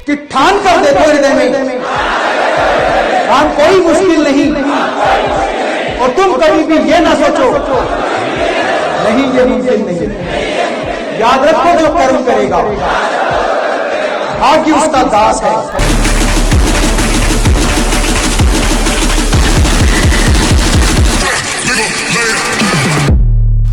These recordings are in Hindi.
कि ठान कर देखो हृदय में काम कोई मुश्किल नहीं, और तुम कभी भी ये ना सोचो नहीं ये मुमकिन नहीं। याद रखो जो कर्म करेगा भाग्य उसका दास है।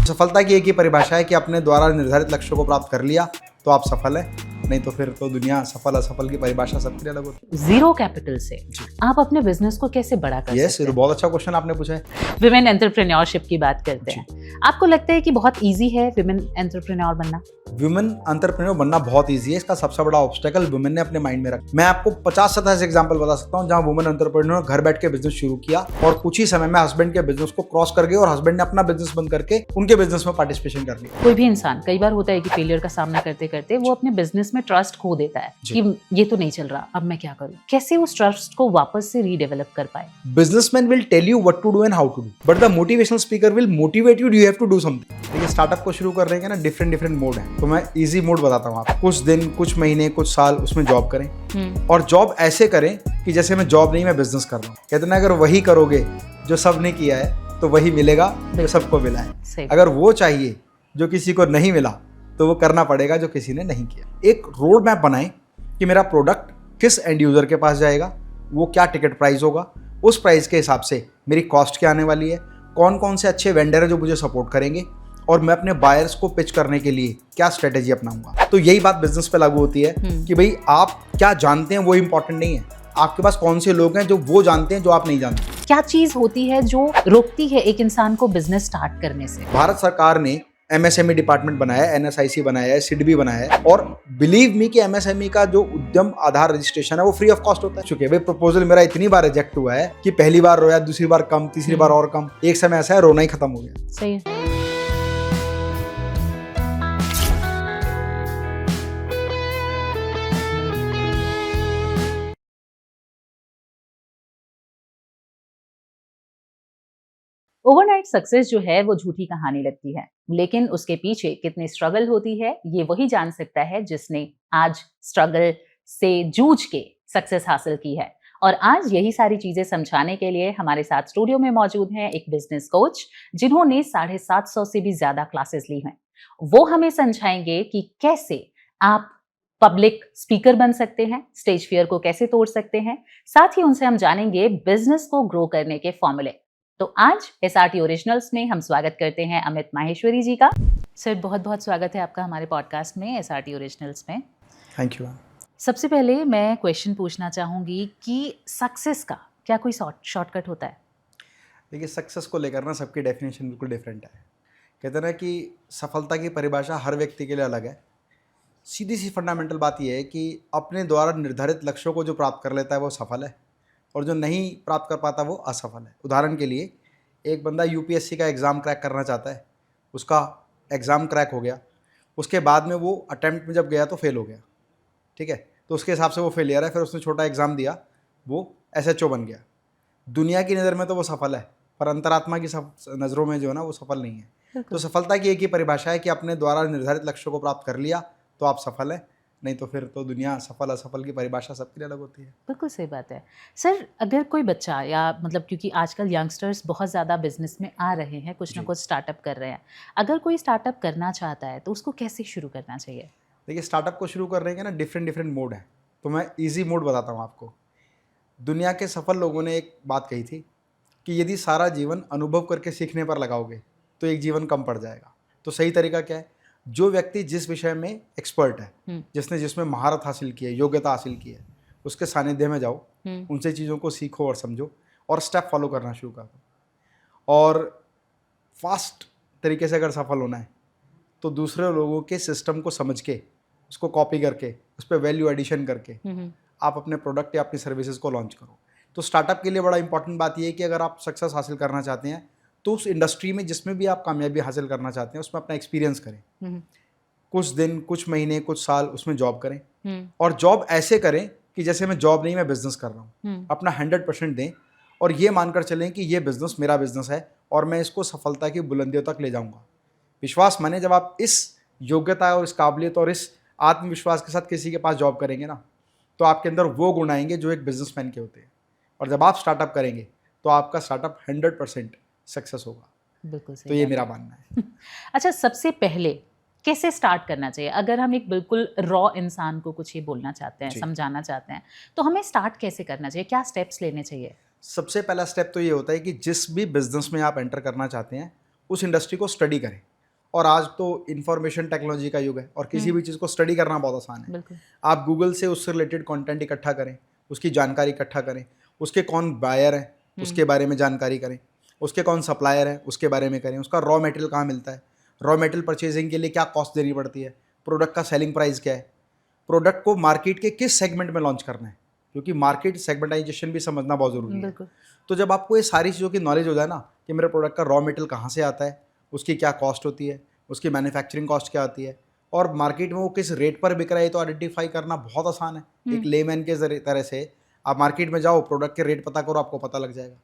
सफलता की एक ही परिभाषा है कि अपने द्वारा निर्धारित लक्ष्यों को प्राप्त कर लिया तो आप सफल हैं, नहीं तो फिर तो दुनिया सफल असफल की परिभाषा सबके लिए अलग होती है। जीरो कैपिटल से आप अपने बिजनेस को कैसे बड़ा कर यस, सकते ये तो बहुत अच्छा क्वेश्चन आपने पूछा है। विमेन एंटरप्रेन्योरशिप की बात करते हैं, आपको लगता है कि बहुत इजी है विमेन एंटरप्रेन्योर बनना? वुमेन एंटरप्रेन्योर बनना बहुत इजी है। इसका सबसे बड़ा ऑब्स्टेकल वुमेन ने अपने माइंड में रखा। मैं आपको 50-70 एग्जांपल बता सकता हूं जहां वुमेन एंटरप्रेन्योर घर बैठ के बिजनेस शुरू किया और कुछ ही समय में हस्बैंड के बिजनेस को क्रॉस कर गए और हस्बैंड ने अपना बिजनेस बंद करके उनके बिजनेस में पार्टिसिपेशन कर लिया। कोई भी इंसान कई बार होता है कि फेलियर का सामना करते करते वो अपने बिजनेस में ट्रस्ट खो देता है कि ये तो नहीं चल रहा, अब मैं क्या करूं। कैसे उस ट्रस्ट को वापस से रीडेवलप कर पाए? Businessman will tell you what to do and how to do, but the motivational speaker will motivate you have to do something. देखिए, स्टार्टअप को शुरू करने के ना डिफरेंट मोड है, तो मैं इजी मोड बताता हूँ आपको। कुछ दिन, कुछ महीने, कुछ साल उसमें जॉब करें, और जॉब ऐसे करें कि जैसे मैं जॉब नहीं, मैं बिजनेस कर रहा हूँ। कहते ना, अगर वही करोगे जो सब ने किया है तो वही मिलेगा जो सबको मिला है। अगर वो चाहिए जो किसी को नहीं मिला तो वो करना पड़ेगा जो किसी ने नहीं किया। एक रोड मैप बनाएं कि मेरा प्रोडक्ट किस एंड यूजर के पास जाएगा, वो क्या टिकट प्राइस होगा, उस प्राइस के हिसाब से मेरी कॉस्ट क्या आने वाली है, कौन कौन से अच्छे वेंडर है जो मुझे सपोर्ट करेंगे, और मैं अपने बायर्स को पिच करने के लिए क्या स्ट्रेटेजी अपनाऊंगा। तो यही बात बिजनेस पे लागू होती है कि भाई आप क्या जानते हैं वो इंपॉर्टेंट नहीं है, आपके पास कौन से लोग हैं जो वो जानते हैं जो आप नहीं जानते। क्या चीज होती है जो रोकती है एक इंसान को बिजनेस स्टार्ट करने से? भारत सरकार ने MSME डिपार्टमेंट बनाया है, NSIC बनाया है, SIDBI बनाया है, और बिलीव मी कि MSME का जो उद्यम आधार रजिस्ट्रेशन है वो फ्री ऑफ कॉस्ट होता है। चुके भाई प्रपोजल मेरा इतनी बार रिजेक्ट हुआ है कि पहली बार रोया, दूसरी बार कम, तीसरी बार और कम, एक समय ऐसा है रोना ही खत्म हो गया। सही है। ओवरनाइट सक्सेस जो है वो झूठी कहानी लगती है, लेकिन उसके पीछे कितनी स्ट्रगल होती है ये वही जान सकता है जिसने आज स्ट्रगल से जूझ के सक्सेस हासिल की है। और आज यही सारी चीजें समझाने के लिए हमारे साथ स्टूडियो में मौजूद हैं एक बिजनेस कोच जिन्होंने 750 से भी ज्यादा क्लासेस ली हैं। वो हमें समझाएंगे कि कैसे आप पब्लिक स्पीकर बन सकते हैं, स्टेज फियर को कैसे तोड़ सकते हैं। साथ ही उनसे हम जानेंगे बिजनेस को ग्रो करने के फॉर्मूले। तो आज SRT ओरिजिनल्स में हम स्वागत करते हैं अमित माहेश्वरी जी का। सर, बहुत बहुत स्वागत है आपका हमारे पॉडकास्ट में SRT ओरिजिनल्स में। Thank you. सबसे पहले मैं क्वेश्चन पूछना चाहूँगी कि सक्सेस का क्या कोई शॉर्टकट होता है? देखिए, सक्सेस को लेकर ना सबकी डेफिनेशन बिल्कुल डिफरेंट है। कहते हैं ना कि सफलता की परिभाषा हर व्यक्ति के लिए अलग है। सीधी सी फंडामेंटल बात यह है कि अपने द्वारा निर्धारित लक्ष्यों को जो प्राप्त कर लेता है वो सफल है, और जो नहीं प्राप्त कर पाता वो असफल है। उदाहरण के लिए, एक बंदा UPSC का एग्ज़ाम क्रैक करना चाहता है, उसका एग्ज़ाम क्रैक हो गया, उसके बाद में वो अटैम्प्ट में जब गया तो फेल हो गया, ठीक है, तो उसके हिसाब से वो फेलियर है। फिर उसने छोटा एग्ज़ाम दिया, वो SHO बन गया। दुनिया की नज़र में तो वो सफल है, पर अंतरात्मा की नज़रों में जो है ना वो सफल नहीं है। तो सफलता की एक ही परिभाषा है कि अपने द्वारा निर्धारित लक्ष्यों को प्राप्त कर लिया तो आप सफल हैं, नहीं तो फिर तो दुनिया सफल असफल की परिभाषा सबके लिए अलग होती है। बिल्कुल सही बात है। सर, अगर कोई बच्चा या मतलब क्योंकि आजकल यंगस्टर्स बहुत ज़्यादा बिजनेस में आ रहे हैं, कुछ ना कुछ स्टार्टअप कर रहे हैं, अगर कोई स्टार्टअप करना चाहता है तो उसको कैसे शुरू करना चाहिए? देखिए, स्टार्टअप को शुरू करने के ना डिफरेंट मोड है, तो मैं इजी मोड बताता हूँ आपको। दुनिया के सफल लोगों ने एक बात कही थी कि यदि सारा जीवन अनुभव करके सीखने पर लगाओगे तो एक जीवन कम पड़ जाएगा। तो सही तरीका क्या है? जो व्यक्ति जिस विषय में एक्सपर्ट है, जिसमें महारत हासिल की है, योग्यता हासिल की है, उसके सानिध्य में जाओ, उनसे चीज़ों को सीखो और समझो, और स्टेप फॉलो करना शुरू कर दो। और फास्ट तरीके से अगर सफल होना है तो दूसरे लोगों के सिस्टम को समझ के, उसको कॉपी करके, उस पर वैल्यू एडिशन करके आप अपने प्रोडक्ट या अपनी सर्विसेज को लॉन्च करो। तो स्टार्टअप के लिए बड़ा इंपॉर्टेंट बात यह है कि अगर आप सक्सेस हासिल करना चाहते हैं तो उस इंडस्ट्री में जिसमें भी आप कामयाबी हासिल करना चाहते हैं उसमें अपना एक्सपीरियंस करें। कुछ दिन, कुछ महीने, कुछ साल उसमें जॉब करें, और जॉब ऐसे करें कि जैसे मैं जॉब नहीं, मैं बिजनेस कर रहा हूँ। अपना 100% दें और ये मानकर चलें कि ये बिजनेस मेरा बिजनेस है और मैं इसको सफलता की बुलंदियों तक ले जाऊँगा। विश्वास माने, जब आप इस योग्यता और इस काबिलियत और इस आत्मविश्वास के साथ किसी के पास जॉब करेंगे ना, तो आपके अंदर वो गुण आएंगे जो एक बिजनेसमैन के होते हैं। और जब आप स्टार्टअप करेंगे तो आपका स्टार्टअप 100% सक्सेस होगा। बिल्कुल सही तो ये बात मेरा है। मानना है। अच्छा, सबसे पहले कैसे स्टार्ट करना चाहिए? अगर हम एक बिल्कुल रॉ इंसान को कुछ ये बोलना चाहते हैं, जी। समझाना चाहते हैं, तो हमें स्टार्ट कैसे करना चाहिए? क्या स्टेप्स लेने चाहिए? सबसे पहला स्टेप तो ये होता है कि जिस भी बिजनेस में आप एंटर करना चाहते हैं उस इंडस्ट्री को स्टडी करें। और आज तो इंफॉर्मेशन टेक्नोलॉजी का युग है और किसी भी चीज़ को स्टडी करना बहुत आसान है। बिल्कुल। आप गूगल से उससे रिलेटेड कंटेंट इकट्ठा करें, उसकी जानकारी इकट्ठा करें, उसके कौन बायर हैं उसके बारे में जानकारी करें, उसके कौन सप्लायर हैं उसके बारे में करें, उसका रॉ मटेरियल कहाँ मिलता है, रॉ मटेरियल परचेजिंग के लिए क्या कॉस्ट देनी पड़ती है, प्रोडक्ट का सेलिंग प्राइस क्या है, प्रोडक्ट को मार्केट के किस सेगमेंट में लॉन्च करना है, क्योंकि मार्केट सेगमेंटाइजेशन भी समझना बहुत ज़रूरी है। बिल्कुल। तो जब आपको ये सारी चीज़ों की नॉलेज हो जाए ना कि मेरे प्रोडक्ट का रॉ मटेरियल कहाँ से आता है, उसकी क्या कॉस्ट होती है, उसकी मैन्युफैक्चरिंग कॉस्ट क्या आती है, और मार्केट में वो किस रेट पर बिक रहा है, तो आइडेंटिफाई करना बहुत आसान है। एक लेमैन के तरह से आप मार्केट में जाओ, प्रोडक्ट के रेट पता करो, आपको पता लग जाएगा।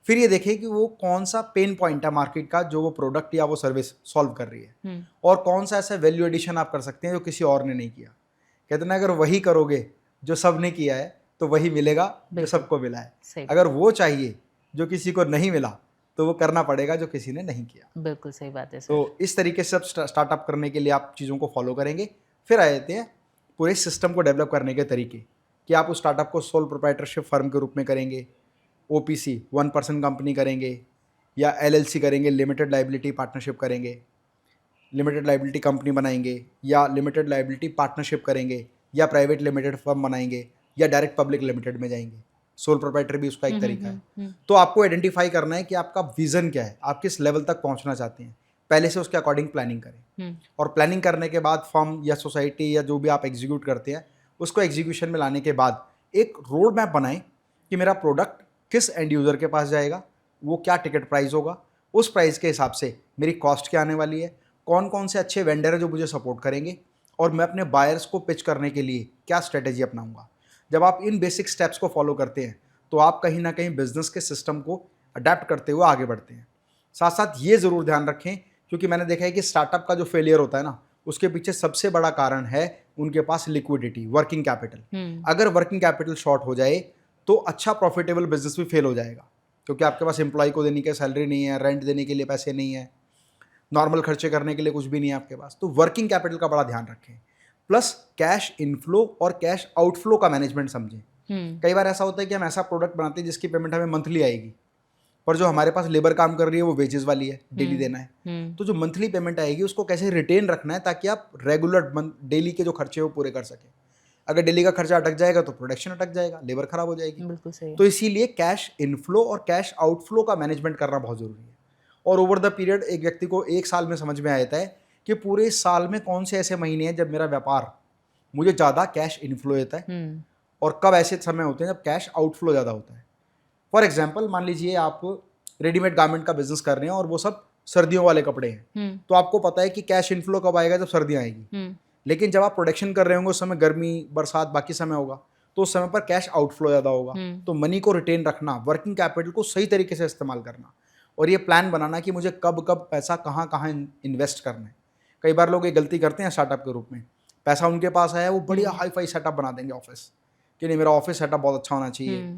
फिर ये देखिए कि वो कौन सा पेन पॉइंट है मार्केट का जो वो प्रोडक्ट या वो सर्विस सॉल्व कर रही है, और कौन सा ऐसा वैल्यू एडिशन आप कर सकते हैं जो किसी और ने नहीं किया। कहते हैं ना, अगर वही करोगे जो सब ने किया है तो वही मिलेगा जो बिल्कुल। सबको मिला है। सही। अगर वो चाहिए जो किसी को नहीं मिला तो वो करना पड़ेगा जो किसी ने नहीं किया। बिल्कुल सही बात है सर। तो इस तरीके से सब स्टार्टअप करने के लिए आप चीज़ों को फॉलो करेंगे। फिर आ जाते हैं पूरे सिस्टम को डेवलप करने के तरीके, कि आप उस स्टार्टअप को सोल प्रोप्राइटरशिप फर्म के रूप में करेंगे, OPC 1% कंपनी करेंगे, या LLC करेंगे, लिमिटेड लाइबिलिटी पार्टनरशिप करेंगे, लिमिटेड लाइबिलिटी कंपनी बनाएंगे, या लिमिटेड लाइबिलिटी पार्टनरशिप करेंगे, या प्राइवेट लिमिटेड फर्म बनाएंगे, या डायरेक्ट पब्लिक लिमिटेड में जाएंगे। सोल प्रोप्राइटर भी उसका एक तरीका है। तो आपको आइडेंटिफाई करना है कि आपका विजन क्या है, आप किस लेवल तक पहुंचना चाहते हैं, पहले से उसके अकॉर्डिंग प्लानिंग करें। और प्लानिंग करने के बाद फर्म या सोसाइटी या जो भी आप एग्जीक्यूट करते हैं उसको एग्जीक्यूशन में लाने के बाद एक रोड मैप बनाएं कि मेरा प्रोडक्ट किस एंड यूज़र के पास जाएगा, वो क्या टिकट प्राइस होगा, उस प्राइस के हिसाब से मेरी कॉस्ट क्या आने वाली है, कौन कौन से अच्छे वेंडर है जो मुझे सपोर्ट करेंगे, और मैं अपने बायर्स को पिच करने के लिए क्या स्ट्रेटेजी अपनाऊंगा। जब आप इन बेसिक स्टेप्स को फॉलो करते हैं तो आप कहीं ना कहीं बिजनेस के सिस्टम को अडेप्ट करते हुए आगे बढ़ते हैं। साथ साथ ये ज़रूर ध्यान रखें, क्योंकि मैंने देखा है कि स्टार्टअप का जो फेलियर होता है ना, उसके पीछे सबसे बड़ा कारण है उनके पास लिक्विडिटी, वर्किंग कैपिटल। अगर वर्किंग कैपिटल शॉर्ट हो जाए तो अच्छा प्रॉफिटेबल बिजनेस भी फेल हो जाएगा, क्योंकि आपके पास एम्प्लॉय को देने की सैलरी नहीं है, रेंट देने के लिए पैसे नहीं है, नॉर्मल खर्चे करने के लिए कुछ भी नहीं है आपके पास। तो वर्किंग कैपिटल का बड़ा ध्यान रखें, प्लस कैश इनफ्लो और कैश आउटफ्लो का मैनेजमेंट समझें। कई बार ऐसा होता है कि हम ऐसा प्रोडक्ट बनाते हैं जिसकी पेमेंट हमें मंथली आएगी, पर जो हमारे पास लेबर काम कर रही है वो वेजेस वाली है, डेली देना है। तो जो मंथली पेमेंट आएगी उसको कैसे रिटेन रखना है ताकि आप रेगुलर डेली के जो खर्चे वो पूरे कर सकें। अगर डेली का खर्चा अटक जाएगा तो प्रोडक्शन अटक जाएगा, लेबर खराब हो जाएगी। बिल्कुल सही। तो इसीलिए कैश इनफ्लो और कैश आउटफ्लो का मैनेजमेंट करना बहुत जरूरी है। और ओवर द पीरियड एक व्यक्ति को एक साल में समझ में आ जाता है कि पूरे साल में कौन से ऐसे महीने हैं जब मेरा व्यापार मुझे ज़्यादा कैश इनफ्लो देता है, और कब ऐसे समय होते हैं जब कैश आउटफ्लो ज़्यादा होता है। फॉर एग्जाम्पल, मान लीजिए आप रेडीमेड गारमेंट का बिजनेस कर रहे हैं और वो सब सर्दियों वाले कपड़े हैं, तो आपको पता है कि कैश इनफ्लो कब आएगा, जब सर्दियाँ आएगी। लेकिन जब आप प्रोडक्शन कर रहे होंगे उस समय गर्मी, बरसात, बाकी समय होगा, तो उस समय पर कैश आउटफ्लो ज़्यादा होगा। तो मनी को रिटेन रखना, वर्किंग कैपिटल को सही तरीके से इस्तेमाल करना, और ये प्लान बनाना कि मुझे कब कब पैसा कहाँ कहाँ इन्वेस्ट करना है। कई बार लोग ये गलती करते हैं स्टार्टअप के रूप में, पैसा उनके पास आया, वो बढ़िया हाई फाई सेटअप बना देंगे ऑफिस, कि नहीं मेरा ऑफिस सेटअप बहुत अच्छा होना चाहिए,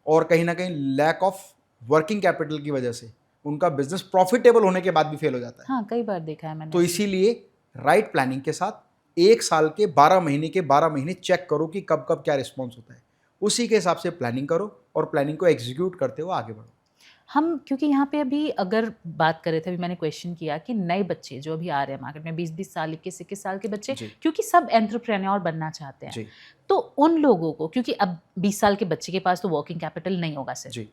और कहीं ना कहीं लैक ऑफ वर्किंग कैपिटल की वजह से उनका बिजनेस प्रॉफिटेबल होने के बाद भी फेल हो जाता है। हाँ, कई बार देखा है मैंने। तो इसीलिए राइट प्लानिंग के साथ एक साल के 12 महीने के 12 महीने चेक करो कि कब कब क्या रिस्पॉन्स होता है, उसी के हिसाब से प्लानिंग करो और प्लानिंग को एग्जीक्यूट करते हुए आगे बढ़ो। हम क्योंकि यहाँ पे अभी अगर बात कर रहे थे, अभी मैंने क्वेश्चन किया कि नए बच्चे जो अभी आ रहे हैं मार्केट में, 20-20 साल, 21-21 साल के बच्चे, क्योंकि सब एंटरप्रेन्योर बनना चाहते हैं, तो उन लोगों को, क्योंकि अब 20 साल के बच्चे के पास तो वर्किंग कैपिटल नहीं होगा सर,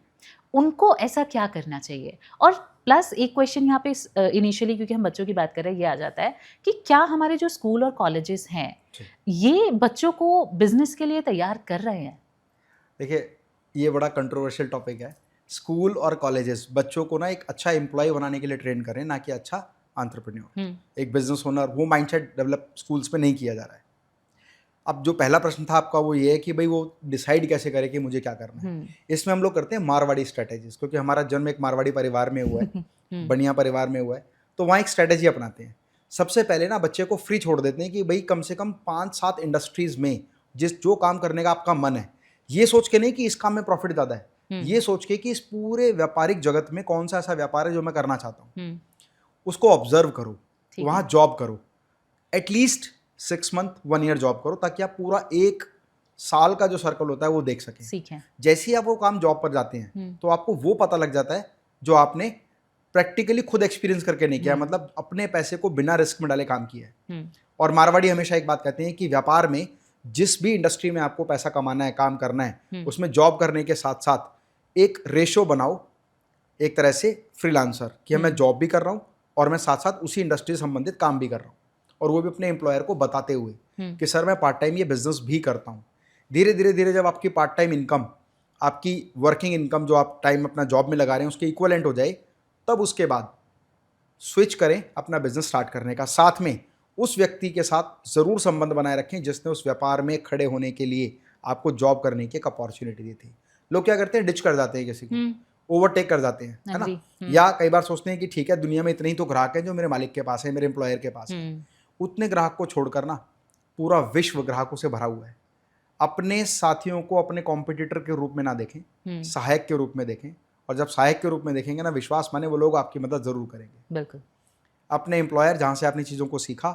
उनको ऐसा क्या करना चाहिए? और प्लस एक क्वेश्चन यहाँ पे इनिशियली, क्योंकि हम बच्चों की बात कर रहे हैं, ये आ जाता है कि क्या हमारे जो स्कूल और कॉलेजेस हैं ये बच्चों को बिजनेस के लिए तैयार कर रहे हैं? देखिए, ये बड़ा कंट्रोवर्शियल टॉपिक है। स्कूल और कॉलेजेस बच्चों को ना एक अच्छा एम्प्लॉय बनाने के लिए ट्रेन करें, ना कि अच्छा एंटरप्रेन्योर, एक बिजनेस ओनर। वो माइंडसेट डेवलप स्कूल्स में नहीं किया जा रहा है। अब जो पहला प्रश्न था आपका वो ये है कि भाई वो डिसाइड कैसे करे कि मुझे क्या करना है। इसमें हम लोग करते हैं मारवाड़ी स्ट्रेटेजीज, क्योंकि हमारा जन्म एक मारवाड़ी परिवार में हुआ है, बनिया परिवार में हुआ है, तो वहाँ एक स्ट्रेटेजी अपनाते हैं। सबसे पहले ना बच्चे को फ्री छोड़ देते हैं कि भाई कम से कम 5-7 इंडस्ट्रीज़ में जो काम करने का आपका मन है, ये सोच के नहीं कि इस काम में प्रॉफिट ज़्यादा है, ये सोच के कि इस पूरे व्यापारिक जगत में कौन सा ऐसा व्यापार है जो मैं करना चाहता हूँ, उसको ऑब्जर्व करो, ठीक वहाँ जॉब करो, एटलीस्ट 6 मंथ 1 ईयर जॉब करो, ताकि आप पूरा 1 साल का जो सर्कल होता है वो देख सकें। सीखें। जैसे ही आप वो काम जॉब पर जाते हैं तो आपको वो पता लग जाता है जो आपने प्रैक्टिकली खुद एक्सपीरियंस करके नहीं किया, मतलब अपने पैसे को बिना रिस्क में डाले काम किया है। और मारवाड़ी हमेशा एक बात कहते हैं कि व्यापार में जिस भी इंडस्ट्री में आपको पैसा कमाना है, काम करना है, उसमें जॉब करने के साथ साथ एक रेशो बनाओ, एक तरह से फ्रीलांसर, कि मैं जॉब भी कर रहा हूँ और मैं साथ साथ उसी इंडस्ट्री से संबंधित काम भी कर रहा हूँ, और वो भी अपने एम्प्लॉयर को बताते हुए कि सर मैं पार्ट टाइम ये बिजनेस भी करता हूँ। धीरे धीरे धीरे जब आपकी पार्ट टाइम इनकम आपकी वर्किंग इनकम जो आप टाइम अपना जॉब में लगा रहे हैं उसके इक्वलेंट हो जाए, तब उसके बाद स्विच करें अपना बिजनेस स्टार्ट करने का। साथ में उस व्यक्ति के साथ ज़रूर संबंध बनाए रखें जिसने उस व्यापार में खड़े होने के लिए आपको जॉब करने की एक अपॉर्चुनिटी दी थी। लोग क्या करते हैं, डिच कर जाते हैं किसी को, ओवरटेक कर जाते हैं, है ना, या कई बार सोचते हैं कि ठीक है दुनिया में इतने ही तो ग्राहक हैं जो मेरे मालिक के पास है, मेरे एम्प्लॉयर के पास है। उतने ग्राहक को छोड़कर ना पूरा विश्व ग्राहकों से भरा हुआ है। अपने साथियों को अपने कॉम्पिटिटर के रूप में ना देखें, सहायक के रूप में देखें, और जब सहायक के रूप में देखेंगे ना, विश्वास माने वो लोग आपकी मदद जरूर करेंगे। बिल्कुल। अपने एम्प्लॉयर जहाँ से आपने चीज़ों को सीखा,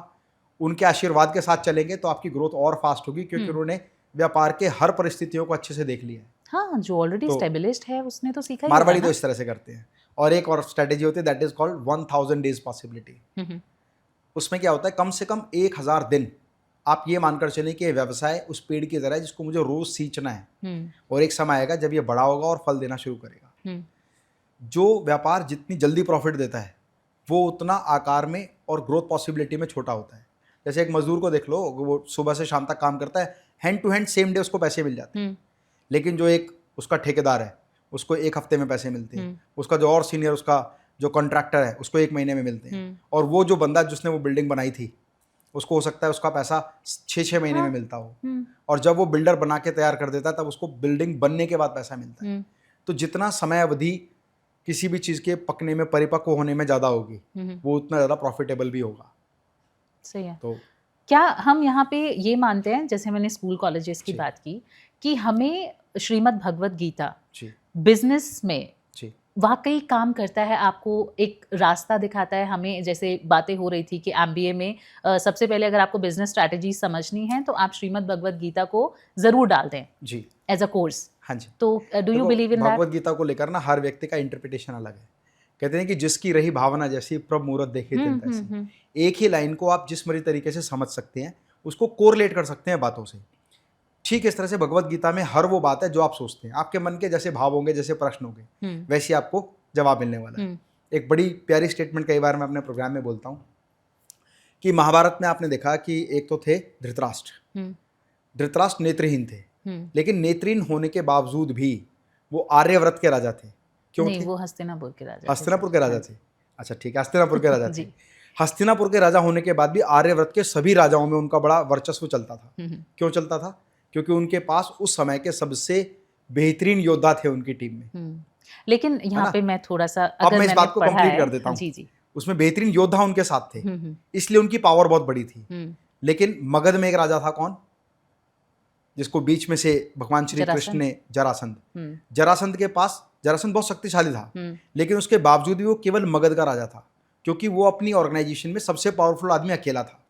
उनके आशीर्वाद के साथ चलेंगे तो आपकी ग्रोथ और फास्ट होगी, क्योंकि उन्होंने व्यापार के हर परिस्थितियों को अच्छे से देख लिया है। हाँ, जो ऑलरेडी स्टेबलिश्ड है उसने तो सीखा ही मारवाड़ी होगा तो इस तरह से करते हैं। और एक और स्ट्रेटेजी होती है that is called 1000 days possibility. उसमें क्या होता है, कम से कम 1000 दिन आप ये मानकर चलें कि ये व्यवसाय उस पेड़ की तरह है जिसको मुझे रोज सींचना है, और एक समय आएगा जब ये बड़ा होगा और फल देना शुरू करेगा। जो व्यापार जितनी जल्दी प्रॉफिट देता है वो उतना आकार में और ग्रोथ पॉसिबिलिटी में छोटा होता है। जैसे एक मजदूर को देख लो, वो सुबह से शाम तक काम करता है, hand to hand same day उसको पैसे मिल जाते हैं। लेकिन जो एक उसका ठेकेदार है उसको 1 हफ्ते में पैसे मिलते हैं, उसका जो और सीनियर उसका जो कॉन्ट्रैक्टर है उसको 1 महीने में मिलते हैं, और वो जो बंदा जिसने वो बिल्डिंग बनाई थी उसको हो सकता है उसका पैसा 6-6 महीने में मिलता हो, और जब वो बिल्डर बना के तैयार कर देता है तब उसको बिल्डिंग बनने के बाद पैसा मिलता है। तो जितना समय अवधि किसी भी चीज़ के पकने में, परिपक्व होने में ज़्यादा होगी, वो उतना ज़्यादा प्रॉफिटेबल भी होगा। सही है। तो क्या हम यहाँ पे ये मानते हैं, जैसे मैंने स्कूल कॉलेजेस की बात की, कि हमें श्रीमद् भगवत गीता बिजनेस में वाकई काम करता है, आपको एक रास्ता दिखाता है? हमें जैसे बातें हो रही थी कि MBA में सबसे पहले अगर आपको बिजनेस स्ट्रैटेजी समझनी है तो आप श्रीमद् भगवत गीता को जरूर डाल दें जी एज अ कोर्स। हाँ जी। तो do you believe in that? Bhagavad Gita को लेकर ना हर व्यक्ति का इंटरप्रिटेशन अलग है। कहते हैं कि जिसकी रही भावना जैसी प्रभ मुहूर्त देखे तिन तैसी। एक ही लाइन को आप जिस मर्जी तरीके से समझ सकते हैं, उसको कोरिलेट कर सकते हैं बातों से। ठीक इस तरह से भगवत गीता में हर वो बात है जो आप सोचते हैं, आपके मन के जैसे भाव होंगे, जैसे प्रश्न होंगे, वैसे आपको जवाब मिलने वाला है। एक बड़ी प्यारी स्टेटमेंट कई बार मैं अपने प्रोग्राम में बोलता हूँ कि महाभारत में आपने देखा कि एक तो थे धृतराष्ट्र। धृतराष्ट्र नेत्रहीन थे, लेकिन नेत्रहीन होने के बावजूद भी वो आर्यव्रत के राजा थे। क्यों नहीं, थे? वो हस्तिनापुर के राजा। हस्तिनापुर के राजा थे। अच्छा ठीक है, हस्तिनापुर के राजा थे। हस्तिनापुर के राजा होने के बाद भी आर्यव्रत के सभी राजाओं में उनका बड़ा वर्चस्व चलता था। क्यों चलता था? क्योंकि उनके पास उस समय के सबसे बेहतरीन योद्धा थे उनकी टीम में। लेकिन यहाँ पे मैं थोड़ा सा, अब मैं इस बात को कंप्लीट कर देता हूँ। जी जी। उसमें बेहतरीन योद्धा उनके साथ थे, इसलिए उनकी पावर बहुत बड़ी थी। लेकिन मगध में एक राजा था, कौन? जिसको बीच में से भगवान श्री कृष्ण ने, जरासंध। जरासंध के पास, जरासंध बहुत शक्तिशाली था, लेकिन उसके बावजूद भी वो केवल मगध का राजा था, क्योंकि वो अपनी ऑर्गेनाइजेशन में सबसे पावरफुल आदमी अकेला था।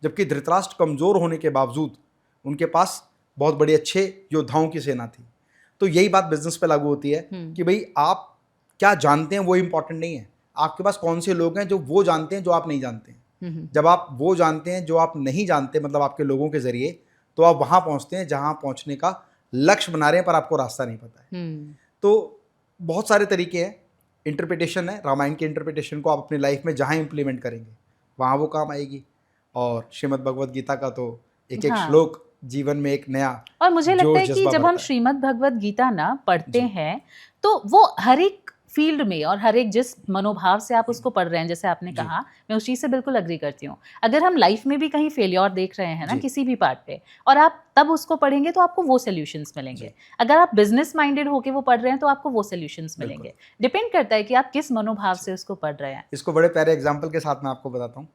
जबकि धृतराष्ट्र कमजोर होने के बावजूद उनके पास बहुत बड़े अच्छे योद्धाओं की सेना थी। तो यही बात बिजनेस पे लागू होती है कि भाई आप क्या जानते हैं वो इम्पोर्टेंट नहीं है, आपके पास कौन से लोग हैं जो वो जानते हैं जो आप नहीं जानते हैं। जब आप वो जानते हैं जो आप नहीं जानते, मतलब आपके लोगों के जरिए, तो आप वहाँ पहुँचते हैं जहाँ पहुँचने का लक्ष्य बना रहे हैं पर आपको रास्ता नहीं पता है। तो बहुत सारे तरीके हैं, इंटरप्रिटेशन है। रामायण के इंटरप्रिटेशन को आप अपनी लाइफ में जहाँ इम्प्लीमेंट करेंगे वहाँ वो काम आएगी। और श्रीमद् भगवत गीता का तो एक एक श्लोक जीवन में एक नया, और मुझे लगता है कि जब हम श्रीमद् भगवत गीता ना पढ़ते हैं तो वो हर एक फील्ड में और हर एक जिस मनोभाव से आप उसको पढ़ रहे हैं, जैसे आपने कहा, मैं उस चीज़ से बिल्कुल अग्री करती हूँ। अगर हम लाइफ में भी कहीं फेलियर देख रहे हैं ना किसी भी पार्ट पे, और आप तब उसको पढ़ेंगे तो आपको वो सॉल्यूशंस मिलेंगे। अगर आप बिजनेस माइंडेड होके वो पढ़ रहे हैं तो आपको वो सॉल्यूशंस मिलेंगे। डिपेंड करता है कि आप किस मनोभाव से उसको पढ़ रहे हैं। इसको बड़े प्यारे एग्जाम्पल के साथ मैं आपको बताता हूँ।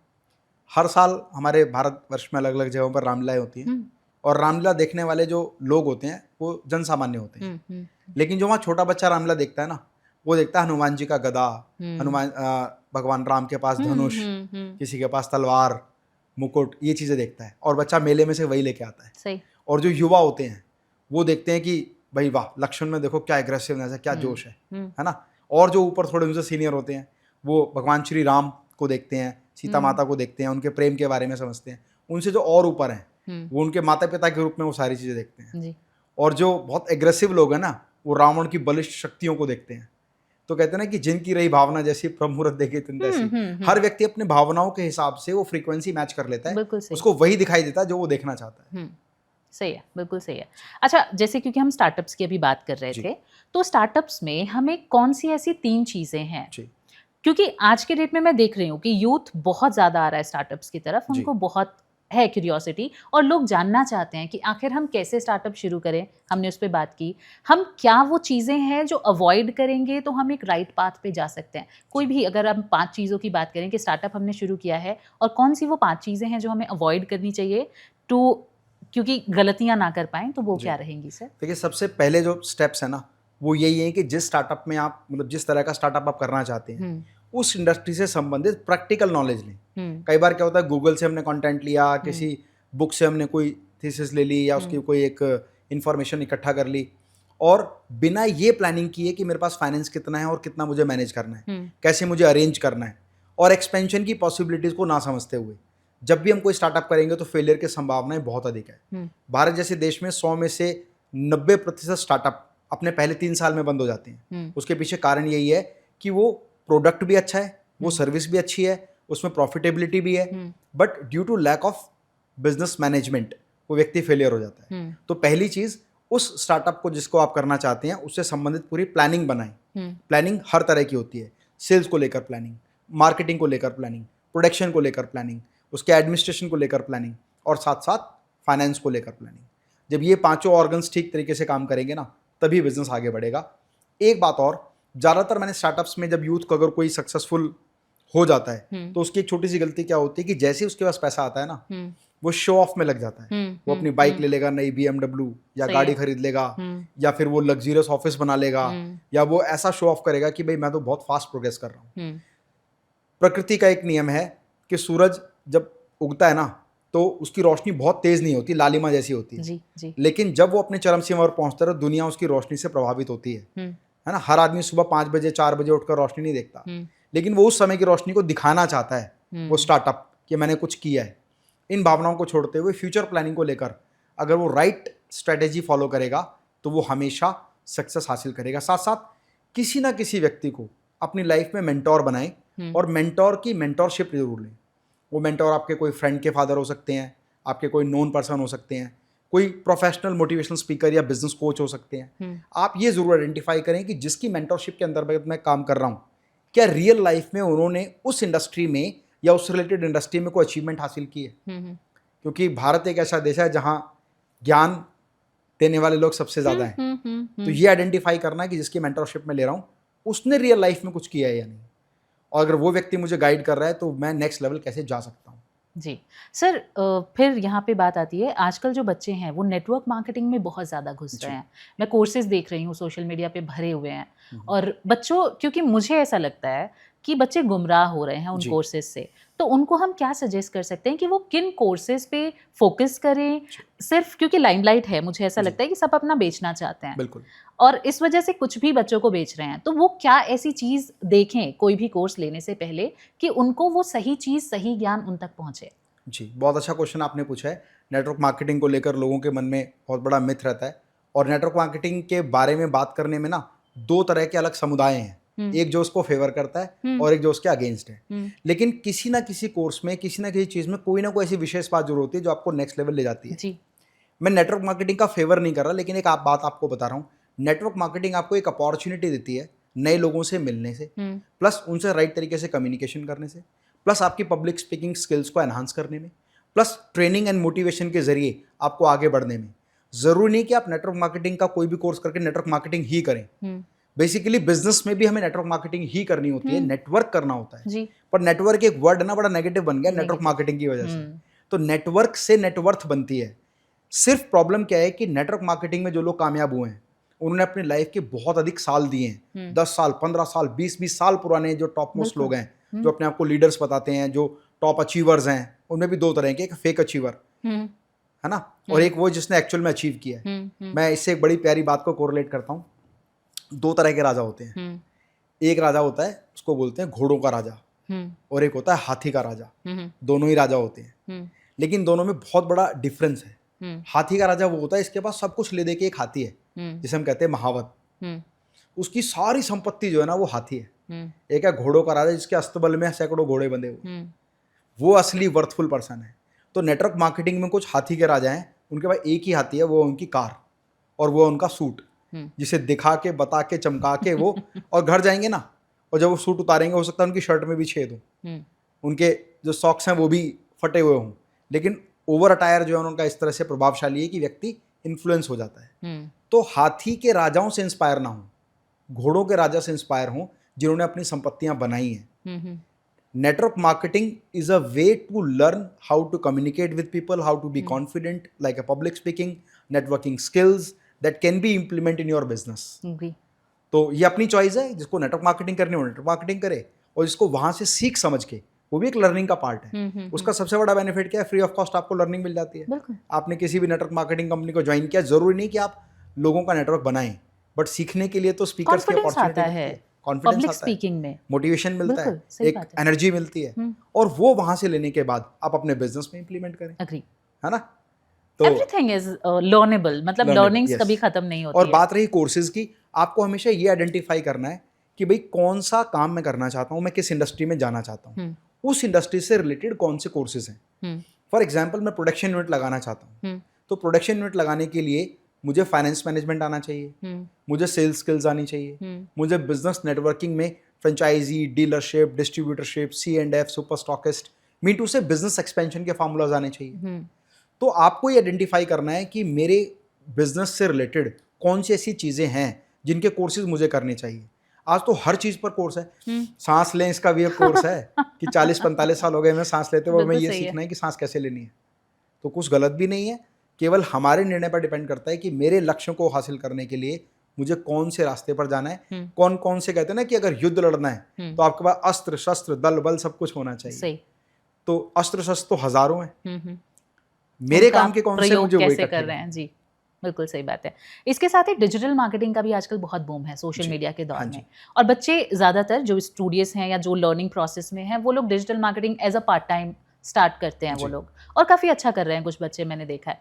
हर साल हमारे भारतवर्ष में अलग अलग जगहों पर रामलीलाएं होती हैं। और रामलीला देखने वाले जो लोग होते हैं वो जन सामान्य होते हैं। लेकिन जो वहाँ छोटा बच्चा रामलीला देखता है ना, वो देखता है हनुमान जी का गदा, हनुमान भगवान राम के पास धनुष, किसी के पास तलवार, मुकुट, ये चीज़ें देखता है और बच्चा मेले में से वही लेके आता है। सही। और जो युवा होते हैं वो देखते हैं कि भाई वाह, लक्ष्मण में देखो क्या एग्रेसिवनेस है, क्या जोश है ना। और जो ऊपर थोड़े उनसे सीनियर होते हैं वो भगवान श्री राम को देखते हैं, सीता माता को देखते हैं, उनके प्रेम के बारे में समझते हैं। उनसे जो और ऊपर हैं वो उनके माता पिता के रूप में वो सारी चीज़ें देखते हैं जी। और जो बहुत एग्रेसिव लोग हैं ना, वो रावण की बलिष्ठ शक्तियों को देखते हैं। तो कहते हैं ना कि जिनकी रही भावना जैसी प्रमुहूर्त देखे तिन तैसी। हर व्यक्ति अपने भावनाओं के हिसाब से वो फ्रीक्वेंसी मैच कर लेता है, बिल्कुल सही। उसको वही दिखाई देता है जो वो देखना चाहता है। सही है, बिल्कुल सही है। अच्छा, जैसे क्योंकि हम स्टार्टअप्स की अभी बात कर रहे जी। थे, तो स्टार्टअप्स में हमें कौन सी ऐसी 3 चीज़ें हैं? जी। क्योंकि आज के डेट में मैं देख रही हूँ कि यूथ बहुत ज़्यादा आ रहा है स्टार्टअप्स की तरफ, जी। उनको बहुत है क्यूरियोसिटी और लोग जानना चाहते हैं कि आखिर हम कैसे स्टार्टअप शुरू करें। हमने उस पे बात की। हम क्या वो चीज़ें हैं जो अवॉइड करेंगे तो हम एक राइट पाथ पे जा सकते हैं? कोई भी अगर हम 5 चीज़ों की बात करें कि स्टार्टअप हमने शुरू किया है और कौन सी वो 5 चीज़ें हैं जो हमें अवॉइड करनी चाहिए क्योंकि गलतियाँ ना कर पाएँ, तो वो क्या रहेंगी सर? देखिए, सबसे पहले जो स्टेप्स है ना, वो यही है कि जिस स्टार्टअप में आप मतलब जिस तरह का स्टार्टअप आप करना चाहते हैं, उस इंडस्ट्री से संबंधित प्रैक्टिकल नॉलेज लें। कई बार क्या होता है, गूगल से हमने कंटेंट लिया, किसी बुक से हमने कोई थीसिस ले ली या उसकी कोई एक इन्फॉर्मेशन इकट्ठा कर ली और बिना ये प्लानिंग किए कि मेरे पास फाइनेंस कितना है और कितना मुझे मैनेज करना है, कैसे मुझे अरेंज करना है और एक्सपेंशन की पॉसिबिलिटीज़ को ना समझते हुए जब भी हम कोई स्टार्टअप करेंगे तो फेलियर की संभावनाएं बहुत अधिक है। भारत जैसे देश में 100 में से 90% स्टार्टअप अपने पहले 3 साल में बंद हो जाते हैं। उसके पीछे कारण यही है कि वो प्रोडक्ट भी अच्छा है, वो सर्विस भी अच्छी है, उसमें प्रॉफिटेबिलिटी भी है, but due to lack of business management वो व्यक्ति फेलियर हो जाता है। तो पहली चीज़, उस स्टार्टअप को जिसको आप करना चाहते हैं उससे संबंधित पूरी प्लानिंग बनाएं। प्लानिंग हर तरह की होती है, सेल्स को लेकर प्लानिंग, मार्केटिंग को लेकर प्लानिंग, प्रोडक्शन को लेकर प्लानिंग, उसके एडमिनिस्ट्रेशन को लेकर प्लानिंग और साथ साथ फाइनेंस को लेकर प्लानिंग। जब ये पांचों ऑर्गन्स ठीक तरीके से काम करेंगे ना, तभी बिजनेस आगे बढ़ेगा। एक बात और, ज़्यादातर मैंने स्टार्टअप्स में जब यूथ को अगर कोई सक्सेसफुल हो जाता है तो उसकी एक छोटी सी गलती क्या होती है कि जैसे ही उसके पास पैसा आता है ना, वो शो ऑफ में लग जाता है। वो अपनी बाइक ले लेगा, नई BMW या गाड़ी खरीद लेगा, या फिर वो लग्जरियस ऑफिस बना लेगा, या वो ऐसा शो ऑफ करेगा कि भाई मैं तो बहुत फास्ट प्रोग्रेस कर रहा हूँ। प्रकृति का एक नियम है कि सूरज जब उगता है ना तो उसकी रोशनी बहुत तेज नहीं होती, लालिमा जैसी होती है। जी। लेकिन जब वो अपने चरम सीमा पर पहुंचता है, दुनिया उसकी रोशनी से प्रभावित होती है ना। हर आदमी सुबह 5 बजे 4 बजे उठकर रोशनी नहीं देखता, लेकिन वो उस समय की रोशनी को दिखाना चाहता है, वो स्टार्टअप, कि मैंने कुछ किया है। इन भावनाओं को छोड़ते हुए फ्यूचर प्लानिंग को लेकर अगर वो राइट स्ट्रेटेजी फॉलो करेगा तो वो हमेशा सक्सेस हासिल करेगा। साथ साथ किसी ना किसी व्यक्ति को अपनी लाइफ में मेंटोर बनाएं और मेंटोर की मेंटोरशिप जरूर लें। वो मेंटोर आपके कोई फ्रेंड के फादर हो सकते हैं, आपके कोई नोन पर्सन हो सकते हैं, कोई प्रोफेशनल मोटिवेशनल स्पीकर या बिजनेस कोच हो सकते हैं। आप ये जरूर आइडेंटिफाई करें कि जिसकी मेंटोरशिप के अंतर्गत मैं काम कर रहा हूँ, क्या रियल लाइफ में उन्होंने उस इंडस्ट्री में या उस रिलेटेड इंडस्ट्री में कोई अचीवमेंट हासिल की है। क्योंकि भारत एक ऐसा देश है जहाँ ज्ञान देने वाले लोग सबसे ज़्यादा हैं। तो ये आइडेंटिफाई करना कि जिसकी मेंटरशिप में ले रहा हूँ उसने रियल लाइफ में कुछ किया है या नहीं, और अगर वो व्यक्ति मुझे गाइड कर रहा है तो मैं नेक्स्ट लेवल कैसे जा सकता हूँ। जी सर, फिर यहाँ पे बात आती है, आजकल जो बच्चे हैं वो नेटवर्क मार्केटिंग में बहुत ज़्यादा घुस रहे हैं। मैं कोर्सेज देख रही हूँ, सोशल मीडिया पे भरे हुए हैं और बच्चों, क्योंकि मुझे ऐसा लगता है कि बच्चे गुमराह हो रहे हैं उन कोर्सेज से, तो उनको हम क्या सजेस्ट कर सकते हैं कि वो किन कोर्सेज पे फोकस करें? सिर्फ क्योंकि लाइमलाइट है, मुझे ऐसा लगता है कि सब अपना बेचना चाहते हैं, बिल्कुल, और इस वजह से कुछ भी बच्चों को बेच रहे हैं, तो वो क्या ऐसी चीज़ देखें कोई भी कोर्स लेने से पहले कि उनको वो सही चीज़, सही ज्ञान उन तक पहुँचे? जी, बहुत अच्छा क्वेश्चन आपने पूछा है। नेटवर्क मार्केटिंग को लेकर लोगों के मन में बहुत बड़ा मिथ रहता है, और नेटवर्क मार्केटिंग के बारे में बात करने में ना 2 तरह के अलग समुदाय हैं, एक जो उसको फेवर करता है और एक जो उसके अगेंस्ट है। लेकिन किसी ना किसी कोर्स में, किसी ना किसी चीज़ में कोई ना कोई ऐसी विशेष बात जरूर होती है जो आपको नेक्स्ट लेवल ले जाती है। जी। मैं नेटवर्क मार्केटिंग का फेवर नहीं कर रहा, लेकिन एक बात आपको बता रहा हूँ, नेटवर्क मार्केटिंग आपको एक अपॉर्चुनिटी देती है नए लोगों से मिलने से, प्लस उनसे राइट तरीके से कम्युनिकेशन करने से, प्लस आपकी पब्लिक स्पीकिंग स्किल्स को एनहांस करने में, प्लस ट्रेनिंग एंड मोटिवेशन के जरिए आपको आगे बढ़ने में। जरूरी नहीं कि आप नेटवर्क मार्केटिंग का कोई भी कोर्स करके नेटवर्क मार्केटिंग ही करें। बेसिकली बिजनेस में भी हमें नेटवर्क मार्केटिंग ही करनी होती है, नेटवर्क करना होता है जी। पर नेटवर्क एक वर्ड ना बड़ा नेगेटिव बन गया नेटवर्क मार्केटिंग की वजह से। तो नेटवर्क से नेटवर्थ बनती है। सिर्फ प्रॉब्लम क्या है कि नेटवर्क मार्केटिंग में जो लोग कामयाब हुए हैं उन्होंने अपनी लाइफ के बहुत अधिक साल दिए हैं, 10 साल, 15 साल, 20 साल पुराने जो टॉप मोस्ट बिल्कुल। लोग हैं, जो अपने आप को लीडर्स बताते हैं, जो टॉप अचीवर्स हैं, उनमें भी दो तरह के, एक फेक अचीवर है ना, और एक वो जिसने एक्चुअल में अचीव किया है। मैं इससे एक बड़ी प्यारी बात को कोरिलेट करता हूँ। दो तरह के राजा होते हैं। एक राजा होता है, उसको बोलते हैं घोड़ों का राजा, और एक होता है हाथी का राजा। दोनों ही राजा होते हैं, लेकिन दोनों में बहुत बड़ा डिफरेंस है। हाथी का राजा वो होता है इसके पास सब कुछ ले दे के एक हाथी है, जिसे हम कहते हैं महावत। उसकी सारी संपत्ति जो है ना वो हाथी है। एक है घोड़ों का राजा जिसके अस्तबल में सैकड़ों घोड़े बंधे हुए, वो असली वर्थफुल पर्सन है। तो नेटवर्क मार्केटिंग में कुछ हाथी के राजा हैं, उनके पास एक ही हाथी है, वो उनकी कार और वो उनका सूट, जिसे दिखा के बता के चमका के वो और घर जाएंगे ना, और जब वो सूट उतारेंगे हो सकता है उनकी शर्ट में भी छेद हो, उनके जो सॉक्स हैं वो भी फटे हुए हों, लेकिन ओवर अटायर जो है उनका इस तरह से प्रभावशाली है कि व्यक्ति इन्फ्लुएंस हो जाता है। तो हाथी के राजाओं से इंस्पायर ना हो, घोड़ों के राजा से इंस्पायर हो जिन्होंने अपनी संपत्तियां बनाई हैं। Network marketing is a way to learn how to communicate with people, how to be confident, like a public speaking, networking skills that can be implement in your business. तो ये अपनी चॉइस है, जिसको नेटवर्क मार्केटिंग करनी हो नेटवर्क मार्केटिंग करे, और जिसको वहां से सीख समझ के, वो भी एक लर्निंग का पार्ट है। उसका सबसे बड़ा बेनिफिट क्या है, फ्री ऑफ कॉस्ट आपको लर्निंग मिल जाती है। आपने किसी भी नेटवर्क मार्केटिंग कंपनी को ज्वाइन किया, जरूरी नहीं कि आप लोगों का नेटवर्क बनाएं, बट सीखने के लिए तो स्पीकर्स की अपॉर्चुनिटी मिलती है, कॉन्फिडेंस आता है, मोटिवेशन मिलता है, एक एनर्जी मिलती है, और वो वहां से लेने के बाद आप अपने बिजनेस में इंप्लीमेंट करें, है ना। तो एवरीथिंग इज लर्नेबल, मतलब लर्निंग्स कभी खत्म नहीं होती। और बात रही कोर्सेज की, आपको हमेशा ये आइडेंटिफाई करना है कि भाई कौन सा काम मैं करना चाहता हूँ, मैं किस इंडस्ट्री में जाना चाहता हूँ, उस इंडस्ट्री से रिलेटेड कौन से कोर्सेज हैं। फॉर एग्जाम्पल मैं प्रोडक्शन यूनिट लगाना चाहता हूँ, तो प्रोडक्शन यूनिट लगाने के लिए मुझे फाइनेंस मैनेजमेंट आना चाहिए, मुझे सेल्स स्किल्स आनी चाहिए, मुझे बिजनेस नेटवर्किंग में franchisee, dealership, distributorship, C&F, super stockist, मीटू से बिजनेस एक्सपेंशन के फार्मूलाज आने चाहिए। तो आपको ये आइडेंटिफाई करना है कि मेरे बिजनेस से रिलेटेड कौन सी ऐसी चीज़ें हैं जिनके कोर्सेज मुझे करने चाहिए। आज तो हर चीज़ पर कोर्स है। सांस लें, इसका भी एक कोर्स है कि 40-45 साल हो गए मैं सांस लेते हुए, हमें ये सीखना है कि सांस कैसे लेनी है। तो कुछ गलत भी नहीं है, केवल हमारे निर्णय पर डिपेंड करता है कि मेरे लक्ष्य को हासिल करने के लिए मुझे कौन से रास्ते पर जाना है। कौन कौन से कहते हैं ना कि अगर युद्ध लड़ना है तो आपके पास अस्त्र शस्त्र दल बल सब कुछ होना चाहिए। तो अस्त्र शस्त्र तो हजारों हैं, मेरे काम के कौन से मुझे कैसे कर रहे हैं। जी बिल्कुल सही बात है। इसके साथ ही डिजिटल मार्केटिंग का भी आजकल बहुत बूम है सोशल मीडिया के दौर में, और बच्चे ज़्यादातर जो स्टूडियस हैं या जो लर्निंग प्रोसेस में हैं, वो लोग digital marketing as a part time start करते हैं वो लोग, और काफ़ी अच्छा कर रहे हैं कुछ बच्चे, मैंने देखा है।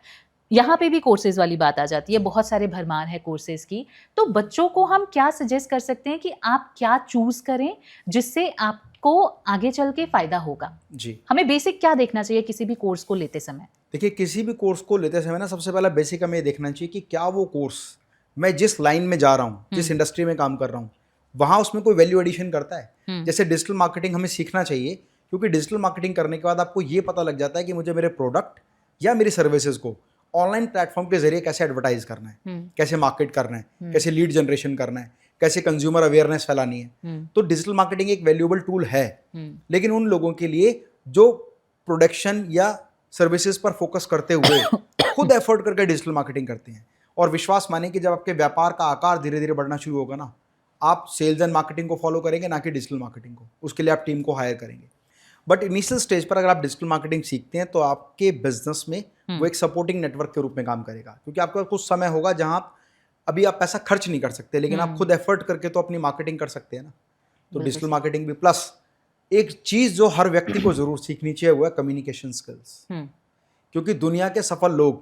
यहाँ पे भी कोर्सेज वाली बात आ जाती है, बहुत सारे भरमार है कोर्सेज की। तो बच्चों को हम क्या सजेस्ट कर सकते हैं कि आप क्या चूज करें जिससे आपको आगे चल के फायदा होगा? जी, हमें बेसिक क्या देखना चाहिए किसी भी कोर्स को लेते समय? देखिए, किसी भी कोर्स को लेते समय ना सबसे पहला बेसिक हमें देखना चाहिए कि क्या वो कोर्स मैं जिस लाइन में जा रहा हूँ, जिस इंडस्ट्री में काम कर रहा हूँ, वहाँ उसमें कोई वैल्यू एडिशन करता है। जैसे डिजिटल मार्केटिंग हमें सीखना चाहिए, क्योंकि डिजिटल मार्केटिंग करने के बाद आपको ये पता लग जाता है कि मुझे मेरे प्रोडक्ट या मेरी सर्विसेज को ऑनलाइन प्लेटफॉर्म के जरिए कैसे एडवर्टाइज करना है, कैसे मार्केट करना है, कैसे लीड जनरेशन करना है, कैसे कंज्यूमर अवेयरनेस फैलानी है। तो डिजिटल मार्केटिंग एक वैल्यूएबल टूल है, लेकिन उन लोगों के लिए जो प्रोडक्शन या सर्विसेज पर फोकस करते हुए खुद एफर्ट करके डिजिटल मार्केटिंग करते हैं। और विश्वास माने कि जब आपके व्यापार का आकार धीरे धीरे बढ़ना शुरू होगा ना, आप सेल्स एंड मार्केटिंग को फॉलो करेंगे, ना कि डिजिटल मार्केटिंग को। उसके लिए आप टीम को हायर करेंगे। बट इनिशियल स्टेज पर अगर आप डिजिटल मार्केटिंग सीखते हैं तो आपके बिजनेस में वो एक सपोर्टिंग नेटवर्क के रूप में काम करेगा, क्योंकि आपका कुछ समय होगा जहां आप अभी आप पैसा खर्च नहीं कर सकते, लेकिन आप खुद एफर्ट करके तो अपनी मार्केटिंग कर सकते हैं ना। तो डिजिटल मार्केटिंग भी, प्लस एक चीज जो हर व्यक्ति को जरूर सीखनी चाहिए वो है कम्युनिकेशन स्किल्स। क्योंकि दुनिया के सफल लोग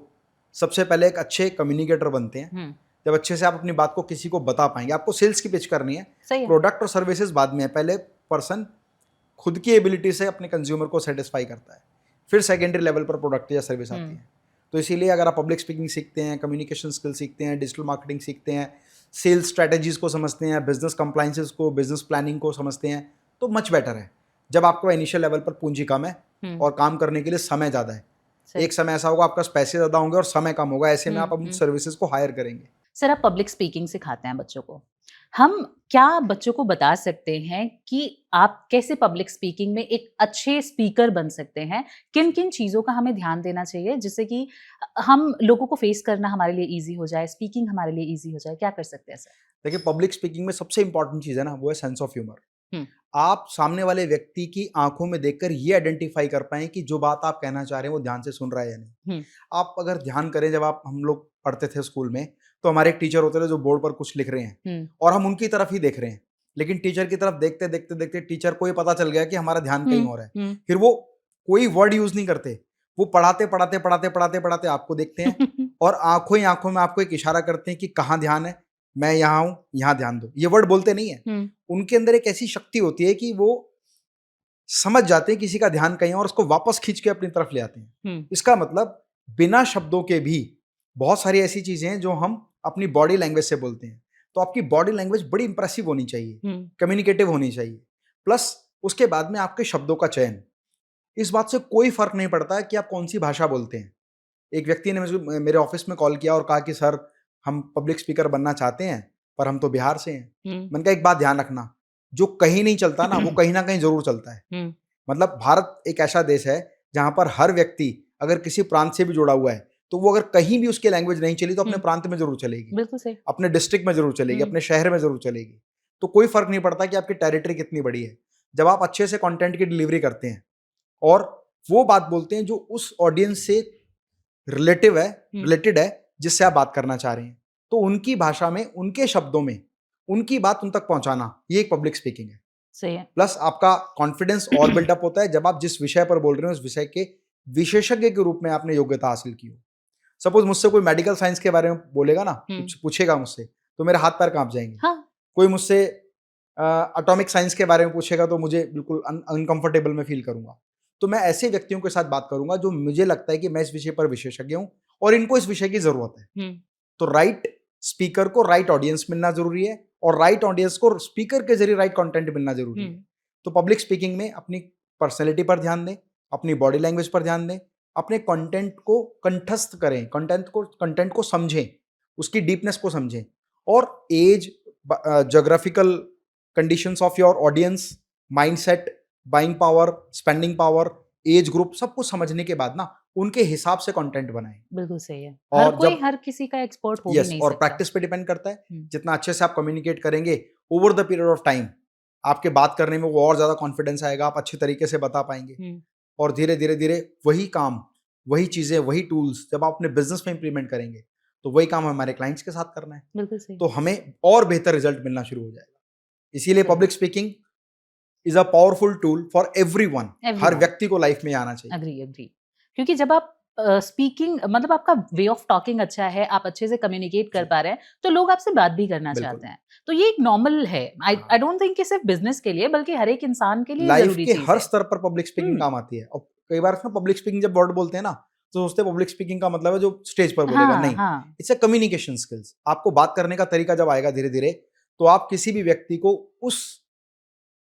सबसे पहले एक अच्छे कम्युनिकेटर बनते हैं। जब अच्छे से आप अपनी बात को किसी को बता पाएंगे, आपको सेल्स की पिच करनी है, प्रोडक्ट और सर्विसेज बाद में है, पहले पर्सन खुद की एबिलिटी से अपने कंज्यूमर को सेटिस्फाई करता है, फिर सेकेंडरी लेवल पर प्रोडक्ट या सर्विस आती है। तो इसीलिए अगर आप पब्लिक स्पीकिंग सीखते हैं, कम्युनिकेशन स्किल सीखते हैं, डिजिटल मार्केटिंग सीखते हैं, सेल्स स्ट्रैटेजीज को समझते हैं, बिजनेस कंप्लाइंसेस को, बिजनेस प्लानिंग को समझते हैं, तो मच बेटर है। जब आपको इनिशियल लेवल पर पूंजी कम है और काम करने के लिए समय ज़्यादा है, एक समय ऐसा होगा आपका पैसे ज़्यादा होंगे और समय कम होगा, ऐसे में आप अपनी सर्विसेज को हायर करेंगे। सर, आप पब्लिक स्पीकिंग सिखाते हैं बच्चों को, हम क्या बच्चों को बता सकते हैं कि आप कैसे पब्लिक स्पीकिंग में एक अच्छे स्पीकर बन सकते हैं? किन-किन चीज़ों का हमें ध्यान देना चाहिए जिससे कि हम लोगों को फेस करना हमारे लिए ईज़ी हो जाए, स्पीकिंग हमारे लिए ईज़ी हो जाए? क्या कर सकते हैं सर? देखिए, पब्लिक स्पीकिंग में सबसे इंपॉर्टेंट चीज़ है ना, वो है सेंस ऑफ ह्यूमर। हुँ, आप सामने वाले व्यक्ति की आँखों में देखकर ये आइडेंटिफ़ाई कर पाएँ कि जो बात आप कहना चाह रहे हैं, वो ध्यान से सुन रहा है या नहीं। हुँ, आप अगर ध्यान करें, जब आप हम लोग पढ़ते थे स्कूल में, तो हमारे एक टीचर होते थे जो बोर्ड पर कुछ लिख रहे हैं हुँ, और हम उनकी तरफ ही देख रहे हैं। लेकिन टीचर की तरफ देखते, देखते, देखते टीचर को ये पता चल गया कि हमारा ध्यान हुँ, कहीं और है। हुँ। फिर वो कोई वर्ड यूज़ नहीं करते। वो पढ़ाते, पढ़ाते, पढ़ाते, पढ़ाते, पढ़ाते आपको देखते हैं और आँखों ही आँखों में आपको एक इशारा करते हैं कि कहाँ ध्यान है, मैं यहाँ हूँ, यहाँ ध्यान दो। ये वर्ड बोलते नहीं है। हुँ, उनके अंदर एक ऐसी शक्ति होती है कि वो समझ जाते हैं किसी का ध्यान कहीं और उसको वापस खींच के अपनी तरफ ले आते हैं। हुँ, इसका मतलब बिना शब्दों के भी बहुत सारी ऐसी चीज़ें हैं जो हम अपनी बॉडी लैंग्वेज से बोलते हैं। तो आपकी बॉडी लैंग्वेज बड़ी इंप्रेसिव होनी चाहिए, हुँ, कम्युनिकेटिव होनी चाहिए। प्लस उसके बाद में आपके शब्दों का चयन। इस बात से कोई फ़र्क नहीं पड़ता है कि आप कौन-सी भाषा बोलते हैं। एक व्यक्ति ने मुझे मेरे ऑफ़िस में कॉल किया और कहा कि सर, हम पब्लिक स्पीकर बनना चाहते हैं, पर हम तो बिहार से हैं। हुँ, मैंने कहा एक बात ध्यान रखना, जो कहीं नहीं चलता ना, वो कहीं न कहीं ज़रूर चलता है। हुँ, मतलब भारत एक ऐसा देश है जहाँ पर हर व्यक्ति अगर किसी प्रांत से भी जुड़ा हुआ है, तो वो अगर कहीं भी उसकी लैंग्वेज नहीं चली तो अपने हुँ, प्रांत में ज़रूर चलेगी, बिल्कुल सही। अपने डिस्ट्रिक्ट में ज़रूर चलेगी, हुँ, अपने शहर में ज़रूर चलेगी। तो कोई फ़र्क नहीं पड़ता कि आपकी टेरिटरी कितनी बड़ी है। जब आप अच्छे से कंटेंट की डिलीवरी करते हैं और वो बात बोलते हैं जो उस ऑडियंस से रिलेटिव है हुँ, रिलेटेड है, जिससे आप बात करना चाह रहे हैं, तो उनकी भाषा में, उनके शब्दों में, उनकी बात उन तक पहुँचाना, ये एक पब्लिक स्पीकिंग है। सही है। प्लस आपका कॉन्फिडेंस और बिल्डअप होता है जब आप जिस विषय पर बोल रहे हो उस विषय के विशेषज्ञ के रूप में आपने योग्यता हासिल की हो। सपोज मुझसे कोई मेडिकल साइंस के बारे में बोलेगा ना, हुँ, कुछ पूछेगा मुझसे, तो मेरे हाथ पैर कांप जाएंगे। हाँ, कोई मुझसे एटॉमिक साइंस के बारे में पूछेगा तो मुझे बिल्कुल अनकंफर्टेबल में फील करूंगा। तो मैं ऐसे व्यक्तियों के साथ बात करूंगा जो मुझे लगता है कि मैं इस विषय पर विशेषज्ञ हूँ और इनको इस विषय की जरूरत है। हुँ, तो राइट स्पीकर को राइट ऑडियंस मिलना जरूरी है और राइट ऑडियंस को स्पीकर के जरिए राइट कंटेंट मिलना जरूरी हुँ, है। तो पब्लिक स्पीकिंग में अपनी पर्सनैलिटी पर ध्यान दें, अपनी बॉडी लैंग्वेज पर ध्यान दें, अपने कंटेंट को कंठस्थ करें, कंटेंट को समझें, उसकी डीपनेस को समझें और age, geographical conditions of your audience, mindset, buying power, spending power, age group सब कुछ समझने के बाद ना उनके हिसाब से कंटेंट बनाएं। बिल्कुल सही है। हर और कोई जब हर किसी का एक्सपर्ट हो भी यस, नहीं और सकता। प्रैक्टिस पे डिपेंड करता है। हुँ, जितना अच्छे से आप कम्युनिकेट करेंगे over the period of time, आपके बात करने में वो और ज़्यादा कॉन्फिडेंस आएगा, आप अच्छे तरीके से बता पाएँगे हुँ, और धीरे-धीरे वही काम, वही चीज़ें, वही टूल्स जब आप अपने बिज़नेस में इम्प्लीमेंट करेंगे, तो वही काम हमारे क्लाइंट्स के साथ करना है। बिल्कुल सही, तो हमें और बेहतर रिज़ल्ट मिलना शुरू हो जाएगा। इसीलिए सही। Public speaking is a powerful tool for everyone. हर एवरीवन। व्यक्ति को लाइफ में आना चाहिए। Agree, agree. क्योंकि जब आप स्पीकिंग मतलब आपका वे ऑफ टॉकिंग अच्छा है, आप अच्छे से कम्युनिकेट कर जी, पा रहे हैं, तो लोग आपसे बात भी करना बिल्कुल। चाहते हैं। तो ये एक नॉर्मल है। आई हाँ, आई डोंट थिंक कि सिर्फ बिज़नेस के लिए बल्कि हर एक इंसान के लिए लाइफ ज़रूरी के चीज़ हर है। स्तर पर पब्लिक स्पीकिंग हुँ, काम आती है और कई बार ना पब्लिक स्पीकिंग जब वर्ड बोलते हैं ना, तो सोचते हैं पब्लिक स्पीकिंग का मतलब है जो स्टेज पर बोलेगा, हाँ, नहीं। हाँ। It's a communication skills. आपको बात करने का तरीका जब आएगा धीरे-धीरे, तो आप किसी भी व्यक्ति को उस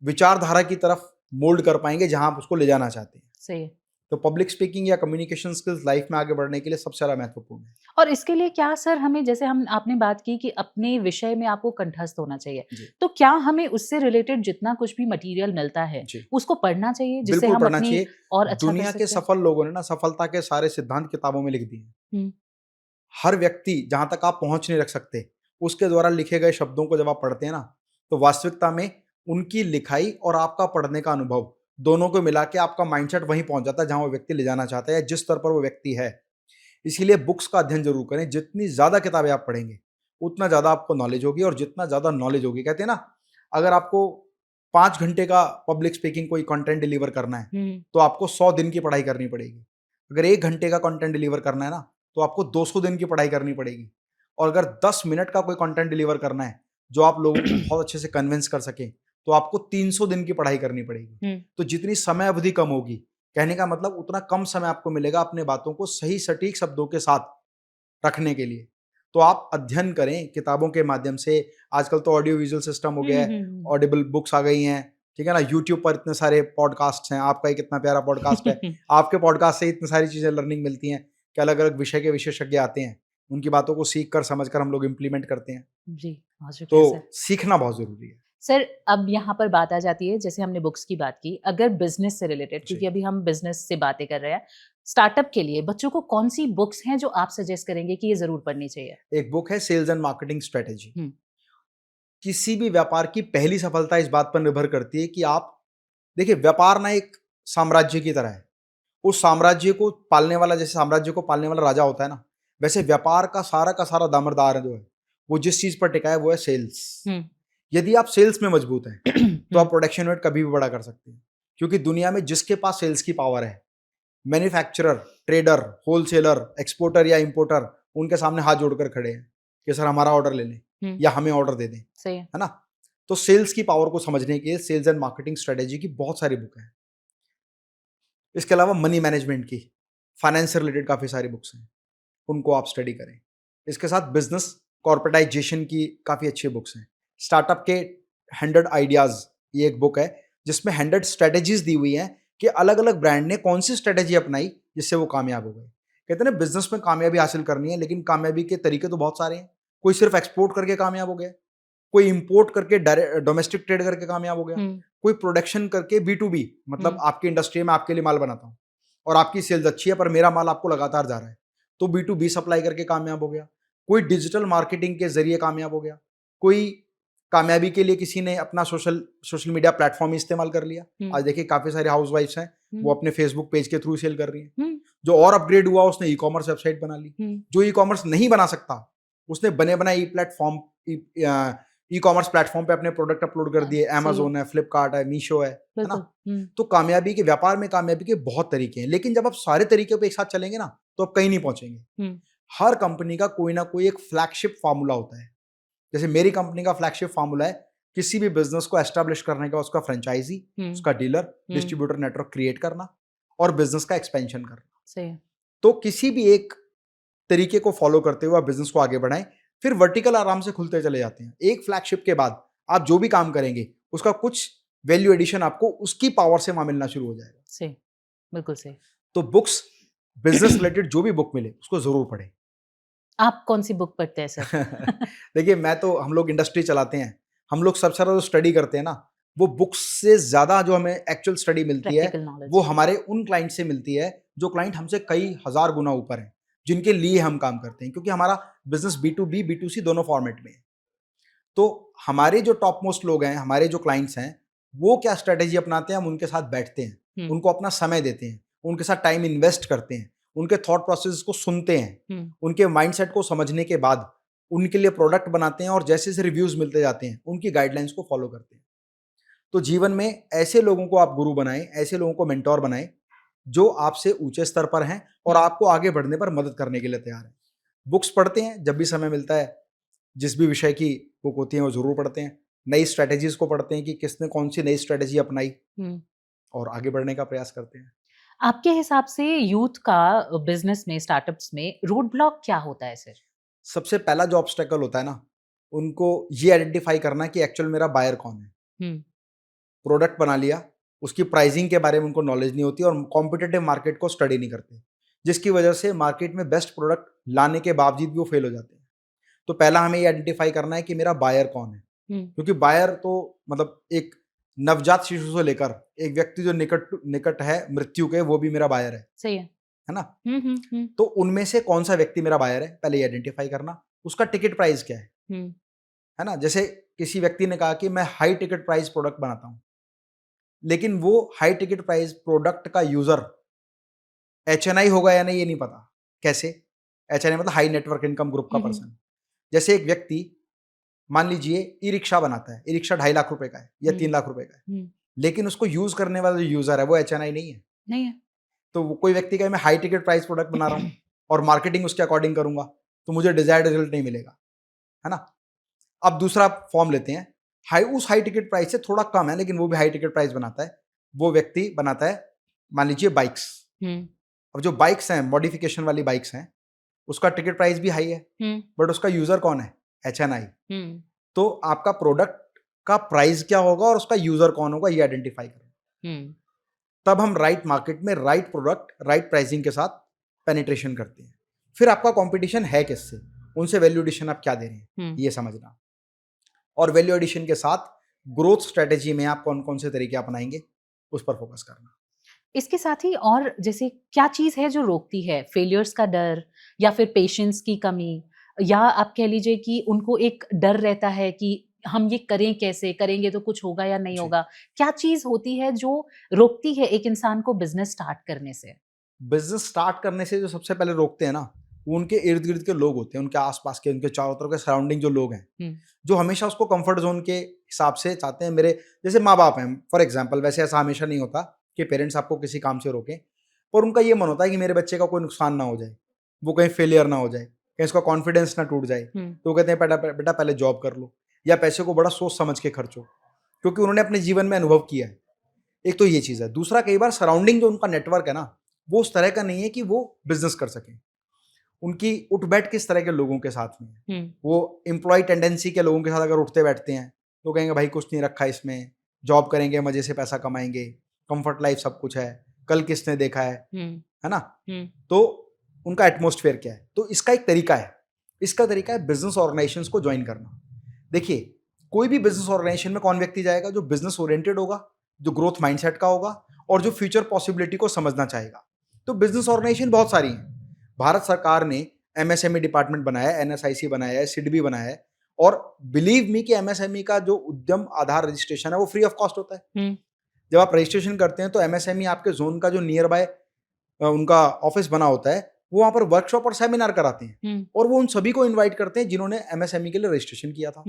विचारधारा की तरफ मोल्ड कर पाएँगे जहाँ आप उसको ले जाना चाहते हैं। सही है। तो पब्लिक स्पीकिंग या कम्युनिकेशन स्किल्स लाइफ में आगे बढ़ने के लिए सबसे ज़्यादा महत्वपूर्ण है। और इसके लिए क्या सर हमें जैसे हम आपने बात की कि अपने विषय में आपको कंठस्थ होना चाहिए। जी, तो क्या हमें उससे रिलेटेड जितना कुछ भी मटेरियल मिलता है, जी। उसको पढ़ना चाहिए जिससे बिल्कुल हम पढ़ना अपनी चाहिए। और अच्छा कर दुनिया के सकते हैं? सफल लोगों ने ना सफलता के सारे सिद्धांत किताबों में लिख दिए हैं। हुँ, हर व्यक्ति जहाँ तक आप पहुँच नहीं रख सकते, उसके द्वारा लिखे गए शब्दों को जब आप पढ़ते हैं ना, तो वास्तविकता में उनकी लिखाई और आपका पढ़ने का अनुभव, दोनों को मिला के आपका माइंडसेट वहीं पहुँच जाता है जहाँ वो व्यक्ति ले जाना चाहता है या जिस स्तर पर वो व्यक्ति है। इसीलिए बुक्स का अध्ययन ज़रूर करें, जितनी ज़्यादा किताबें आप पढ़ेंगे, उतना ज़्यादा आपको नॉलेज होगी और जितना ज़्यादा नॉलेज होगी, कहते हैं ना, अगर आपको 5 घंटे का पब्लिक स्पीकिंग कोई कंटेंट डिलीवर करना है, हुँ, तो आपको 100 दिन की पढ़ाई करनी पड़ेगी। अगर 1 घंटे का कंटेंट डिलीवर करना है ना, तो आपको 200 दिन की पढ़ाई करनी पड़ेगी और अगर 10 मिनट का कोई कंटेंट डिलीवर करना है, जो आप लोगों को बहुत अच्छे से कन्विंस कर सकें, तो आपको 300 दिन की पढ़ाई करनी पड़ेगी। हुँ, तो जितनी समय अवधि कम होगी, कहने का मतलब उतना कम समय आपको मिलेगा अपने बातों को सही सटीक शब्दों के साथ रखने के लिए। तो आप अध्ययन करें किताबों के माध्यम से। आजकल तो ऑडियो विजुअल सिस्टम हो हुँ, गया हुँ, है, हुँ। ऑडिबल बुक्स आ गई हैं, ठीक है ना? यूट्यूब पर इतने सारे पॉडकास्ट्स हैं, आपका एक इतना प्यारा पॉडकास्ट है। आपके पॉडकास्ट से इतनी सारी चीज़ें लर्निंग मिलती हैं कि अलग-अलग विषय के विशेषज्ञ आते हैं। उनकी बातों को सीख कर समझ कर हम लोग इम्प्लीमेंट करते हैं। जी, बहुत शुक्रिया तो सर। सीखना बहुत ज़रूरी है। सर, अब यहाँ पर बात आ जाती है, जैसे हमने बुक्स की बात की, अगर बिज़नेस से रिलेटेड, जी। क्योंकि अभी हम बिज़नेस से बातें कर रहे हैं, स्टार्टअप के लिए बच्चों को कौन-सी बुक्स हैं जो आप सजेस्ट करेंगे कि ये ज़रूर पढ़नी चाहिए? एक बुक है सेल्स एंड मार्केटिंग स्ट्रेटेजी। हुँ, किसी भी व्यापार की पहली सफलता इस बात पर निर्भर करती है कि आप देखिए, व्यापार ना एक साम्राज्य की तरह है। उस साम्राज्य को पालने वाला, जैसे साम्राज्य को पालने वाला राजा होता है ना, वैसे व्यापार का सारा दामरदार है जो है, वो जिस चीज़ पर टिका है वो है सेल्स। हुँ, यदि आप सेल्स में मजबूत हैं, तो हुँ, आप प्रोडक्शन यूनिट कभी भी बड़ा कर सकते हैं। क्योंकि दुनिया में जिसके पास सेल्स की पावर है, मैन्युफैक्चरर, ट्रेडर, होलसेलर, एक्सपोर्टर या इंपोर्टर, उनके सामने हाथ जोड़कर खड़े हैं कि सर हमारा ऑर्डर ले लें हुँ, या हमें ऑर्डर दे दें, सही है। है ना? तो सेल्स की पावर को समझने के लिए सेल्स एंड मार्केटिंग स्ट्रेटेजी की बहुत सारी बुक हैं। इसके अलावा मनी मैनेजमेंट की, फाइनेंस से रिलेटेड काफ़ी सारी बुक्स हैं, उनको आप स्टडी करें। इसके साथ बिजनेस कॉर्पोरेटाइजेशन की काफ़ी अच्छी बुक्स हैं। स्टार्टअप के 100 आइडियाज़, ये एक बुक है जिसमें 100 स्ट्रेटेजीज दी हुई हैं कि अलग अलग ब्रांड ने कौन सी स्ट्रेटेजी अपनाई जिससे वो कामयाब हो गए। कहते हैं ना, बिजनेस में कामयाबी हासिल करनी है, लेकिन कामयाबी के तरीके तो बहुत सारे हैं। कोई सिर्फ एक्सपोर्ट करके कामयाब हो गया, कोई इंपोर्ट करके डायरेक्ट डोमेस्टिक ट्रेड करके कामयाब हो गया, हुँ, कोई प्रोडक्शन करके B2B, मतलब हुँ, आपकी इंडस्ट्री में आपके लिए माल बनाता हूँ और आपकी सेल्स अच्छी है पर मेरा माल आपको लगातार जा रहा है, तो B2B सप्लाई करके कामयाब हो गया, कोई डिजिटल मार्केटिंग के जरिए कामयाब हो गया, कोई कामयाबी के लिए किसी ने अपना सोशल सोशल मीडिया प्लेटफॉर्म इस्तेमाल कर लिया। हुँ, आज देखिए काफ़ी सारे हाउस वाइफ्स हैं, वो हुँ, अपने फेसबुक पेज के थ्रू सेल कर रही हैं। हुँ, जो और अपग्रेड हुआ उसने ई-कॉमर्स वेबसाइट बना ली। हुँ, जो ई-कॉमर्स नहीं बना सकता, उसने बने बनाए ई-कॉमर्स प्लेटफॉर्म पे अपने प्रोडक्ट अपलोड कर दिए। सही है, अमेज़न है, फ्लिपकार्ट है, मीशो है ना? बिल्कुल। हुँ, तो कामयाबी के व्यापार में कामयाबी के बहुत तरीके हैं, लेकिन जब आप सारे तरीके पे एक साथ चलेंगे ना, तो आप कहीं नहीं पहुँचेंगे। हुँ, हर कंपनी का कोई ना कोई एक फ्लैगशिप फ़ॉर्मूला होता है। जैसे मेरी कंपनी का फ्लैगशिप फ़ॉर्मूला है, किसी भी बिज़नेस को एस्टेब्लिश करने का उसका फ्रेंचाइज़ी, हुँ, उसका डीलर, हुँ, डिस्ट्रीब्यूटर नेटवर्क क्रिएट करना और बिज़नेस का एक्सपेंशन करना। सही है। तो किसी भी एक तरीके को फॉलो करते हुए आप बिज़नेस को आगे बढ़ाएँ, फिर वर्टिकल आराम से खुलते चले जाते हैं। एक फ्लैगशिप के बाद आप जो भी काम करेंगे, उसका कुछ वैल्यू एडिशन आपको उसकी पावर से वहाँ मिलना शुरू हो जाएगा। सही, बिल्कुल सही। तो बुक्स, बिज़नेस रिलेटेड जो भी बुक मिले, उसको ज़रूर पढ़ें। आप कौन-सी बुक पढ़ते हैं सर? देखिए, मैं तो हम लोग इंडस्ट्री चलाते हैं। हम लोग सबसे ज़्यादा जो स्टडी करते हैं ना, वो बुक्स से ज़्यादा जो हमें एक्चुअल स्टडी मिलती है, प्रैक्टिकल वो नॉलेज। हमारे उन क्लाइंट से मिलती है, जो क्लाइंट हमसे कई हज़ार गुना ऊपर हैं, जिनके लिए हम काम करते हैं। क्योंकि हमारा बिज़नेस B2B, B2C दोनों फॉर्मेट में है। तो हमारे जो टॉप मोस्ट लोग हैं, हमारे जो क्लाइंट्स हैं, वो क्या स्ट्रैटेजी अपनाते हैं, हम उनके साथ बैठते हैं, हुँ, उनको अपना समय देते हैं, उनके साथ टाइम इन्वेस्ट करते हैं, उनके थॉट प्रोसेस को सुनते हैं, हुँ, उनके माइंडसेट को समझने के बाद उनके लिए प्रोडक्ट बनाते हैं और जैसे-जैसे रिव्यूज़ मिलते जाते हैं, उनकी गाइडलाइंस को फॉलो करते हैं। तो जीवन में ऐसे लोगों को आप गुरु बनाएँ, ऐसे लोगों को मेंटर बनाएँ, जो आपसे ऊँचे स्तर पर हैं और हुँ, आपको आगे बढ़ने पर मदद करने के लिए तैयार हैं। बुक्स पढ़ते हैं, जब भी समय मिलता है, जिस भी विषय की बुक होती है वो ज़रूर पढ़ते हैं। नई स्ट्रैटेजीज़ को पढ़ते हैं कि किसने कौन-सी नई स्ट्रैटेजी अपनाई हुँ। और आगे बढ़ने का प्रयास करते हैं। आपके हिसाब से यूथ का बिज़नेस में, स्टार्टअप्स में रोड ब्लॉक क्या होता है सर? सबसे पहला जो ऑब्स्टेकल होता है ना, उनको ये आइडेंटिफ़ाई करना कि एक्चुअल मेरा बायर कौन है। हुँ, प्रोडक्ट बना लिया, उसकी प्राइसिंग के बारे में उनको नॉलेज नहीं होती और कॉम्पिटिटिव मार्केट को स्टडी नहीं करते, जिसकी वजह से मार्केट में बेस्ट प्रोडक्ट लाने के बावजूद भी वो फेल हो जाते हैं। तो पहला हमें ये आइडेंटिफ़ाई करना है कि मेरा बायर कौन है, हुँ, क्योंकि बायर तो मतलब एक नवजात शिशु से लेकर एक व्यक्ति जो निकट निकट है मृत्यु के, वो भी मेरा बायर सही है। है ना? हुँ, हुँ, हुँ, तो उनमें से कौन-सा व्यक्ति मेरा बायर है, पहले ये आइडेंटिफ़ाई करना, उसका टिकट प्राइस क्या हुँ, है ना? जैसे किसी व्यक्ति ने कहा कि मैं हाई टिकट प्राइस प्रोडक्ट बनाता हूँ, लेकिन वो हाई टिकट प्राइस प्रोडक्ट का यूज़र एचएनआई होगा या नहीं ये नहीं पता। कैसे? एचएनआई मतलब हाई नेटवर्क इनकम ग्रुप का हुँ, हुँ, पर्सन। जैसे एक व्यक्ति मान लीजिए ई-रिक्शा बनाता है, ई-रिक्शा 2.5 लाख रुपए का है या हुँ, 3 लाख रुपए का है, हुँ, लेकिन उसको यूज़ करने वाला जो यूज़र है वो एचएनआई नहीं है। नहीं है। तो वो कोई व्यक्ति कहे मैं हाई टिकट प्राइस प्रोडक्ट बना रहा हूँ और मार्केटिंग उसके अकॉर्डिंग करूँगा, तो मुझे डिज़ायर्ड रिज़ल्ट नहीं मिलेगा, है ना? अब दूसरा फॉर्म लेते हैं, उस हाई टिकट प्राइस से थोड़ा कम है लेकिन वो भी हाई टिकट प्राइस बनाता है। वो व्यक्ति बनाता है मान लीजिए बाइक्स। हुँ, अब जो बाइक्स हैं, मॉडिफिकेशन वाली बाइक्स हैं, उसका टिकट प्राइस भी हाई है, हुँ, बट उसका यूज़र कौन है? एचएनआई। हुँ, तो आपका प्रोडक्ट का प्राइस क्या होगा और उसका यूज़र कौन होगा ये आइडेंटिफ़ाई करें। हुँ, तब हम राइट मार्केट में राइट प्रोडक्ट, राइट प्राइसिंग के साथ पेनिट्रेशन करते हैं। फिर आपका कंपटीशन है किससे, उनसे वैल्यू एडिशन आप क्या दे रहे हैं ये समझना, और वैल्यू एडिशन के साथ ग्रोथ स्ट्रेटेजी में आप कौन कौन से तरीके अपनाएंगे उस पर फोकस करना। इसके साथ ही और जैसे क्या चीज है जो रोकती है, फेलियर्स का डर या फिर पेशेंस की कमी, या आप कह लीजिए कि उनको एक डर रहता है कि हम ये करें कैसे, करेंगे तो कुछ होगा या नहीं जी। होगा, क्या चीज होती है जो रोकती है एक इंसान को बिजनेस स्टार्ट करने से? बिजनेस स्टार्ट करने से जो सबसे पहले रोकते हैं ना, वो उनके इर्द गिर्द के लोग होते हैं, उनके आसपास के, उनके चारों तरफ के सराउंडिंग जो लोग हैं, जो हमेशा उसको कंफर्ट जोन के हिसाब से चाहते हैं। मेरे जैसे माँ बाप हैं फॉर एग्जांपल, वैसे ऐसा हमेशा नहीं होता कि पेरेंट्स आपको किसी काम से रोकें, पर उनका ये मन होता है कि मेरे बच्चे का कोई नुकसान ना हो जाए, वो कहीं फेलियर ना हो जाए, कहीं उसका कॉन्फिडेंस ना टूट जाए, तो वो कहते हैं बेटा बेटा पहले जॉब कर लो, या पैसे को बड़ा सोच समझ के खर्चो, क्योंकि उन्होंने अपने जीवन में अनुभव किया है। एक तो ये चीज़ है। दूसरा, कई बार सराउंडिंग जो उनका नेटवर्क है ना, वो उस तरह का नहीं है कि वो बिजनेस कर सकें। उनकी उठ बैठ किस तरह के लोगों के साथ में है। वो एम्प्लॉय टेंडेंसी के लोगों के साथ अगर उठते बैठते हैं तो कहेंगे भाई कुछ नहीं रखा इसमें, जॉब करेंगे मजे से पैसा कमाएंगे, कंफर्ट लाइफ सब कुछ है, कल किसने देखा है ना। तो उनका एटमोस्फेयर क्या है, तो इसका एक तरीका है, इसका तरीका है बिजनेस ऑर्गेनाइजेशंस को ज्वाइन करना। देखिए, कोई भी बिजनेस ऑर्गेनाइजेशन में कौन व्यक्ति जाएगा? जो बिजनेस ओरिएंटेड होगा, जो ग्रोथ माइंडसेट का होगा, और जो फ्यूचर पॉसिबिलिटी को समझना चाहेगा। तो बिजनेस ऑर्गेनाइजेशन बहुत सारी हैं। भारत सरकार ने एमएसएमई डिपार्टमेंट बनाया है, एनएसआईसी बनाया है, सिडबी बनाया है, और बिलीव मी कि एमएसएमई का जो उद्यम आधार रजिस्ट्रेशन है वो फ्री ऑफ कॉस्ट होता है। जब आप रजिस्ट्रेशन करते हैं तो एमएसएमई आपके जोन का जो नियर बाय उनका ऑफिस बना होता है, वो वहां पर वर्कशॉप और सेमिनार कराते हैं, और वो उन सभी को इन्वाइट करते हैं जिन्होंने एमएसएमई के लिए रजिस्ट्रेशन किया था।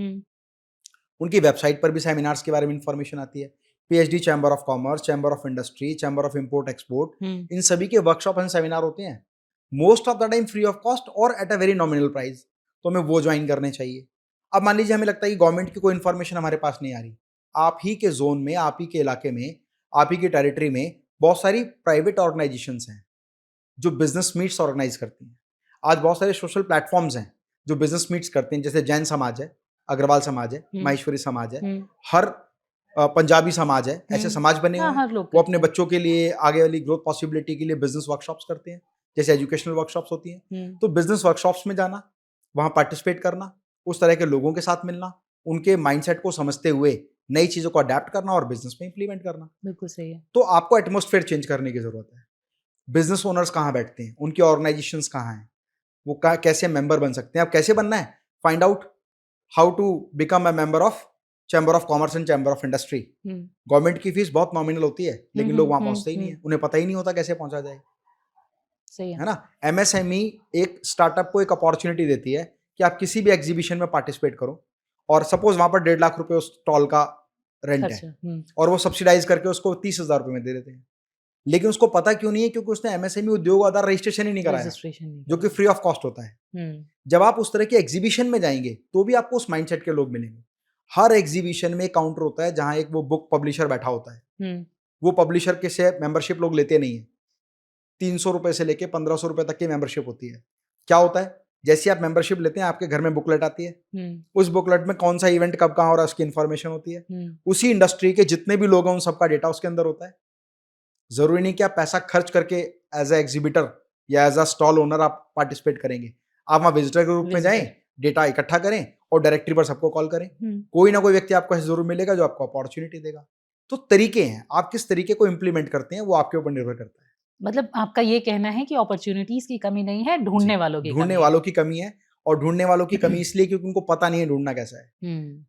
उनकी वेबसाइट पर भी सेमिनार्स के बारे में इंफॉर्मेशन आती है। PhD, chamber of commerce, chamber of industry, chamber of import export, इन सभी के वर्कशॉप एंड सेमिनार होते हैं, most of the time free of cost और at a very nominal price. तो हमें वो ज्वाइन करने चाहिए। अब मान लीजिए हमें लगता है कि गवर्नमेंट की कोई इन्फॉर्मेशन हमारे पास नहीं आ रही, आप ही के जोन में, आप ही के इलाके में, आप ही के टेरिटरी में बहुत सारी प्राइवेट ऑर्गेनाइजेशंस हैं जो बिजनेस मीट्स ऑर्गेनाइज करती हैं। आज बहुत सारे सोशल प्लेटफॉर्म्स हैं जो बिजनेस मीट्स करते हैं, जैसे जैन समाज है, अग्रवाल समाज है, माहेश्वरी समाज है, हर पंजाबी समाज है, ऐसे समाज बने हुए हैं। वो अपने बच्चों के लिए आगे वाली ग्रोथ पॉसिबिलिटी के लिए बिजनेस वर्कशॉप्स करते हैं, जैसे एजुकेशनल वर्कशॉप्स होती हैं। तो बिजनेस वर्कशॉप्स में जाना, वहाँ पार्टिसिपेट करना, उस तरह के लोगों के साथ मिलना, उनके माइंडसेट को समझते हुए नई चीज़ों को अडेप्ट करना और बिजनेस में इंप्लीमेंट करना। बिल्कुल सही है। तो आपको एटमॉस्फेयर चेंज करने की ज़रूरत है। बिजनेस ओनर्स कहाँ बैठते हैं, उनकी ऑर्गेनाइजेशंस कहाँ हैं, वो कैसे मेंबर बन सकते हैं। अब कैसे बनना है? Find out how to become a member of chamber of commerce and chamber of industry. Government की फीस बहुत नॉमिनल होती है, लेकिन लोग वहां पहुंचते ही नहीं है, उन्हें पता ही नहीं होता कैसे पहुंचा जाए। सही है ना। एमएसएमई एक स्टार्टअप को एक अपॉर्चुनिटी देती है कि आप किसी भी एग्जीबिशन में पार्टिसिपेट करो, और सपोज वहां पर 1.5 लाख रुपए उस स्टॉल का रेंट है, और वो सब्सिडाइज करके उसको 30,000 रुपए में दे देते हैं। लेकिन उसको पता क्यों नहीं है? क्योंकि उसने एमएसएमई उद्योग आधार रजिस्ट्रेशन ही नहीं कराया, जो कि फ्री ऑफ कॉस्ट होता है। जब आप उस तरह के एग्जीबिशन में जाएंगे तो भी आपको उस माइंडसेट के लोग मिलेंगे। हर एग्जीबिशन में एक काउंटर होता है जहां एक वो बुक पब्लिशर बैठा होता है। वो पब्लिशर के से मेंबरशिप लोग लेते नहीं है। 300 रुपए से लेके 1500 रुपए तक की मेंबरशिप होती है। क्या होता है? जैसे आप मेंबरशिप लेते हैं, आपके घर में बुकलेट आती है, उस बुकलेट में कौन सा इवेंट कब कहाँ हो रहा है उसकी इन्फॉर्मेशन होती है। उसी इंडस्ट्री के जितने भी लोग हैं उन सबका डेटा उसके अंदर होता है। जरूरी नहीं कि आप पैसा खर्च करके एज ए एग्जीबिटर या एज अ स्टॉल ओनर आप पार्टिसिपेट करेंगे। आप वहां विजिटर के रूप में जाएं, डेटा इकट्ठा करें और डायरेक्टरी पर सबको कॉल करें। कोई ना कोई व्यक्ति आपको ऐसे जरूर मिलेगा जो आपको अपॉर्चुनिटी देगा। तो तरीके हैं, आप किस तरीके को इंप्लीमेंट करते हैं वो आपके ऊपर निर्भर करता है। मतलब आपका ये कहना है कि अपॉर्चुनिटीज की कमी नहीं है, ढूंढने वालों की ढूंढने वालों की कमी है। और ढूंढने वालों की कमी इसलिए क्योंकि उनको पता नहीं है ढूंढना कैसा है।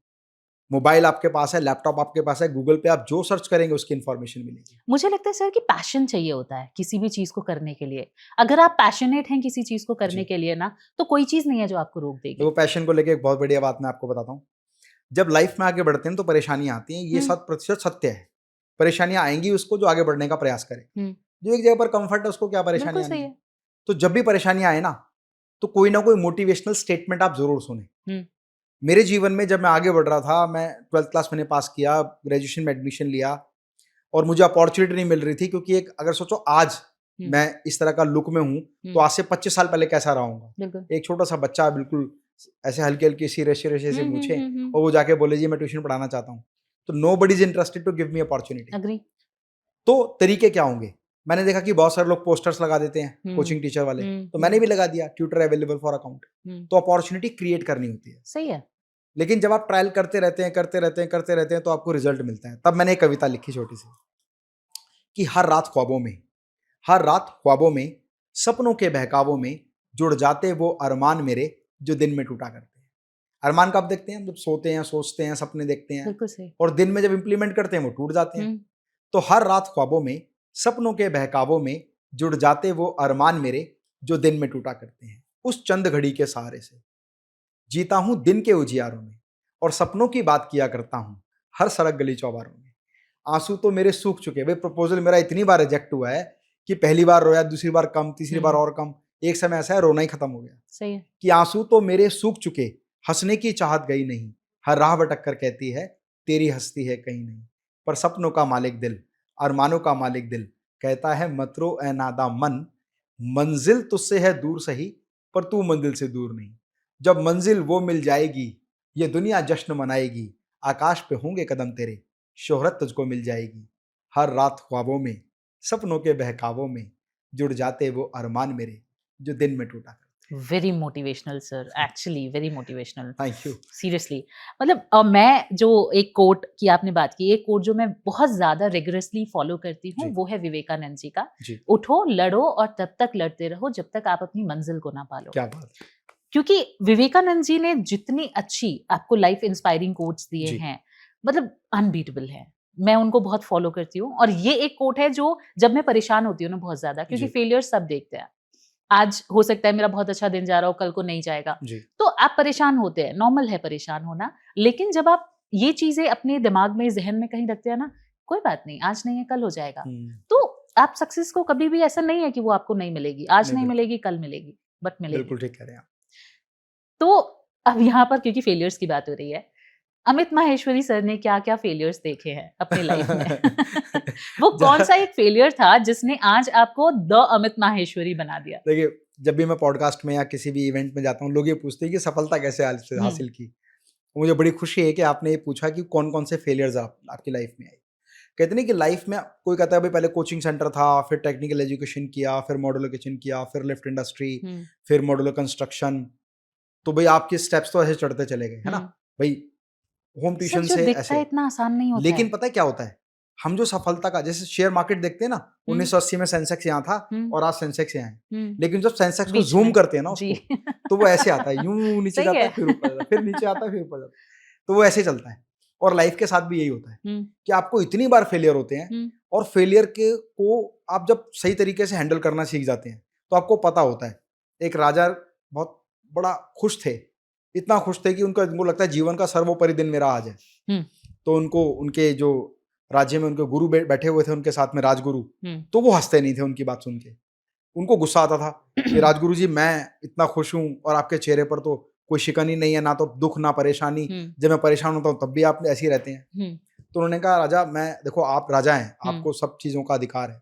मोबाइल आपके पास है, लैपटॉप आपके पास है, गूगल पे आप जो सर्च करेंगे उसकी इन्फॉर्मेशन मिलेगी। मुझे लगता है सर कि पैशन चाहिए होता है किसी भी चीज को करने के लिए। अगर आप पैशनेट हैं किसी चीज को करने के लिए ना, तो कोई चीज नहीं है जो आपको रोक देगी। वो पैशन को लेके एक बहुत बढ़िया बात मैं आपको बताता हूँ। जब लाइफ में आगे बढ़ते हैं तो परेशानियां आती हैं, ये 100% सत्य है। परेशानियां आएंगी उसको जो आगे बढ़ने का प्रयास करे। जो एक जगह पर कंफर्ट है उसको क्या परेशानी आनी है। तो जब भी परेशानियां आए ना, तो कोई ना कोई मोटिवेशनल स्टेटमेंट आप जरूर सुने। मेरे जीवन में जब मैं आगे बढ़ रहा था, मैं 12th क्लास मैंने पास किया, ग्रेजुएशन में एडमिशन लिया, और मुझे अपॉर्चुनिटी नहीं मिल रही थी, क्योंकि एक अगर सोचो आज मैं इस तरह का लुक में हूं तो आज से 25 साल पहले कैसा रहा हूँ। एक छोटा सा बच्चा, बिल्कुल ऐसे हल्के हल्की सी रेशे रेशे से पूछे, और वो जाके बोले जी मैं ट्यूशन पढ़ाना चाहता हूँ, तो nobody is interested to give me opportunity. तो तरीके क्या होंगे? मैंने देखा कि बहुत सारे लोग पोस्टर्स लगा देते हैं हम्म, कोचिंग टीचर वाले, हम्म, तो मैंने भी लगा दिया ट्यूटर अवेलेबल फॉर अकाउंट। हम्म, तो अपॉर्चुनिटी क्रिएट करनी होती है, सही है। लेकिन जब आप ट्रायल करते रहते हैं तो आपको रिजल्ट मिलता है। तब मैंने एक कविता लिखी छोटी सी कि हर रात ख्वाबों में सपनों के बहकावों में जुड़ जाते वो अरमान मेरे जो दिन में टूटा करते हैं। अरमान कब देखते हैं? हम जब सोते हैं, सोचते हैं, सपने देखते हैं, बिल्कुल सही। और दिन में जब इंप्लीमेंट करते हैं वो टूट जाते हैं। हम्म, तो हर रात ख्वाबों में सपनों के बहकावों में जुड़ जाते वो अरमान मेरे जो दिन में टूटा करते हैं। उस चंद घड़ी के सहारे से जीता हूं दिन के उजियारों में, और सपनों की बात किया करता हूं हर सड़क गली चौबारों में। आंसू तो मेरे सूख चुके, वे प्रपोजल मेरा इतनी बार रिजेक्ट हुआ है कि पहली बार रोया, दूसरी बार कम, तीसरी बार और कम, एक समय ऐसा है रोना ही खत्म हो गया। सही है। कि आंसू तो मेरे सूख चुके, हंसने की चाहत गई नहीं, हर राह भटक कर कहती है तेरी हस्ती है कहीं नहीं। पर सपनों का मालिक दिल, अरमानों का मालिक दिल, कहता है मत रो ए नादा मन, मंजिल तुझसे है दूर सही पर तू मंजिल से दूर नहीं। जब मंजिल वो मिल जाएगी ये दुनिया जश्न मनाएगी, आकाश पे होंगे कदम तेरे, शोहरत तुझको मिल जाएगी। हर रात ख्वाबों में सपनों के बहकावों में जुड़ जाते वो अरमान मेरे जो दिन में टूटा करते। Very motivational sir, actually very motivational. Thank you. Seriously, मतलब मैं जो एक कोट की आपने बात की, एक कोट जो मैं बहुत ज्यादा रिगरसली फॉलो करती हूँ जी। वो है विवेकानंद जी का, जी, उठो लड़ो और तब तक लड़ते रहो जब तक आप अपनी मंजिल को ना पालो। क्या बात है। क्योंकि विवेकानंद जी ने जितनी अच्छी आपको लाइफ इंस्पायरिंग कोट्स दिए जी। हैं, मतलब अनबीटेबल है। मैं उनको बहुत फॉलो करती हूँ, और ये एक कोट है जो जब मैं परेशान होती हूँ ना बहुत ज्यादा, क्योंकि जी। फेलियर सब देखते हैं। आज हो सकता है मेरा बहुत अच्छा दिन जा रहा हो, कल को नहीं जाएगा, जी। तो आप परेशान होते हैं, नॉर्मल है परेशान होना। लेकिन जब आप ये चीजें अपने दिमाग में, जहन में कहीं रखते हैं ना, कोई बात नहीं, आज नहीं है कल हो जाएगा, तो आप सक्सेस को कभी भी ऐसा नहीं है कि वो आपको नहीं मिलेगी, आज नहीं बिल्कुल। मिलेगी कल मिलेगी, बट मिलेगी। बिल्कुल ठीक कह रहे हैं आप। तो अब यहाँ पर क्योंकि फेलियर्स की बात हो रही है, अमित माहेश्वरी सर ने क्या-क्या फेलियर्स देखे हैं अपनी लाइफ में? वो कौन सा एक फेलियर था जिसने आज आपको द अमित माहेश्वरी बना दिया? देखिए, जब भी मैं पॉडकास्ट में या किसी भी इवेंट में जाता हूँ, लोग ये पूछते हैं कि सफलता कैसे हासिल की। मुझे बड़ी खुशी है कि आपने ये पूछा कि कौन-कौन से फेलियर्स आपकी लाइफ में आए। कहते नहीं कि लाइफ में कोई कहता है भाई पहले कोचिंग सेंटर था, फिर टेक्निकल एजुकेशन किया, फिर मॉड्यूलर किचन किया, फिर लिफ्ट इंडस्ट्री, हुँ, फिर मॉड्यूलर कंस्ट्रक्शन। तो भाई आपके स्टेप्स तो ऐसे चढ़ते चले गए, है ना? हुँ। भाई होम सर ट्यूशन जो से दिखता है ऐसे। इतना आसान नहीं होता लेकिन है। पता है क्या होता है? हम जो सफलता का जैसे शेयर मार्केट देखते हैं ना, हुँ, 1980 में सेंसेक्स यहाँ था हुँ, और आज सेंसेक्स यहाँ है। हुँ। लेकिन जब सेंसेक्स को बीच ज़ूम में। करते हैं ना जी। उसको, तो वो ऐसे आता है, यूँ नीचे सही जाता है। है, फिर ऊपर जाता है, फिर नीचे आता है, फिर ऊपर जाता है। तो वो ऐसे चलता है, और लाइफ के साथ भी यही होता है हुँ, कि आपको इतनी बार फेलियर होते हैं, हुँ, और फेलियर के को आप जब सही तरीके से हैंडल करना सीख जाते हैं, तो आपको पता होता है। एक राजा बहुत बड़ा खुश थे, इतना खुश थे कि उनको लगता है जीवन का सर्वोपरि दिन मेरा आज है। हुँ, तो उनको उनके जो राज्य में उनके गुरु बैठे हुए थे उनके साथ में, राजगुरु, हुँ। तो वो हँसते नहीं थे उनकी बात सुन के। उनको गुस्सा आता था कि राजगुरु जी मैं इतना खुश हूँ और आपके चेहरे पर तो कोई शिकन ही नहीं है, ना तो दुःख ना परेशानी। हुँ, जब मैं परेशान होता हूँ तब भी आप ऐसे ही रहते हैं। हुँ, तो उन्होंने कहा राजा मैं देखो आप राजा हैं, हुँ, आपको सब चीज़ों का अधिकार है,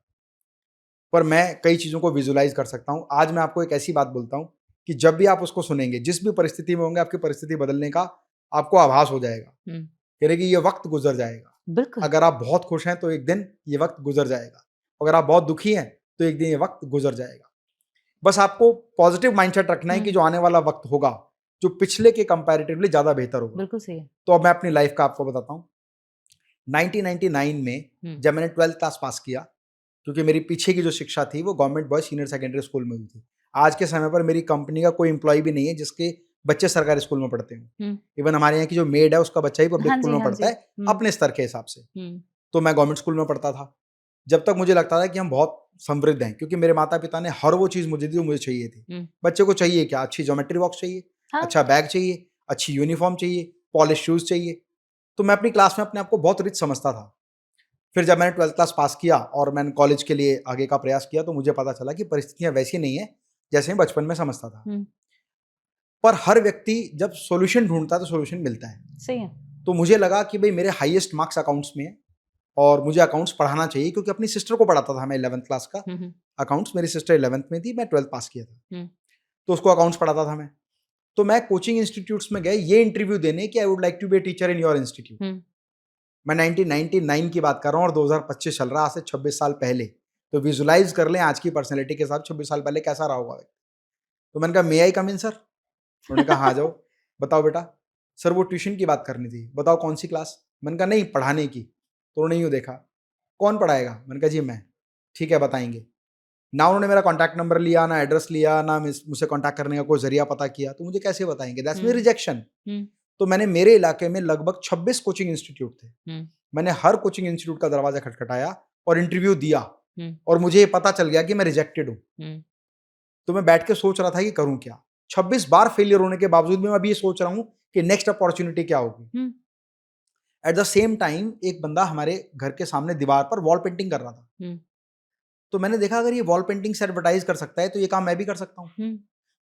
पर मैं कई चीज़ों को विजुअलाइज़ कर सकता हूँ। आज मैं आपको एक ऐसी बात बोलता हूँ कि जब भी आप उसको सुनेंगे, जिस भी परिस्थिति में होंगे, आपकी परिस्थिति बदलने का आपको आभास हो जाएगा। हुँ। कह रहे कि ये वक़्त गुज़र जाएगा। बिल्कुल। अगर आप बहुत खुश हैं तो एक दिन ये वक़्त गुज़र जाएगा। अगर आप बहुत दुखी हैं तो एक दिन ये वक़्त गुज़र जाएगा। बस आपको पॉज़िटिव माइंडसेट रखना है कि हुँ, जो आने वाला वक़्त होगा, जो पिछले के कंपैरेटिवली ज़्यादा बेहतर होगा। बिल्कुल सही है। तो अब मैं अपनी लाइफ़ का आपको बताता हूँ। 1999 में हुँ, जब मैंने 12th क्लास पास किया, क्योंकि मेरी पीछे की जो शिक्षा थी वो government boys senior secondary school में हुई थी। आज के समय पर मेरी कंपनी का कोई एम्प्लॉयी भी नहीं है जिसके बच्चे सरकारी स्कूल में पढ़ते हों। हुँ। इवन हमारे यहाँ की जो मेड है उसका बच्चा ही पब्लिक हाँ स्कूल जी, में हाँ पढ़ता जी। है, हुँ, अपने स्तर के हिसाब से। हुँ, तो मैं गवर्नमेंट स्कूल में पढ़ता था। जब तक मुझे लगता था कि हम बहुत समृद्ध हैं, क्योंकि मेरे माता-पिता ने हर वो चीज़ मुझे दी जो मुझे चाहिए थी। हुँ। बच्चे को चाहिए क्या? अच्छी ज्योमेट्री बॉक्स चाहिए, हाँ। अच्छा बैग चाहिए, अच्छी यूनिफ़ॉर्म चाहिए, पॉलिश शूज़ चाहिए। तो मैं अपनी क्लास में अपने आप को बहुत रिच समझता था। फिर जब मैंने 12th क्लास पास किया और मैंने कॉलेज के लिए आगे का प्रयास किया, तो मुझे पता चला कि परिस्थितियाँ वैसी नहीं हैं, जैसे मैं बचपन में समझता था। हुँ, पर हर व्यक्ति जब सॉल्यूशन ढूँढता है, तो सॉल्यूशन मिलता है। सही है। तो मुझे लगा कि भई मेरे हाईएस्ट मार्क्स अकाउंट्स में हैं और मुझे अकाउंट्स पढ़ाना चाहिए, क्योंकि अपनी सिस्टर को पढ़ाता था मैं 11th क्लास का हुँ, हुँ, अकाउंट्स। मेरी सिस्टर 11th में थी, मैं 12th पास किया था। हुँ, तो उसको अकाउंट्स पढ़ाता था मैं। तो मैं कोचिंग इंस्टीट्यूट्स में गए ये इंटरव्यू देने कि I would like to be a teacher in your institute. हुँ, मैं 1999 की बात कर रहा हूँ और 2025 चल रहा है, आज से 26 साल पहले। तो विजुलाइज कर लें आज की पर्सनैलिटी के साथ 26 साल पहले कैसा रहा होगा। तो मैंने कहा मे आई कम इन सर? उन्होंने कहा हाँ जाओ। बताओ बेटा। सर वो ट्यूशन की बात करनी थी, बताओ कौन सी क्लास? मैंने कहा नहीं, पढ़ाने की। तो उन्होंने यूँ देखा, कौन पढ़ाएगा? मैंने कहा जी मैं। ठीक है बताएंगे। ना उन्होंने मेरा कॉन्टैक्ट नंबर लिया, ना एड्रेस लिया, ना मुझसे कॉन्टैक्ट करने का कोई जरिया पता किया, तो मुझे कैसे बताएंगे? That's me rejection. तो मैंने मेरे इलाके में लगभग 26 कोचिंग इंस्टीट्यूट थे। मैंने हर कोचिंग इंस्टीट्यूट का दरवाजा खटखटाया और इंटरव्यू दिया, और मुझे ये पता चल गया कि मैं रिजेक्टेड हूँ। तो मैं बैठ के सोच रहा था कि करूं क्या। 26 बार फेलियर होने के बावजूद मैं अभी ये सोच रहा हूं कि नेक्स्ट अपॉर्चुनिटी क्या होगी। एट द सेम टाइम एक बंदा हमारे घर के सामने दीवार पर वॉल पेंटिंग कर रहा था। तो मैंने देखा अगर ये वॉल पेंटिंग से एडवर्टाइज कर सकता है तो ये काम मैं भी कर सकता हूँ।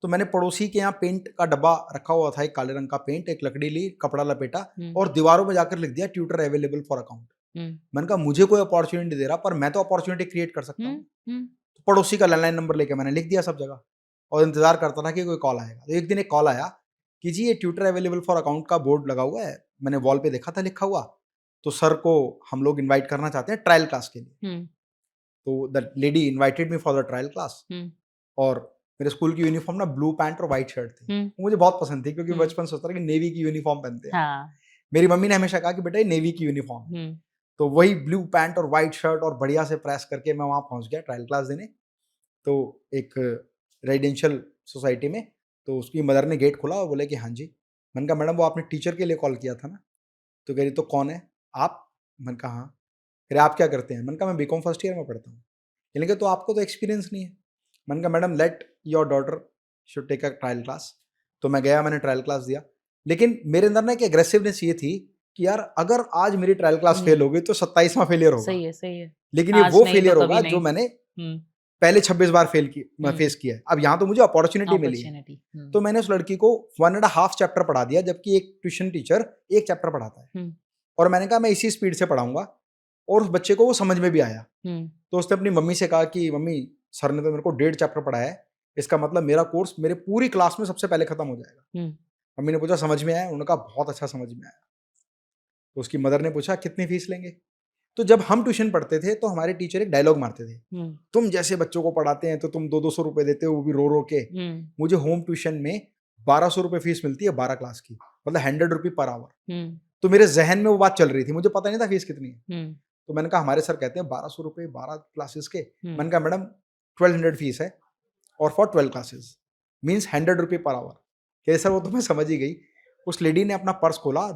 तो मैंने पड़ोसी के यहाँ पेंट का डब्बा रखा हुआ था, एक काले रंग का पेंट, एक लकड़ी ली, कपड़ा लपेटा और दीवारों में जाकर लिख दिया ट्यूटर अवेलेबल फॉर अकाउंट। मैंने कहा मुझे कोई अपॉर्चुनिटी दे रहा, पर मैं तो अपॉर्चुनिटी क्रिएट कर सकता हूँ। तो पड़ोसी का लैंडलाइन नंबर लेके मैंने लिख दिया सब जगह और इंतजार करता था कि कोई कॉल आएगा। तो एक दिन एक कॉल आया कि जी ये ट्यूटर अवेलेबल फॉर अकाउंट का बोर्ड लगा हुआ है, मैंने वॉल पे देखा था लिखा हुआ, तो सर को हम लोग इनवाइट करना चाहते हैं ट्रायल क्लास के लिए। तो the lady invited me for the trial class. और मेरे स्कूल की यूनिफॉर्म ना ब्लू पैंट और व्हाइट शर्ट थी। मुझे बहुत पसंद थी क्योंकि बचपन सोचता था कि नेवी की यूनिफॉर्म पहनते हैं। हाँ। मेरी मम्मी ने हमेशा कहा कि बेटा ये नेवी की यूनिफॉर्म। तो वही ब्लू पैंट और व्हाइट शर्ट और बढ़िया से प्रेस करके मैं वहां पहुंच गया ट्रायल क्लास देने। तो एक रेजिडेंशियल सोसाइटी में, तो उसकी मदर ने गेट खोला और बोले कि हाँ जी। मैंने कहा मैडम वो आपने टीचर के लिए कॉल किया था ना? तो कह रही तो कौन है आप? मैंने कहा हाँ। कह रहे आप क्या करते हैं? मैंने कहा मैं बीकॉम फर्स्ट ईयर में पढ़ता हूँ। कहने तो आपको तो एक्सपीरियंस नहीं है। मैंने कहा madam let your daughter should take a trial class. तो मैं गया, मैंने ट्रायल क्लास दिया, लेकिन मेरे अंदर ना एक एग्रेसिवनेस ये थी कि यार अगर आज मेरी ट्रायल क्लास फेल हो गई तो 27वां फेलियर होगा। सही है। लेकिन ये वो फेलियर होगा जो मैंने पहले 26 बार फेस किया है। अब यहाँ तो मुझे अपॉर्चुनिटी मिली है। तो मैंने उस लड़की को 1.5 चैप्टर पढ़ा दिया, जबकि एक ट्यूशन टीचर एक चैप्टर पढ़ाता है। और मैंने कहा मैं इसी स्पीड से पढ़ाऊंगा, और उस बच्चे को वो समझ में भी आया। तो उसने अपनी मम्मी से कहा कि मम्मी सर ने तो मेरे को 1.5 चैप्टर पढ़ाया है, इसका मतलब मेरा कोर्स मेरे पूरी क्लास में सबसे पहले खत्म हो जाएगा। मम्मी ने पूछा समझ में आया? उन्होंने कहा बहुत अच्छा समझ में आया। तो उसकी मदर ने पूछा कितनी फीस लेंगे? तो जब हम ट्यूशन पढ़ते थे तो हमारे टीचर एक डायलॉग मारते थे, तुम जैसे बच्चों को पढ़ाते हैं तो तुम 200 रुपए देते हो, वो भी रो रो के। मुझे होम ट्यूशन में 1200 रुपए फीस मिलती है 12 क्लास की, मतलब 100 रुपये पर आवर। तो मेरे जहन में वो बात चल रही थी, मुझे पता नहीं था फीस कितनी है। तो मैंने कहा हमारे सर कहते हैं 1200 रुपये 12 क्लासेस के। मैंने कहा मैडम 1200 फीस है और फॉर 12 क्लासेस मीन्स 100 रुपये पर आवर। कह सर वो तो मैं समझ ही गई। उस लेडी ने अपना पर्स खोला,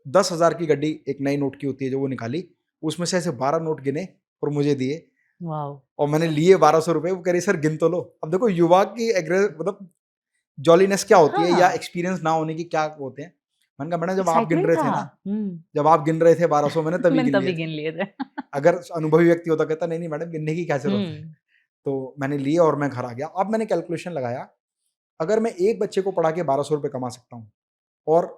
10,000 की गड्डी एक नई नोट की होती है जो वो निकाली, उसमें से ऐसे 12 नोट गिने और मुझे दिए। और मैंने लिए 1200 रुपये। वो कह रही सर गिन तो लो। अब देखो युवा की मतलब जॉलीनेस क्या होती है, या एक्सपीरियंस ना होने की क्या होते हैं। मैंने कहा मैडम जब आप गिन रहे थे ना, जब आप गिन रहे थे 1200, मैंने तभी गिन लिए थे। अगर अनुभवी व्यक्ति होता कहता नहीं मैडम गिनने की क्या जरूरत है। तो मैंने लिए और मैं घर आ गया। अब मैंने कैलकुलेशन लगाया, अगर मैं एक बच्चे को पढ़ा के 1200 रुपये कमा सकता हूँ और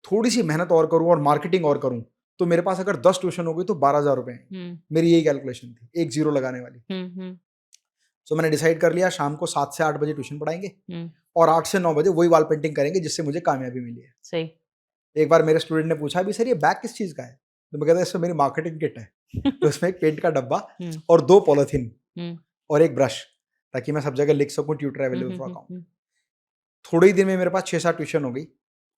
थोड़ी सी मेहनत और करूँ और मार्केटिंग और करूँ, तो मेरे पास अगर 10 ट्यूशन हो गई तो 12,000 रुपए हैं। मेरी यही कैलकुलेशन थी, एक जीरो लगाने वाली। तो मैंने डिसाइड कर लिया शाम को 7 से 8 बजे ट्यूशन पढ़ाएंगे और 8 से 9 बजे वही वॉल पेंटिंग करेंगे जिससे मुझे कामयाबी मिली है। सही। एक बार मेरे स्टूडेंट ने पूछा भी सर ये बैग किस चीज का है? तो मैं कहता इसमें मेरी मार्केटिंग किट है। तो उसमें एक पेंट का डब्बा और 2 पॉलिथीन और एक ब्रश, ताकि मैं सब जगह लिख सकूं ट्यूटर अवेलेबल फॉर अकाउंट। थोड़े ही दिन में मेरे पास 6-7 ट्यूशन हो गई।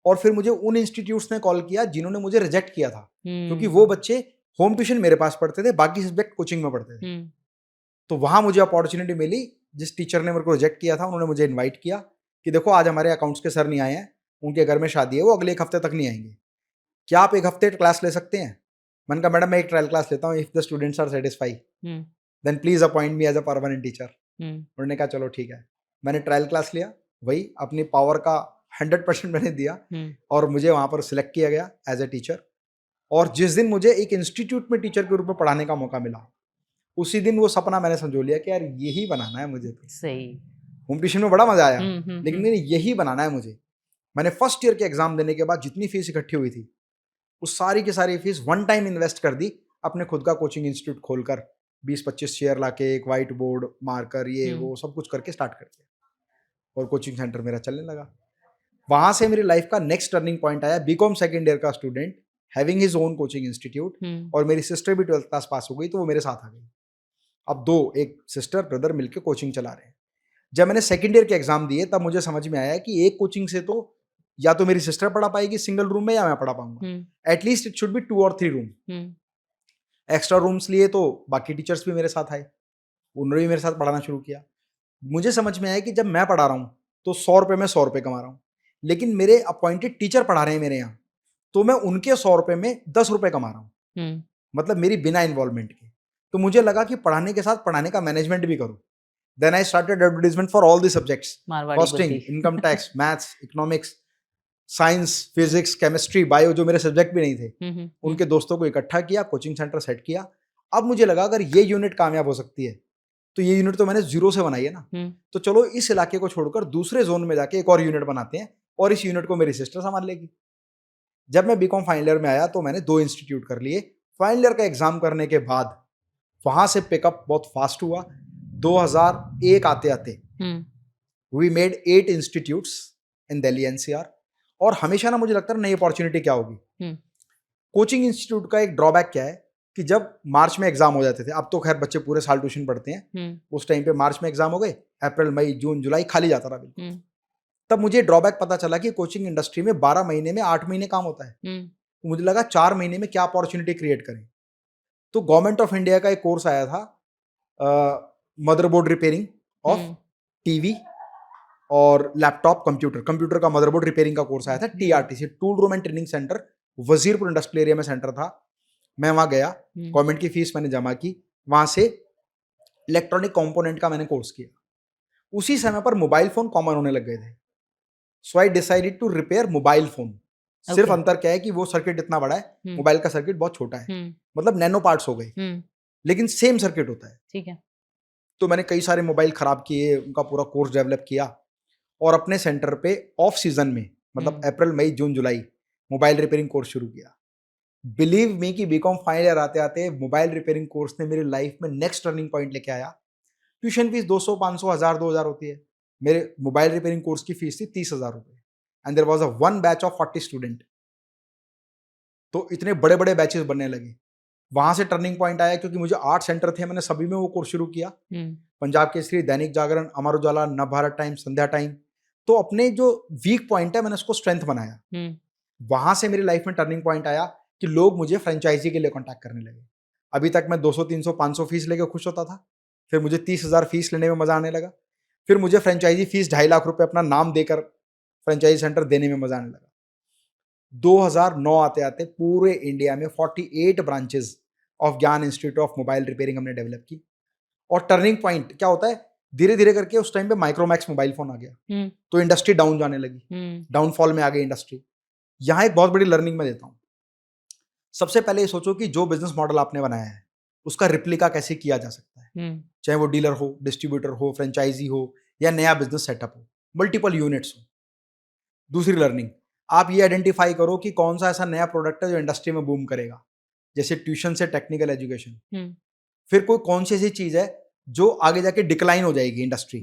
और फिर मुझे उन इंस्टीट्यूट्स ने कॉल किया जिन्होंने मुझे रिजेक्ट किया था, क्योंकि वो बच्चे होम ट्यूशन मेरे पास पढ़ते थे, बाकी सब्जेक्ट कोचिंग में पढ़ते थे। तो वहां मुझे अपॉर्चुनिटी मिली। जिस टीचर ने मेरे को रिजेक्ट किया था उन्होंने मुझे इन्वाइट किया कि देखो आज हमारे अकाउंट्स के सर नहीं आए हैं, उनके घर में शादी है, वो अगले 1 हफ्ते तक नहीं आएंगे, क्या आप 1 हफ्ते क्लास ले सकते हैं? मैंने कहा मैडम मैं एक ट्रायल क्लास लेता हूँ, if the students are satisfy then please appoint me as a permanent teacher. उन्होंने कहा चलो ठीक है। मैंने ट्रायल क्लास लिया, वही अपनी पावर का 100% मैंने दिया और मुझे वहां पर सिलेक्ट किया गया एज ए टीचर। और जिस दिन मुझे एक इंस्टीट्यूट में टीचर के रूप में पढ़ाने का मौका मिला, उसी दिन वो सपना मैंने संजो लिया कि यार यही बनाना है मुझे। तो सही। होम ट्यूशन में बड़ा मजा आया, लेकिन यही बनाना है मुझे। मैंने फर्स्ट ईयर के एग्जाम देने के बाद जितनी फीस इकट्ठी हुई थी उस सारी की सारी फीस वन टाइम इन्वेस्ट कर दी, अपने खुद का कोचिंग इंस्टीट्यूट खोलकर 20-25 चेयर लाके, एक व्हाइट बोर्ड, मार्कर, ये वो सब कुछ करके स्टार्ट कर दिया और कोचिंग सेंटर मेरा चलने लगा। वहां से मेरी लाइफ का नेक्स्ट टर्निंग पॉइंट आया। बीकॉम सेकेंड ईयर का student having his own coaching institute, और मेरी सिस्टर भी 12th क्लास पास हो गई तो वो मेरे साथ आ गई। अब दो, एक सिस्टर ब्रदर मिलके कोचिंग चला रहे हैं। जब मैंने सेकंड ईयर के एग्जाम दिए तब मुझे समझ में आया कि एक कोचिंग से तो या तो मेरी सिस्टर पढ़ा पाएगी सिंगल रूम में, या मैं पढ़ा पाऊंगा। एटलीस्ट इट शुड बी 2 और 3 रूम। एक्स्ट्रा रूम्स लिए तो बाकी टीचर्स भी मेरे साथ आए, उन्होंने भी मेरे साथ पढ़ाना शुरू किया। मुझे समझ में आया कि जब मैं पढ़ा रहा हूँ तो 100 रुपये में 100 रुपये कमा रहा हूँ, लेकिन मेरे अपॉइंटेड टीचर पढ़ा रहे हैं मेरे यहाँ, तो मैं उनके 100 रुपये में 10 रुपये कमा रहा हूँ, मतलब मेरी बिना इन्वॉल्वमेंट के। तो मुझे लगा कि पढ़ाने के साथ पढ़ाने का मैनेजमेंट भी करूँ। Then I started advertisement for all the subjects, Marwari costing, बुद्धि। Income tax, maths, economics, science, physics, chemistry, bio, जो मेरे सब्जेक्ट भी नहीं थे, उनके दोस्तों को इकट्ठा किया, कोचिंग सेंटर सेट किया। अब मुझे लगा अगर ये यूनिट कामयाब हो सकती है तो ये यूनिट तो मैंने जीरो से बनाई है ना, तो चलो इस इलाके को छोड़कर दूसरे जोन में जाके एक और यूनिट बनाते हैं और इस यूनिट को मेरी सिस्टर संभाल लेगी। जब मैं बीकॉम फाइनल ईयर में आया तो मैंने 2 इंस्टीट्यूट कर लिए। फाइनल ईयर का एग्जाम करने के बाद वहां से पिकअप बहुत फास्ट हुआ। 2001 आते आते we made 8 institutes in Delhi NCR. और हमेशा ना मुझे लगता है नई अपॉर्चुनिटी क्या होगी। कोचिंग इंस्टीट्यूट का एक ड्रॉबैक क्या है कि जब मार्च में एग्जाम हो जाते थे, अब तो खैर बच्चे पूरे साल ट्यूशन पढ़ते हैं, उस टाइम पे मार्च में एग्जाम हो गए, अप्रैल मई जून जुलाई खाली जाता रहा बिल्कुल। तब मुझे ड्रॉबैक पता चला कि कोचिंग इंडस्ट्री में 12 महीने में 8 महीने काम होता है। तो मुझे लगा 4 महीने में क्या अपॉर्चुनिटी क्रिएट करें। तो गवर्नमेंट ऑफ इंडिया का एक कोर्स आया था, मदरबोर्ड रिपेयरिंग ऑफ टीवी और लैपटॉप, कंप्यूटर का मदरबोर्ड रिपेयरिंग का कोर्स आया था, TRTC, tool room and training centre, Wazirpur industrial area में सेंटर था। मैं वहां गया, गवर्नमेंट की फीस मैंने जमा की, वहां से इलेक्ट्रॉनिक कंपोनेंट का मैंने कोर्स किया। उसी समय पर मोबाइल फोन कॉमन होने लग गए थे, so I decided to repair mobile phone. सिर्फ अंतर क्या है कि वो सर्किट इतना बड़ा है, मोबाइल का सर्किट बहुत छोटा है, मतलब नैनो पार्ट्स हो गए, लेकिन सेम सर्किट होता है। ठीक है। तो मैंने कई सारे मोबाइल खराब किए, उनका पूरा कोर्स डेवलप किया और अपने सेंटर पे ऑफ सीजन में, मतलब अप्रैल मई जून जुलाई, मोबाइल रिपेयरिंग कोर्स शुरू किया। बिलीव मी कि बीकॉम फाइनल ईयर आते आते मोबाइल रिपेयरिंग कोर्स ने मेरी लाइफ में नेक्स्ट टर्निंग पॉइंट लेके आया। ट्यूशन फीस 200, 500, 1000, 2000 होती है, मेरे मोबाइल रिपेयरिंग कोर्स की फीस थी 30,000 रुपये, and there was a one batch of 40 student. तो इतने बड़े बड़े बैचेस बनने लगे। वहां से टर्निंग पॉइंट आया क्योंकि मुझे 8 सेंटर थे, मैंने सभी में वो कोर्स शुरू किया, पंजाब केसरी, दैनिक जागरण, अमर उजाला, नवभारत टाइम्स, संध्या टाइम। तो अपने जो वीक पॉइंट है मैंने उसको स्ट्रेंथ बनाया। वहां से मेरी लाइफ में टर्निंग पॉइंट आया कि लोग मुझे फ्रेंचाइजी के लिए कॉन्टैक्ट करने लगे। अभी तक मैं 200, 300, 500 फीस लेके खुश होता था, फिर मुझे 30,000 फीस लेने में मजा आने लगा, फिर मुझे फ्रेंचाइजी फीस 2.5 लाख रुपए अपना नाम देकर फ्रेंचाइजी सेंटर देने में मजा आने लगा। 2009 आते आते पूरे इंडिया में 48 ब्रांचेस ऑफ ज्ञान इंस्टीट्यूट ऑफ मोबाइल रिपेयरिंग हमने डेवलप की। और टर्निंग पॉइंट क्या होता है, धीरे धीरे करके उस टाइम पे माइक्रोमैक्स मोबाइल फोन आ गया, तो इंडस्ट्री डाउन जाने लगी, डाउनफॉल में आ गई इंडस्ट्री। यहां एक बहुत बड़ी लर्निंग मैं देता हूं। सबसे पहले ये सोचो कि जो बिजनेस मॉडल आपने बनाया है उसका रिप्लिका कैसे किया जा सकता है, चाहे वो डीलर हो, डिस्ट्रीब्यूटर हो, फ्रेंचाइजी हो या नया बिजनेस सेटअप हो, मल्टीपल यूनिट्स हो। दूसरी लर्निंग, आप ये आइडेंटिफाई करो कि कौन सा ऐसा नया प्रोडक्ट है जो इंडस्ट्री में बूम करेगा, जैसे ट्यूशन से टेक्निकल एजुकेशन। फिर कोई कौन सी ऐसी चीज है जो आगे जाके डिक्लाइन हो जाएगी इंडस्ट्री।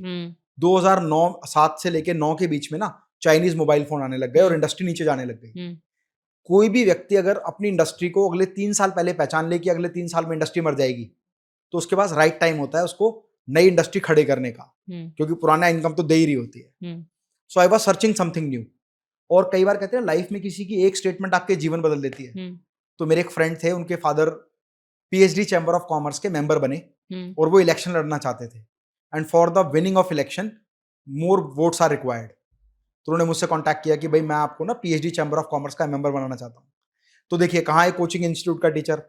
2009-7 से लेके 9 के बीच में ना चाइनीज मोबाइल फोन आने लग गए और इंडस्ट्री नीचे जाने लग गई। कोई भी व्यक्ति अगर अपनी इंडस्ट्री को अगले 3 साल पहले पहचान ले कि अगले 3 साल में इंडस्ट्री मर जाएगी, तो उसके पास राइट टाइम होता है उसको नई इंडस्ट्री खड़े करने का, क्योंकि पुराना इनकम तो दे ही रही होती है। So I was searching something new. और कई बार कहते हैं लाइफ में किसी की एक स्टेटमेंट आपके जीवन बदल देती है। तो मेरे एक फ्रेंड थे, उनके father PhD chamber of commerce के मेंबर बने और वो इलेक्शन लड़ना चाहते थे, and for the winning of election more votes are required. तो उन्होंने मुझसे कांटेक्ट किया कि भाई मैं आपको ना PhD चैम्बर ऑफ कॉमर्स का मेंबर बनाना चाहता हूँ। तो देखिए कहाँ है कोचिंग इंस्टीट्यूट का teacher,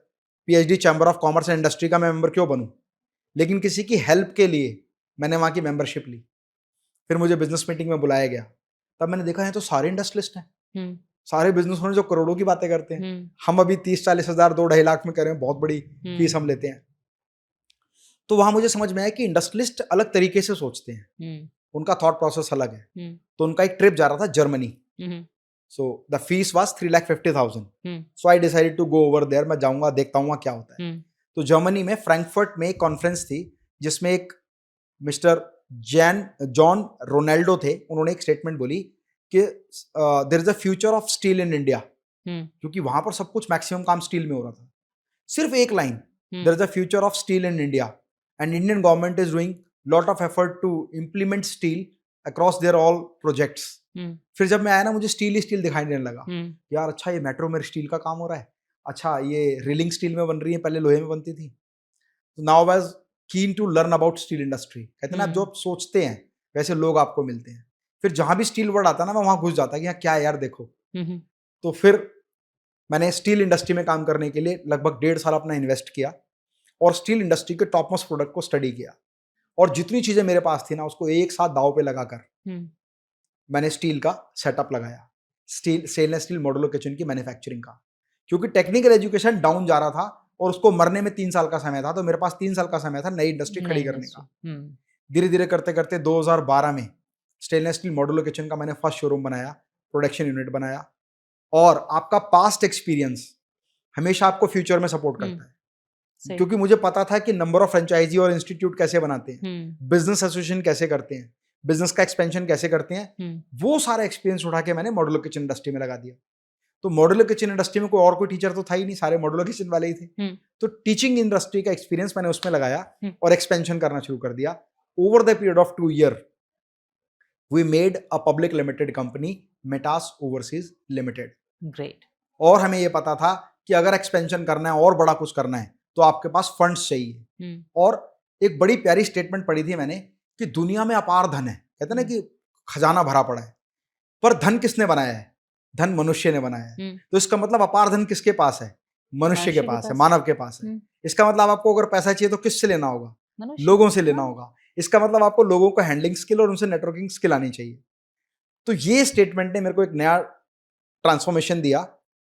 PhD chamber of commerce and industry का मैं मेंबर क्यों बनूं, लेकिन किसी की हेल्प के लिए मैंने वहाँ की मेंबरशिप ली। फिर मुझे बिजनेस मीटिंग में बुलाया गया, तब मैंने देखा है तो सारे इंडस्ट्रियलिस्ट हैं, सारे बिजनेस ओनर जो करोड़ों की बातें करते हैं, हम अभी 30-40 हजार 2-2.5 लाख में कर रहे हैं, बहुत बड़ी फीस हम लेते हैं। तो वहां मुझे समझ में आया कि इंडस्ट्रियलिस्ट अलग तरीके से सोचते हैं, उनका थॉट प्रोसेस अलग है। तो उनका एक ट्रिप जा रहा था Germany, so the fees was 3,50,000। So I decided to go over there, मैं जाऊंगा देखता हूँ क्या होता है। तो जर्मनी में फ्रैंकफर्ट में एक कॉन्फ्रेंस थी जिसमें एक मिस्टर जॉन रोनाल्डो थे। उन्होंने एक स्टेटमेंट बोली कि there is a future of steel in India, क्योंकि वहां पर सब कुछ मैक्सिमम काम स्टील में हो रहा था। सिर्फ एक line, there is a future of steel in India, and Indian government is doing lot of effort to implement steel across their all projects. फिर जब मैं आया ना, मुझे स्टील दिखाई देने लगा, यार अच्छा ये मेट्रो में स्टील का काम हो रहा है, अच्छा ये रेलिंग स्टील में बन रही है, पहले लोहे में बनती थी. Now I was keen to learn about steel industry. कहते हैं ना, आप जो आप सोचते हैं वैसे लोग आपको मिलते हैं. फिर जहां भी स्टील वर्ड आता है ना, मैं वहां घुस जाता कि यहाँ क्या है यार देखो. तो फिर मैंने स्टील इंडस्ट्री में काम करने के लिए लगभग 1.5 साल अपना इन्वेस्ट किया और स्टील इंडस्ट्री के टॉप मोस्ट प्रोडक्ट को स्टडी किया, और जितनी चीजें मेरे पास थी ना उसको एक साथ दाव पे लगाकर मैंने स्टील का सेटअप लगाया, स्टेनलेस स्टील मॉड्यूलर किचन की मैन्युफैक्चरिंग का. क्योंकि टेक्निकल एजुकेशन डाउन जा रहा था और उसको मरने में 3 साल का समय था, तो मेरे पास 3 साल का समय था नई इंडस्ट्री खड़ी करने का. धीरे धीरे करते करते 2012 में स्टेनलेस स्टील मॉड्यूलर किचन का मैंने फर्स्ट शोरूम बनाया, प्रोडक्शन यूनिट बनाया. और आपका पास्ट एक्सपीरियंस हमेशा आपको फ्यूचर में सपोर्ट करता है. क्योंकि मुझे पता था कि नंबर ऑफ फ्रेंचाइजी और इंस्टीट्यूट कैसे बनाते हैं, बिजनेस एसोसिएशन कैसे करते हैं, बिजनेस का एक्सपेंशन कैसे करते हैं, वो सारा एक्सपीरियंस उठा के मैंने मॉड्यूलर किचन इंडस्ट्री में लगा दिया. तो मॉड्यूलर किचन इंडस्ट्री में कोई टीचर तो था ही नहीं, सारे मॉड्यूलर किचन वाले ही थे. तो टीचिंग इंडस्ट्री का एक्सपीरियंस मैंने उसमें लगाया और एक्सपेंशन करना शुरू कर दिया. Over the period of 2 years we made a public limited company, Metas overseas limited. Great. और हमें ये पता था कि अगर एक्सपेंशन करना है और बड़ा कुछ करना है तो आपके पास फंड्स चाहिए. और एक बड़ी प्यारी स्टेटमेंट पढ़ी थी मैंने कि दुनिया में अपार धन है. कहते हैं ना कि खजाना भरा पड़ा है, पर धन किसने बनाया है? धन मनुष्य ने बनाया है. तो इसका मतलब अपार धन किसके पास है? मनुष्य के पास है, मानव के पास है. इसका मतलब आपको अगर पैसा चाहिए तो किससे लेना होगा? लोगों से लेना होगा. इसका मतलब आपको लोगों को हैंडलिंग स्किल और उनसे नेटवर्किंग स्किल आनी चाहिए. तो ये स्टेटमेंट ने मेरे को एक नया ट्रांसफॉर्मेशन दिया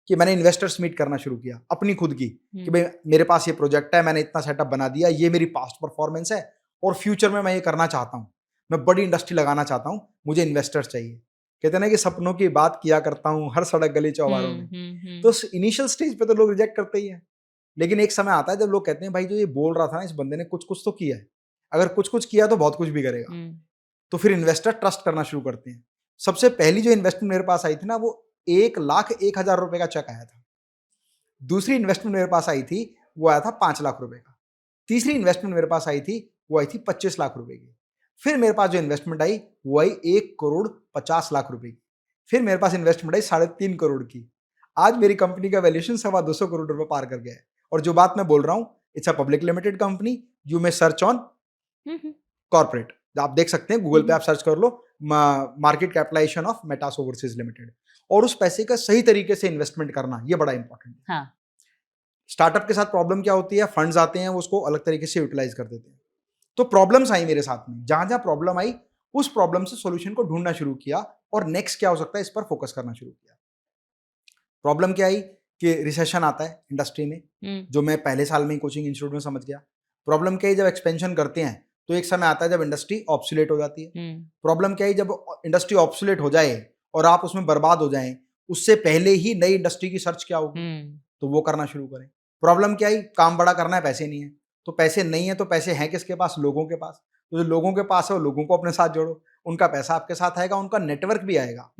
कि मैंने इन्वेस्टर्स मीट करना शुरू किया अपनी खुद की, कि भाई मेरे पास ये प्रोजेक्ट है, मैंने इतना सेटअप बना दिया, ये मेरी पास्ट परफॉर्मेंस है और फ्यूचर में मैं ये करना चाहता हूँ, मैं बड़ी इंडस्ट्री लगाना चाहता हूँ, मुझे इन्वेस्टर्स चाहिए. कहते हैं ना कि सपनों की बात किया करता हूँ हर सड़क गली चौबारों में. तो इनिशियल स्टेज पे तो लोग रिजेक्ट करते ही हैं, लेकिन एक समय आता है जब लोग कहते हैं भाई जो ये बोल रहा था ना, इस बंदे ने कुछ कुछ तो किया है, अगर कुछ कुछ किया तो बहुत कुछ भी करेगा. तो फिर इन्वेस्टर ट्रस्ट करना शुरू करते हैं. सबसे पहली जो इन्वेस्टमेंट मेरे पास आई थी ना, वो 1,01,000 रुपए का चेक आया था. दूसरी इन्वेस्टमेंट मेरे पास आई थी वो आया था 5 लाख रुपए का. तीसरी इन्वेस्टमेंट मेरे पास आई थी वो आई थी 25 लाख रुपए की. फिर मेरे पास जो इन्वेस्टमेंट आई वो आई 1,50,00,000 रुपए की. फिर मेरे पास इन्वेस्टमेंट आई 3.5 करोड़ की. आज मेरी कंपनी का वैल्यूएशन 250 करोड़ रुपए पार कर गया है. और जो बात मैं बोल रहा हूँ, it's a public limited company. You may search on corporate, आप देख सकते हैं गूगल पे, आप सर्च कर लो market capitalization of Metas overseas Limited. और उस पैसे का सही तरीके से इन्वेस्टमेंट करना ये बड़ा इंपॉर्टेंट है. हाँ. स्टार्टअप के साथ प्रॉब्लम क्या होती है? फंड्स आते हैं, वो उसको अलग तरीके से यूटिलाइज कर देते हैं. तो प्रॉब्लम्स आई मेरे साथ में, जहां जहां प्रॉब्लम आई उस प्रॉब्लम से सॉल्यूशन को ढूंढना शुरू किया और नेक्स्ट क्या हो सकता है इस पर फोकस करना शुरू किया. प्रॉब्लम क्या आई कि रिसेशन आता है इंडस्ट्री में, जो मैं पहले साल में ही कोचिंग इंस्टीट्यूट में समझ गया. प्रॉब्लम क्या है, जब एक्सपेंशन करते हैं तो एक समय आता है जब इंडस्ट्री ऑब्सोलेट हो जाती है. प्रॉब्लम क्या है, जब इंडस्ट्री ऑब्सोलेट हो जाए और आप उसमें बर्बाद हो जाएं, उससे पहले ही नई इंडस्ट्री की सर्च क्या होगी, तो वो करना शुरू करें. प्रॉब्लम क्या है, काम बड़ा करना है, पैसे नहीं है. तो पैसे नहीं है तो पैसे हैं किसके पास? लोगों के पास. तो जो लोगों के पास है वो लोगों को अपने साथ जोड़ो, उनका पैसा आपके साथ आएगा, उनका नेटवर्क भी आएगा.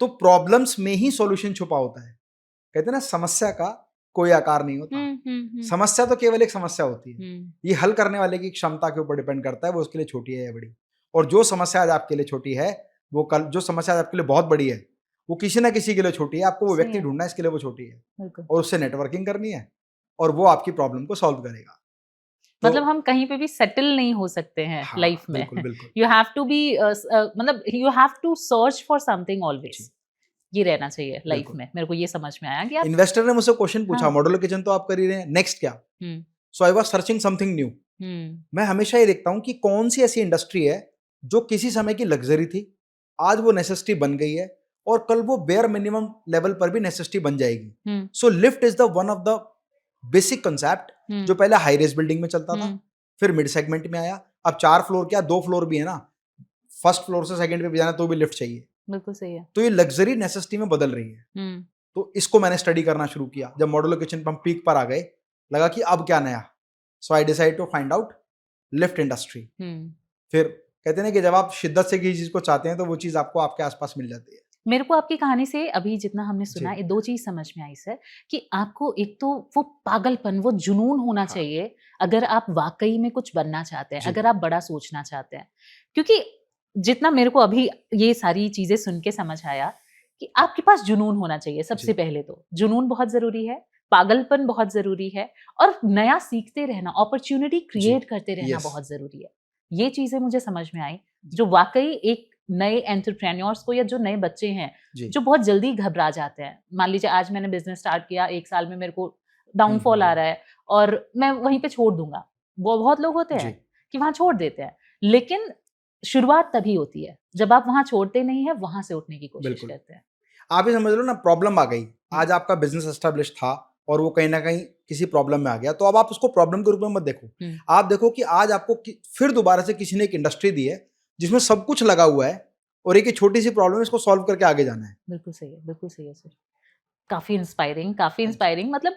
तो प्रॉब्लम्स में ही सॉल्यूशन छुपा होता है. कहते हैं ना, समस्या का कोई आकार नहीं होता. समस्या तो केवल एक समस्या होती है. ये हल करने वाले की क्षमता के ऊपर डिपेंड करता है, वो उसके लिए छोटी है या बड़ी. और जो समस्या आज आपके लिए छोटी है, वो कल जो समस्या आज आपके लिए बहुत बड़ी है, वो किसी ना किसी के लिए छोटी है. आपको वो व्यक्ति ढूंढना है इसके लिए वो छोटी है, और उससे नेटवर्किंग करनी है, और वो आपकी प्रॉब्लम को सॉल्व करेगा. मतलब हम कहीं पे भी सेटल नहीं हो सकते हैं लाइफ में. यू हैव टू बी मतलब you have to search for something always. ये रहना चाहिए लाइफ में. मेरे को ये समझ में आया कि इन्वेस्टर ने मुझसे क्वेश्चन पूछा, मॉड्यूलर किचन तो आप कर ही रहे हैं, नेक्स्ट क्या? So I was searching something new. मैं हमेशा ये देखता हूँ कि कौन सी ऐसी इंडस्ट्री है जो किसी समय की लग्जरी थी, आज वो नेसेसिटी बन गई है, और कल वो बेयर मिनिमम लेवल पर भी नेसेसिटी बन जाएगी. So lift is the one of the basic concept जो पहले हाई रेज बिल्डिंग में चलता था, फिर मिड सेगमेंट में आया, अब 4 फ्लोर क्या 2 फ्लोर भी है ना, फर्स्ट फ्लोर से सेकंड पे भी जाना तो भी लिफ्ट चाहिए. बिल्कुल सही है. तो ये लग्जरी नेसेसिटी में बदल रही है. तो इसको मैंने स्टडी करना शुरू किया. जब मॉड्यूलर किचन पर हम पीक पर आ गए, लगा कि अब क्या नया. So I decide to find out lift industry. फिर कहते हैं कि जब आप शिद्दत से किसी चीज को चाहते हैं तो वो चीज आपको आपके आसपास मिल जाती है. मेरे को आपकी कहानी से अभी जितना हमने सुना जी। ये 2 चीज़ समझ में आई सर कि आपको एक तो वो पागलपन, वो जुनून होना हाँ। चाहिए अगर आप वाक़ई में कुछ बनना चाहते हैं, जी। अगर आप बड़ा सोचना चाहते हैं। क्योंकि जितना मेरे को अभी ये सारी चीज़ें सुन के समझ आया कि आपके पास जुनून होना चाहिए सबसे जी। पहले तो। जुनून बहुत ज़रूरी है, पागलपन बहुत ज़रूरी है और नया सीखते रहना, अपॉर्च्युनिटी जी। क्रिएट करते रहना यस। बहुत ज़रूरी है। ये चीज़ें मुझे समझ में आई, जो वाक़ई एक नए एंटरप्रेन्योर्स को या जो नए बच्चे हैं, जी। जो बहुत जल्दी घबरा जाते हैं। मान लीजिए आज मैंने बिज़नेस स्टार्ट किया, 1 साल में मेरे को हुँ, डाउनफॉल आ रहा है और मैं वहीं पे छोड़ दूँगा। वो बहुत लोग होते जी। हैं कि वहाँ छोड़ देते हैं। लेकिन शुरुआत तभी होती है, जब आप वहाँ छोड़ते नहीं हैं, वहाँ से उठने की कोशिश बिल्कुल। करते हैं। आप ही समझ लो ना, प्रॉब्लम आ गई। हुँ, आज आपका बिज़नेस एस्टेब्लिश था और वो कहीं न कहीं किसी प्रॉब्लम में आ गया, तो अब आप उसको प्रॉब्लम के रूप में मत देखो। हुँ, आप देखो कि आज आपको फिर दोबारा से किसी ने एक इंडस्ट्री दी है, जिसमें सब कुछ लगा हुआ है और एक ये छोटी-सी प्रॉब्लम है, इसको सॉल्व करके आगे जाना है। बिल्कुल सही है सर। काफ़ी हाँ जी। इंस्पायरिंग मतलब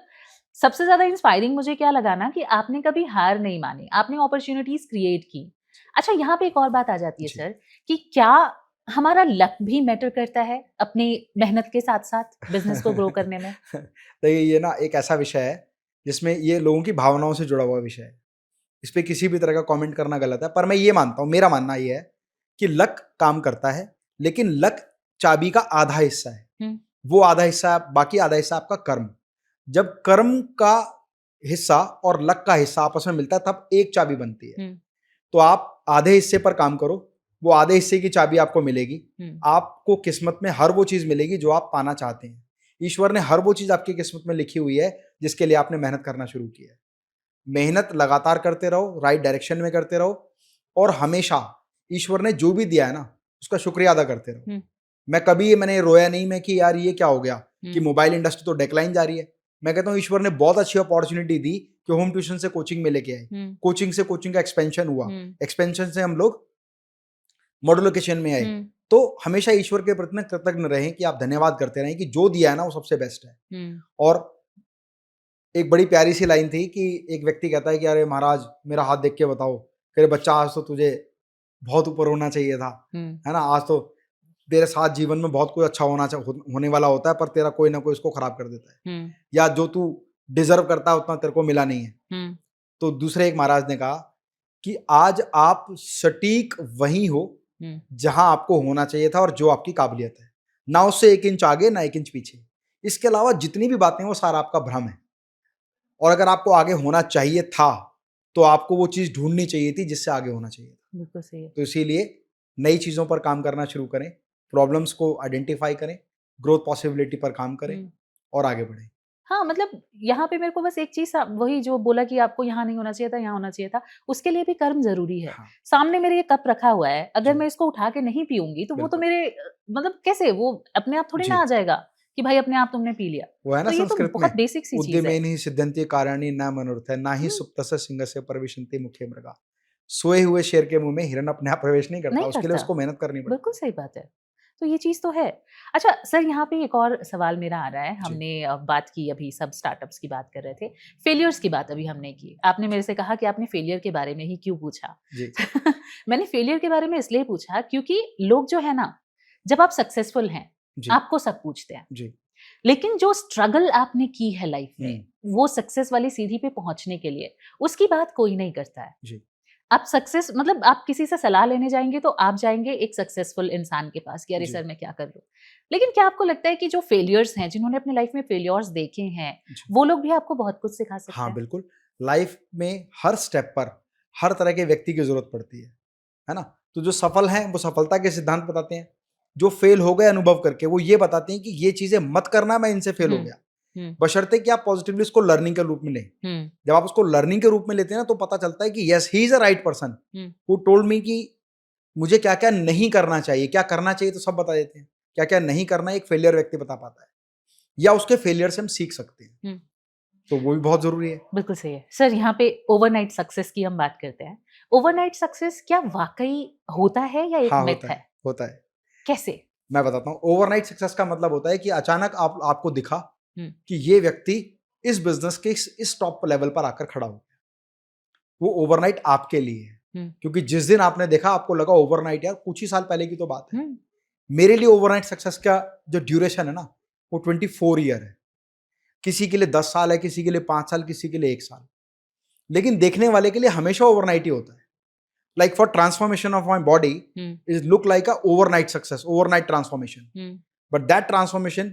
सबसे ज़्यादा इंस्पायरिंग मुझे क्या लगा ना कि आपने कभी हार नहीं मानी, आपने अपॉर्च्युनिटीज़ क्रिएट की। अच्छा यहाँ पे एक और बात आ जाती है जी। सर कि क्या हमारा लक भी मैटर करता है अपनी मेहनत के साथ-साथ बिज़नेस को ग्रो करने में? तो ये ना एक ऐसा विषय है, जिसमें ये लोगों की भावनाओं से जुड़ा हुआ विषय है। इस पे किसी भी तरह का कमेंट करना गलत है, पर मैं ये मानता हूँ, मेरा मानना ये है कि लक काम करता है, लेकिन लक चाबी का आधा हिस्सा है। हुँ, वो आधा हिस्सा, बाकी आधा हिस्सा आपका कर्म। जब कर्म का हिस्सा और लक का हिस्सा आपस में मिलता है, तब एक चाबी बनती है। हुँ, तो आप आधे हिस्से पर काम करो, वो आधे हिस्से की चाबी आपको मिलेगी। हुँ, आपको किस्मत में हर वो चीज़ मिलेगी जो आप पाना चाहते हैं। ईश्वर ने हर वो चीज़ आपकी किस्मत में लिखी हुई है, जिसके लिए आपने मेहनत करना शुरू किया है। मेहनत लगातार करते रहो, राइट डायरेक्शन में करते रहो और हमेशा ईश्वर ने जो भी दिया है ना, उसका शुक्रिया अदा करते रहो। हुँ, मैंने रोया नहीं मैं कि यार ये क्या हो गया कि हुँ, मोबाइल इंडस्ट्री तो डिक्लाइन जा रही है। मैं कहता हूँ ईश्वर ने बहुत अच्छी अपॉर्च्युनिटी दी कि होम ट्यूशन से कोचिंग में लेके आए। हुँ, कोचिंग से कोचिंग का एक्सपेंशन हुआ। हुँ, एक्सपेंशन से हम लोग मॉड्यूलर किचन में आए। हुँ, तो हमेशा ईश्वर के प्रति ना कृतज्ञ रहें कि आप धन्यवाद करते रहें कि जो दिया है ना वो सबसे बेस्ट है। हुँ, और एक बड़ी प्यारी सी लाइन थी कि एक व्यक्ति कहता है कि अरे महाराज मेरा हाथ देख के बताओ, कह रहे बच्चा आज तो तुझे बहुत ऊपर होना चाहिए था, हुँ, है ना? आज तो तेरे साथ जीवन में बहुत कुछ अच्छा होने वाला होता है, पर तेरा कोई ना कोई उसको खराब कर देता है, हुँ, या जो तू डिज़र्व करता है उतना तेरे को मिला नहीं है। हुँ, तो दूसरे एक महाराज ने कहा कि आज आप सटीक वहीं हो हुँ, जहाँ आपको होना चाहिए था और जो आपकी काबिलियत है। ना उससे 1 इंच आगे, ना 1 इंच पीछे। इसके अलावा जितनी भी बातें हैं वो सारा आपका भ्रम है। और अगर आपको आगे होना चाहिए था, तो आपको वो चीज़ ढूँढनी चाहिए थी जिससे आगे होना चाहिए था। बिल्कुल सही है। तो इसीलिए नई चीज़ों पर काम करना शुरू करें, प्रॉब्लम्स को आइडेंटिफ़ाई करें, ग्रोथ पॉसिबिलिटी पर काम करें हुँ। और आगे बढ़ें। हाँ, मतलब यहाँ पे मेरे को बस एक चीज़ वही जो बोला कि आपको यहाँ नहीं होना चाहिए था, यहाँ होना चाहिए था, उसके लिए भी कर्म ज़रूरी है। हाँ, सामने मेरे ये कप रखा हुआ है, अगर जी, मैं इसको उठा के नहीं पीऊँगी, तो वो तो बिल्कुल। मेरे मतलब कैसे वो अपने आप थोड़ी ना जी, आ जाएगा कि भाई अपने आप तुमने पी लिया। वो है ना तो ये तो संस्कृत में, बहुत बेसिक सी चीज़ है। उद्यमेन हि सिद्ध्यन्ति कार्याणि न मनोरथ, नाहि हुँ, सुप्तस्य सिंहस्य प्रविशन्ति मुखे मृगा। सोए हुए शेर के मुँह में हिरन अपने आप प्रवेश नहीं करता, नहीं उसके लिए करता। उसको मेहनत करनी पड़ती बिल्कुल है। सही बात है। तो ये चीज़ तो है। अच्छा सर यहाँ पे एक और सवाल मेरा आ रहा है, जी, हमने बात की अभी सब स्टार्टअप्स की बात कर रहे थे, फेलियर्स की बात अभी हमने की। आपने मेरे से कहा कि आपने फेलियर के बारे में ही क्यों पूछा? जी, मैंने फेलियर के बारे में इसलिए पूछा क्योंकि लोग जो है ना, जब आप सक्सेसफुल हैं, जी, आपको सब पूछते हैं। जी, लेकिन जो स्ट्रगल आपने की है लाइफ हुँ, में, वो सक्सेस वाली सीढ़ी पे पहुँचने के लिए, उसकी बात कोई नहीं करता है। जी, आप सक्सेस मतलब आप किसी से सलाह लेने जाएँगे तो आप जाएँगे एक सक्सेसफुल इंसान के पास कि अरे जी, सर मैं क्या कर लूँ? लेकिन क्या आपको लगता है कि जो फेलियर्स हैं, जिन्होंने अपनी लाइफ में फेल्योर्स देखे हैं, जी। वो लोग भी आपको बहुत कुछ सिखा सकते हाँ, हैं? बिल्कुल। लाइफ़ में हर स्टेप पर हर तरह के व्यक्ति की ज़रूरत पड़ती है ना? तो जो सफल हैं, वो सफलता के सिद्धांत बताते हैं। जो फेल हो गए अनुभव करके, वो ये बताते हैं कि ये चीज़ें मत करना, मैं इनसे फेल हो हुँ, गया। हुँ, बशर्ते कि आप पॉज़िटिवली उसको लर्निंग के रूप में लें। हुँ, जब आप उसको लर्निंग के रूप में लेते हैं ना, तो पता चलता है कि yes, he is a right person hmm, who told me कि मुझे क्या-क्या नहीं करना चाहिए, क्या करना चाहिए तो सब बता देते हैं। क्या-क्या नहीं करना, एक फेलियर व्यक्ति बता पाता है। या उसके फेलियर से हम सीख सकते हैं। हुँ। तो वो भी बहुत ज़रूरी है। बिल्कुल सही है। सर यहाँ पे ओवरनाइट सक्सेस की हम बात करते हैं। ओवरनाइट सक्सेस क्या वाक़ई होता है या एक हाँ, मिथ होता है? है, होता है। कैसे? मैं बताता हूँ, ओवरनाइट सक्सेस का मतलब होता है कि अचानक आप आपको दिखा हुँ, कि ये व्यक्ति इस बिज़नेस के इस टॉप लेवल पर आकर खड़ा हो गया। वो ओवरनाइट आपके लिए है। हुँ, क्योंकि जिस दिन आपने देखा आपको लगा ओवरनाइट यार कुछ ही साल पहले की तो बात है। हुँ, मेरे लिए ओवरनाइट सक्सेस का जो ड्यूरेशन है ना वो 24 ईयर है। किसी के लिए 10 साल है, किसी के लिए 5 साल, किसी के लिए 1 साल। लेकिन देखने वाले के लिए हमेशा ओवरनाइट ही होता है। Like for transformation of my body is look like a overnight success, overnight transformation. But that transformation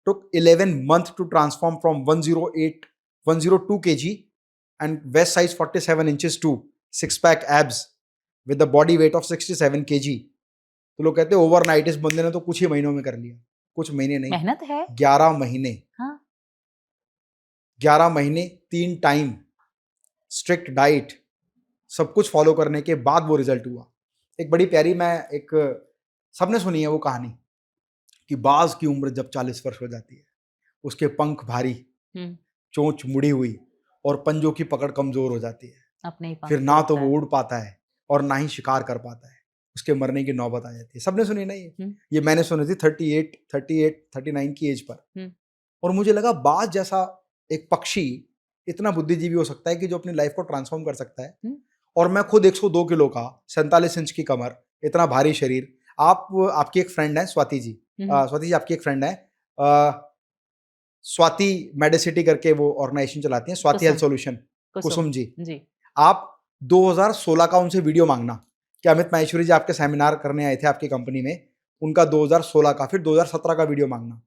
took 11 months to transform from 102 kg and waist size 47 inches to six pack abs with the body weight of 67 kg। तो लोग कहते हैं ओवरनाइट, इस बंदे ने तो कुछ ही महीनों में कर लिया। कुछ महीने नहीं, मेहनत है। 11 महीने। हाँ। 11 महीने, 3 टाइम, स्ट्रिक्ट डाइट, सब कुछ फॉलो करने के बाद वो रिजल्ट हुआ। एक बड़ी प्यारी, सबने सुनी है वो कहानी कि बाज की उम्र जब 40 वर्ष हो जाती है, उसके पंख भारी, चोंच मुड़ी हुई और पंजों की पकड़ कमजोर हो जाती है। अपने ही फिर ना तो वो उड़ पाता है और ना ही शिकार कर पाता है, उसके मरने की नौबत आ जाती है। सबने सुनी ना ये मैंने सुनी थी 39 की एज पर। और मुझे लगा बाज जैसा एक पक्षी इतना बुद्धिजीवी हो सकता है कि जो अपनी लाइफ को ट्रांसफॉर्म कर सकता है। और मैं खुद 102 किलो का, 47 इंच की कमर, इतना भारी शरीर। आपकी एक फ्रेंड है स्वाति जी, स्वाति जी आपकी एक फ्रेंड है, स्वाति मेडिसिटी करके वो ऑर्गेनाइजेशन चलाती हैं, स्वाति हेल्थ सॉल्यूशन, कुसुम जी। आप 2016 का उनसे वीडियो मांगना कि अमित माहेश्वरी जी आपके सेमिनार करने आए थे आपकी कंपनी में, उनका 2016 का, फिर 2017 का वीडियो मांगना,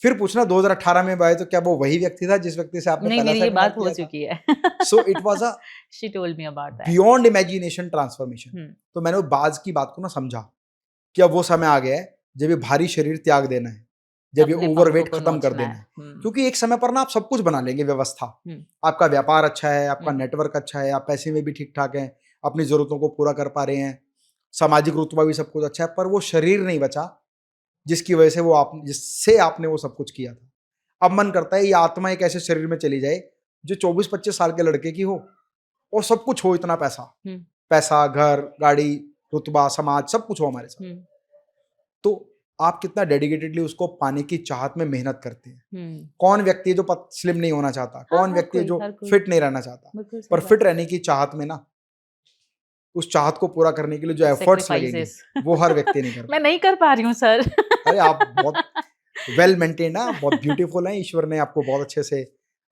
फिर पूछना 2018 में आए तो क्या वो वही व्यक्ति था जिस व्यक्ति से आपने पहला सेमिनार बात हो चुकी है। So it was a she told me about that beyond imagination transformation. तो मैंने वो बाज की बात को ना समझा कि अब वो समय आ गया है जब ये भारी शरीर त्याग देना है, जब ये ओवरवेट खत्म कर देना है। क्योंकि एक समय पर ना आप सब कुछ बना लेंगे, व्यवस्था, आपका व्यापार अच्छा है, आपका नेटवर्क अच्छा है, आप पैसे में भी ठीक ठाक हैं, अपनी जरूरतों को पूरा कर पा रहे हैं, सामाजिक रुतबा भी सब कुछ अच्छा है, पर वो शरीर नहीं बचा जिसकी वजह से जिससे आपने वो सब कुछ किया था। अब मन करता है ये आत्मा एक ऐसे शरीर में चली जाए जो 24-25 साल के लड़के की हो और सब कुछ हो, इतना पैसा, घर, गाड़ी, रुतबा, समाज, सब कुछ हो हमारे साथ। तो आप कितना डेडिकेटेडली उसको पाने की चाहत में मेहनत करते हैं। कौन व्यक्ति है जो स्लिम नहीं होना चाहता, कौन व्यक्ति है जो फिट नहीं रहना चाहता, पर फिट रहने की चाहत में ना, उस चाहत को पूरा करने के लिए जो एफर्ट्स लगेंगे वो हर व्यक्ति नहीं करता। मैं नहीं कर पा रही हूँ सर। अरे आप बहुत वेल मेंटेन्ड है, बहुत ब्यूटीफुल है, ईश्वर ने आपको बहुत अच्छे से,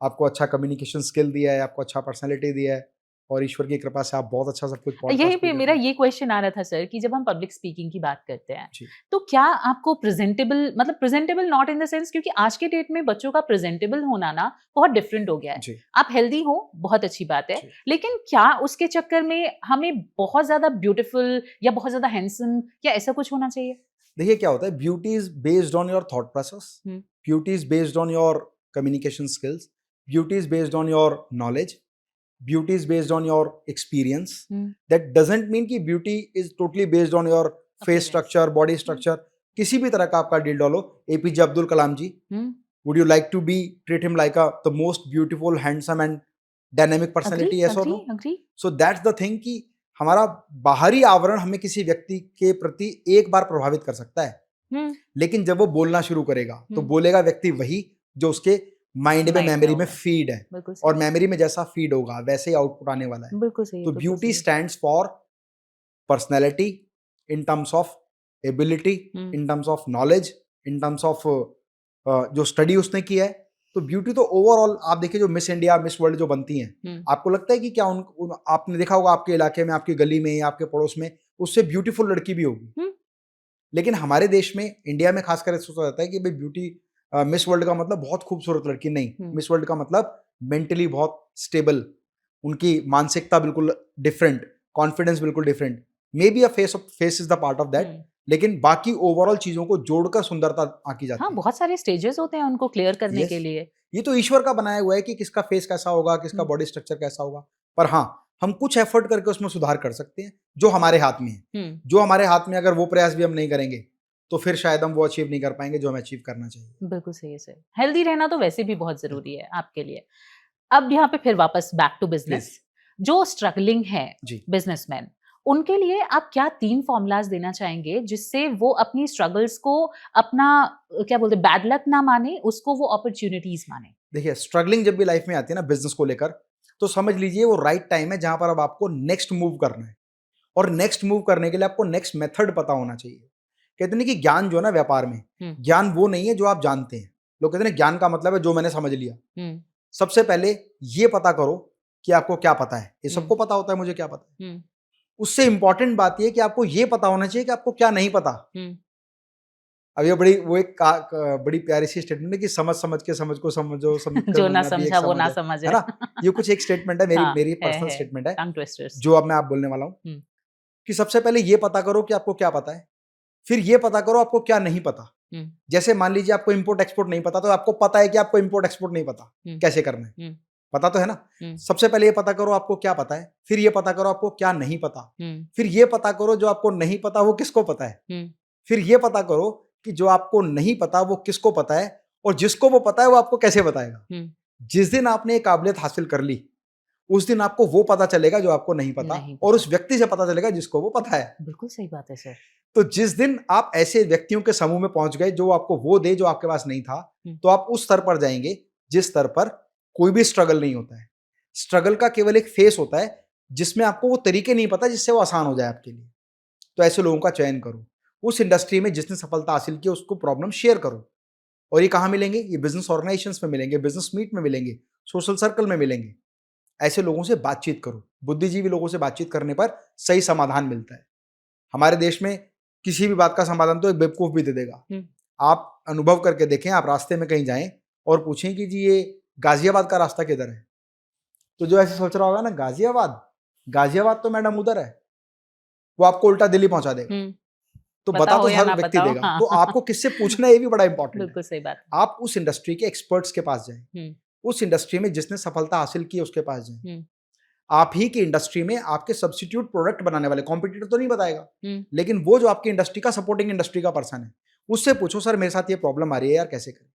आपको अच्छा कम्युनिकेशन स्किल दिया है, आपको अच्छा पर्सनैलिटी दिया है और ईश्वर की कृपा से आप बहुत अच्छा सब कुछ। यही पे मेरा ये क्वेश्चन आ रहा था सर कि जब हम पब्लिक स्पीकिंग की बात करते हैं तो क्या आपको प्रेजेंटेबल, मतलब presentable not in the sense, क्योंकि आज के डेट में बच्चों का प्रेजेंटेबल होना ना बहुत डिफरेंट हो गया है। आप हेल्दी हो, बहुत अच्छी बात है, लेकिन क्या उसके चक्कर में हमें बहुत ज्यादा ब्यूटीफुल या बहुत ज्यादा हैंडसम या ऐसा कुछ होना चाहिए? देखिए क्या होता है, beauty is based on your thought process, beauty is based on your communication skills, beauty is based on your knowledge, beauty is based on your experience. That doesn't mean कि beauty is totally based on your face structure, body structure. किसी भी तरह का आपका डील डालो, APJ Abdul Kalam ji, would you like to be treat him like the most beautiful, handsome and dynamic personality? Yes or no? So that's the thing कि हमारा बाहरी आवरण हमें किसी व्यक्ति के प्रति एक बार प्रभावित कर सकता है, लेकिन जब वो बोलना शुरू करेगा तो बोलेगा व्यक्ति वही जो उसके माइंड में, मेमोरी में फीड है, और मेमोरी में जैसा फीड होगा वैसे ही आउटपुट आने वाला है। तो beauty stands for personality in terms of ability, in terms of knowledge, in terms of जो स्टडी उसने की है। तो ब्यूटी तो ओवरऑल आप देखिए, जो मिस इंडिया, मिस वर्ल्ड जो बनती हैं, आपको लगता है कि क्या आपने देखा होगा आपके इलाके में, आपकी गली में, आपके पड़ोस में उससे ब्यूटीफुल लड़की भी होगी, लेकिन हमारे देश में, इंडिया में खासकर सोचा जाता है कि भाई ब्यूटी, मिस वर्ल्ड का मतलब बहुत खूबसूरत लड़की नहीं, मिस वर्ल्ड का मतलब मेंटली बहुत स्टेबल, उनकी मानसिकता बिल्कुल डिफरेंट, कॉन्फिडेंस बिल्कुल different, may be a face is the part of that, लेकिन बाकी ओवरऑल चीजों को जोड़कर सुंदरता आकी जाती है। बहुत सारे स्टेजेस होते हैं उनको क्लियर करने के लिए। ये तो ईश्वर का बनाया हुआ है कि किसका फेस कैसा होगा, किसका बॉडी स्ट्रक्चर कैसा होगा, पर हाँ हम कुछ एफर्ट करके उसमें सुधार कर सकते हैं जो हमारे हाथ में है। जो हमारे हाथ में, अगर वो प्रयास भी हम नहीं करेंगे तो फिर शायद हम वो अचीव नहीं कर पाएंगे जो हमें अचीव करना चाहिए। बिल्कुल सही है सर। हेल्दी रहना तो वैसे भी बहुत जरूरी है आपके लिए। अब यहाँ पे फिर वापस बैक टू बिजनेस, जो स्ट्रगलिंग है बिजनेसमैन, उनके लिए आप क्या 3 फॉर्मूलाज देना चाहेंगे जिससे वो अपनी स्ट्रगल्स को अपना, क्या बोलते हैं, बैड लक ना माने, उसको वो अपॉर्चुनिटीज माने? देखिए, स्ट्रगलिंग जब भी लाइफ में आती है ना बिजनेस को लेकर, तो समझ लीजिए वो राइट टाइम है जहां पर अब आपको नेक्स्ट मूव करना है, और नेक्स्ट मूव करने के लिए आपको नेक्स्ट मेथड पता होना चाहिए कहते हैं कि ज्ञान जो है ना व्यापार में, ज्ञान वो नहीं है जो आप जानते हैं। लोग कहते हैं ज्ञान का मतलब है जो मैंने समझ लिया। सबसे पहले ये पता करो कि आपको क्या पता है। ये सबको पता होता है मुझे क्या पता है। उससे इंपॉर्टेंट बात ये है कि आपको ये पता होना चाहिए कि आपको क्या नहीं पता। अब ये बड़ी प्यारी सी स्टेटमेंट है कि समझ समझ के समझ को समझो, समझ कर जो ना बोलना भी एक समझा वो समझ ना है समझ है ना। ये कुछ एक स्टेटमेंट है, मेरी पर्सनल स्टेटमेंट है टंग ट्विस्टर्स। जो अब मैं आप बोलने वाला हूँ। कि सबसे पहले ये पता करो कि आपको क्या पता है, फिर ये पता करो आपको क्या नहीं पता। जैसे मान लीजिए आपको इंपोर्ट एक्सपोर्ट नहीं पता, तो आपको पता है कि आपको इंपोर्ट एक्सपोर्ट नहीं पता कैसे करना है, पता तो है ना। सबसे पहले ये पता करो आपको क्या पता है, फिर ये पता करो आपको क्या नहीं पता, फिर ये पता करो जो आपको नहीं पता वो किसको पता है, फिर ये पता करो कि जो आपको नहीं पता वो किसको पता है, और जिसको वो पता है वो आपको कैसे बताएगा। जिस दिन आपने ये काबिलियत हासिल कर ली उस दिन आपको वो पता चलेगा जो आपको नहीं पता, और उस व्यक्ति से पता चलेगा जिसको वो पता है। बिल्कुल सही बात है सर। तो जिस दिन आप ऐसे व्यक्तियों के समूह में पहुंच गए जो आपको वो दे जो आपके पास नहीं था, तो आप उस स्तर पर जाएंगे जिस स्तर पर कोई भी स्ट्रगल नहीं होता है। स्ट्रगल का केवल एक फेस होता है जिसमें आपको वो तरीके नहीं पता जिससे वो आसान हो जाए आपके लिए। तो ऐसे लोगों का चयन करो। उस इंडस्ट्री में जिसने सफलता हासिल की उसको प्रॉब्लम शेयर करो। और ये कहाँ मिलेंगे? ये बिजनेस ऑर्गेनाइजेशंस में मिलेंगे, बिजनेस मीट में मिलेंगे, सोशल सर्कल में मिलेंगे। ऐसे लोगों से बातचीत करो। बुद्धिजीवी लोगों से बातचीत करने पर सही समाधान मिलता है। हमारे देश में किसी भी बात का समाधान तो एक बेवकूफ भी दे देगा। आप अनुभव करके देखें, आप रास्ते में कहीं जाएं और पूछें कि जी ये गाजियाबाद का रास्ता किधर है, तो जो ऐसे सोच रहा होगा ना गाजियाबाद, गाजियाबाद तो मैडम उधर है, वो आपको उल्टा दिल्ली पहुंचा देगा। तो बता तो हर व्यक्ति देगा। तो आपको किससे पूछना है ये भी बड़ा इंपॉर्टेंट है। बिल्कुल सही बात। आप उस इंडस्ट्री के एक्सपर्ट्स के पास जाएं, उस इंडस्ट्री में जिसने सफलता हासिल की उसके पास जाएं। आप ही की इंडस्ट्री में आपके सब्स्टिट्यूट प्रोडक्ट बनाने वाले, कॉम्पिटिटर तो नहीं बताएगा, लेकिन वो जो आपकी इंडस्ट्री का सपोर्टिंग इंडस्ट्री का पर्सन है उससे पूछो सर मेरे साथ ये प्रॉब्लम आ रही है यार कैसे करें।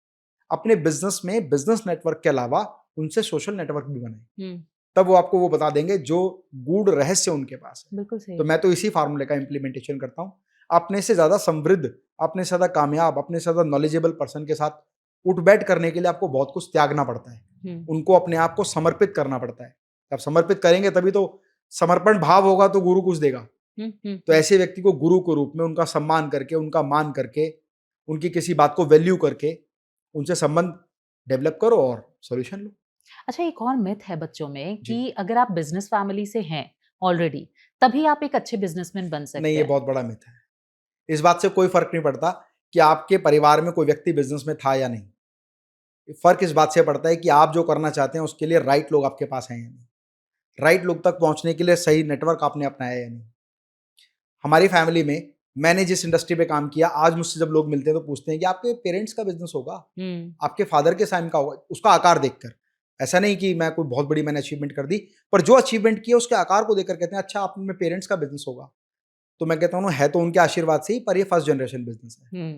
अपने बिजनेस में बिजनेस नेटवर्क के अलावा उनसे सोशल नेटवर्क भी बनाए, तब वो आपको वो बता देंगे जो गूढ़ रहस्य उनके पास है। बिल्कुल सही। तो मैं तो इसी फार्मूले का इंप्लीमेंटेशन करता हूँ। अपने से ज्यादा समृद्ध, अपने से ज्यादा कामयाब, अपने से ज्यादा नॉलेजेबल पर्सन के साथ उठ बैठ करने के लिए आपको बहुत कुछ त्यागना पड़ता है। उनको अपने आप को समर्पित करना पड़ता है। आप समर्पित करेंगे तभी तो समर्पण भाव होगा तो गुरु कुछ देगा। तो ऐसे व्यक्ति को गुरु के रूप में उनका सम्मान करके, उनका मान करके, उनकी किसी बात को वैल्यू करके उनसे संबंध डेवलप करो और सॉल्यूशन लो। अच्छा, एक और मिथ है बच्चों में कि अगर आप बिजनेस फैमिली से हैं ऑलरेडी तभी आप एक अच्छे बिजनेसमैन बन सकते हैं। नहीं, ये बहुत बड़ा मिथ है। इस बात से कोई फर्क नहीं पड़ता कि आपके परिवार में कोई व्यक्ति बिजनेस में था या नहीं। फर्क इस बात से पड़ता है कि आप जो करना चाहते हैं उसके लिए राइट लोग आपके पास हैं या नहीं, राइट लोग तक पहुंचने के लिए सही नेटवर्क आपने अपनाया या नहीं। हमारी फैमिली में मैंने जिस इंडस्ट्री पे काम किया, आज मुझसे जब लोग मिलते हैं तो पूछते हैं कि आपके पेरेंट्स का बिजनेस होगा, आपके फादर के साइन का होगा, उसका आकार देखकर। ऐसा नहीं कि मैं कोई बहुत बड़ी मैंने अचीवमेंट कर दी, पर जो अचीवमेंट किया उसके आकार को देखकर कहते हैं अच्छा आप में पेरेंट्स का बिजनेस होगा। तो मैं कहता हूँ है तो उनके आशीर्वाद से ही, पर ये फर्स्ट जनरेशन बिजनेस है।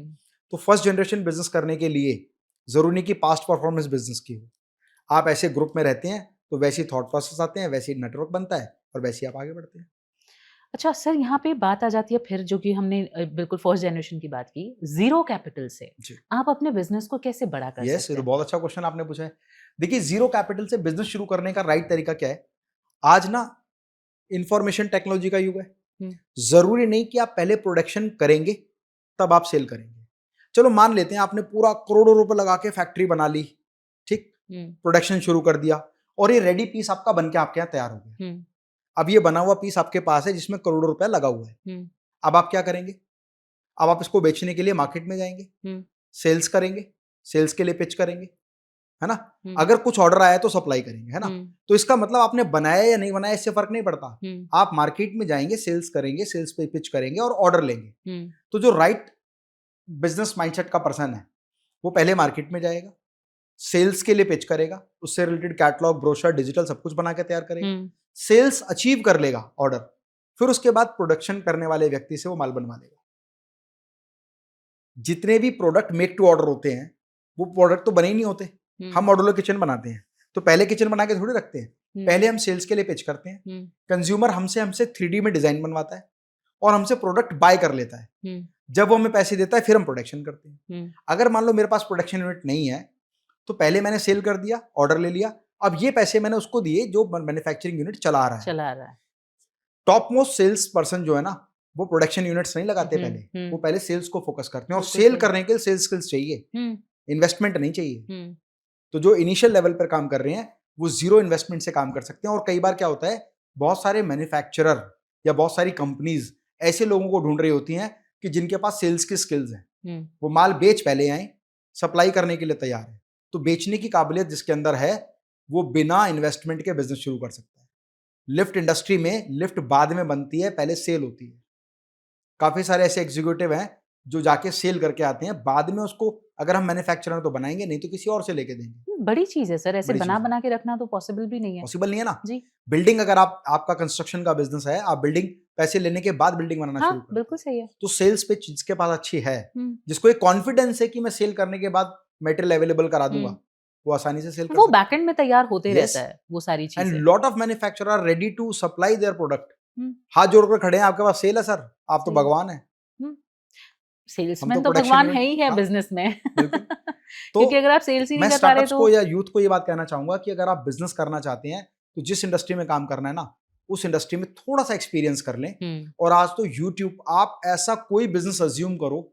तो फर्स्ट जनरेशन बिजनेस करने के लिए जरूरी नहीं कि पास्ट परफॉर्मेंस बिजनेस की हो। आप ऐसे ग्रुप में रहते हैं तो वैसी थॉट प्रोसेस आते हैं, वैसी नेटवर्क बनता है और वैसे आप आगे बढ़ते हैं। अच्छा सर, यहाँ पे बात आ जाती है फिर जो कि हमने बिल्कुल फर्स्ट जनरेशन की बात की, जीरो कैपिटल से आप अपने बिजनेस को कैसे बड़ा कर सकते हैं? ये बहुत अच्छा क्वेश्चन आपने पूछा है। देखिए जीरो कैपिटल से बिजनेस शुरू करने का राइट तरीका क्या है? आज ना इंफॉर्मेशन टेक्नोलॉजी का युग है। जरूरी नहीं कि आप पहले प्रोडक्शन करेंगे तब आप सेल करेंगे। चलो मान लेते हैं आपने पूरा करोड़ों रुपए लगा के फैक्ट्री बना ली, ठीक, प्रोडक्शन शुरू कर दिया और ये रेडी पीस आपका बन के आपके यहाँ तैयार हो गया। अब ये बना हुआ पीस आपके पास है जिसमें करोड़ों रुपया लगा हुआ है। अब आप क्या करेंगे? अब आप इसको बेचने के लिए मार्केट में जाएंगे, सेल्स करेंगे, सेल्स के लिए पिच करेंगे, है ना। अगर कुछ ऑर्डर आया तो सप्लाई करेंगे, है ना। तो इसका मतलब आपने बनाया या नहीं बनाया इससे फर्क नहीं पड़ता। आप मार्केट में जाएंगे, सेल्स करेंगे, सेल्स पे पिच करेंगे और ऑर्डर लेंगे। तो जो राइट बिजनेस माइंडसेट का पर्सन है वो पहले मार्केट में जाएगा, सेल्स के लिए पिच करेगा, उससे रिलेटेड कैटलॉग, ब्रोशर, डिजिटल सब कुछ बना के तैयार करेगा, सेल्स अचीव कर लेगा ऑर्डर, फिर उसके बाद प्रोडक्शन करने वाले व्यक्ति से वो माल बनवा लेगा। जितने भी प्रोडक्ट मेक टू ऑर्डर होते हैं वो प्रोडक्ट तो बने ही नहीं होते। हम मॉड्यूलर किचन बनाते हैं तो पहले किचन बना के थोड़ी रखते हैं, पहले हम सेल्स के लिए पिच करते हैं, कंज्यूमर हमसे 3D में डिजाइन बनवाता है और हमसे प्रोडक्ट बाय कर लेता है। जब वो हमें पैसे देता है फिर हम प्रोडक्शन करते हैं। अगर मान लो मेरे पास प्रोडक्शन यूनिट नहीं है तो पहले मैंने सेल कर दिया, ऑर्डर ले लिया, अब ये पैसे मैंने उसको दिए जो मैन्युफैक्चरिंग यूनिट चला रहा है। है। टॉप मोस्ट सेल्स पर्सन जो है ना वो प्रोडक्शन यूनिट्स नहीं लगाते हम्म, पहले, वो पहले सेल्स को फोकस करते हैं, और बिल्कुल सेल सही। करने के लिए सेल्स स्किल्स चाहिए, हम्म, इन्वेस्टमेंट नहीं चाहिए। हम्म, तो जो इनिशियल लेवल पर काम कर रहे हैं वो जीरो इन्वेस्टमेंट से काम कर सकते हैं। और कई बार क्या होता है, बहुत सारे मैन्युफैक्चरर या बहुत सारी कंपनीज ऐसे लोगों को ढूंढ रही होती हैं कि जिनके पास सेल्स की स्किल्स हैं, हम्म, वो माल बेच पहले आए, सप्लाई करने के लिए तैयार है। तो बेचने की काबिलियत जिसके अंदर है वो बिना इन्वेस्टमेंट के बिजनेस शुरू कर सकता है। लिफ्ट इंडस्ट्री में लिफ्ट बाद में बनती है, पहले सेल होती है। काफी सारे ऐसे एग्जीक्यूटिव हैं जो जाके सेल करके आते हैं, बाद में उसको अगर हम मैन्युफैक्चरर तो बनाएंगे नहीं तो किसी और से लेके देंगे। बड़ी चीज है सर, ऐसे बड़ी बना चीज है, बना के रखना तो पॉसिबल भी नहीं है। पॉसिबल नहीं है ना। जी, बिल्डिंग अगर आपका कंस्ट्रक्शन का बिजनेस है, आप बिल्डिंग पैसे लेने के बाद बिल्डिंग बनाना हाँ शुरू करते बिल्कुल हैं। सही है। तो सेल्स पे जिसके पास अच्छी है, हम्म, जिसको एक कॉन्फिडेंस है कि मैं सेल करने के बाद मटेरियल अवेलेबल करा दूंगा, हम्म, वो आसानी से सेल कर वो सकता बैकएंड में तैयार होते है। रहता यस, है वो सारी एंड चीजें। Lot of manufacturer are ready to supply their product. Hmm, हाथ जोड़कर खड़े हैं, आपके पास सेल है सर, आप तो सही है। भगवान है, हम्म, हम तो सेल्समैन तो प्रोडक्शन भगवान है यूनिट। ही है हाँ, बिजनेस में। बिल्कुल। तो क्योंकि अगर आप सेल्स ही नहीं मैं कर पा रहे स्टार्टअप्स तो को या यूथ को ये बात कहना चाहूंगा कि अगर आप बिजनेस करना चाहते हैं तो जिस इंडस्ट्री में काम करना है ना, उस इंडस्ट्री में थोड़ा सा एक्सपीरियंस कर लें। हम्म, और आज तो यूट्यूब, आप ऐसा कोई बिजनेस अज्यूम करो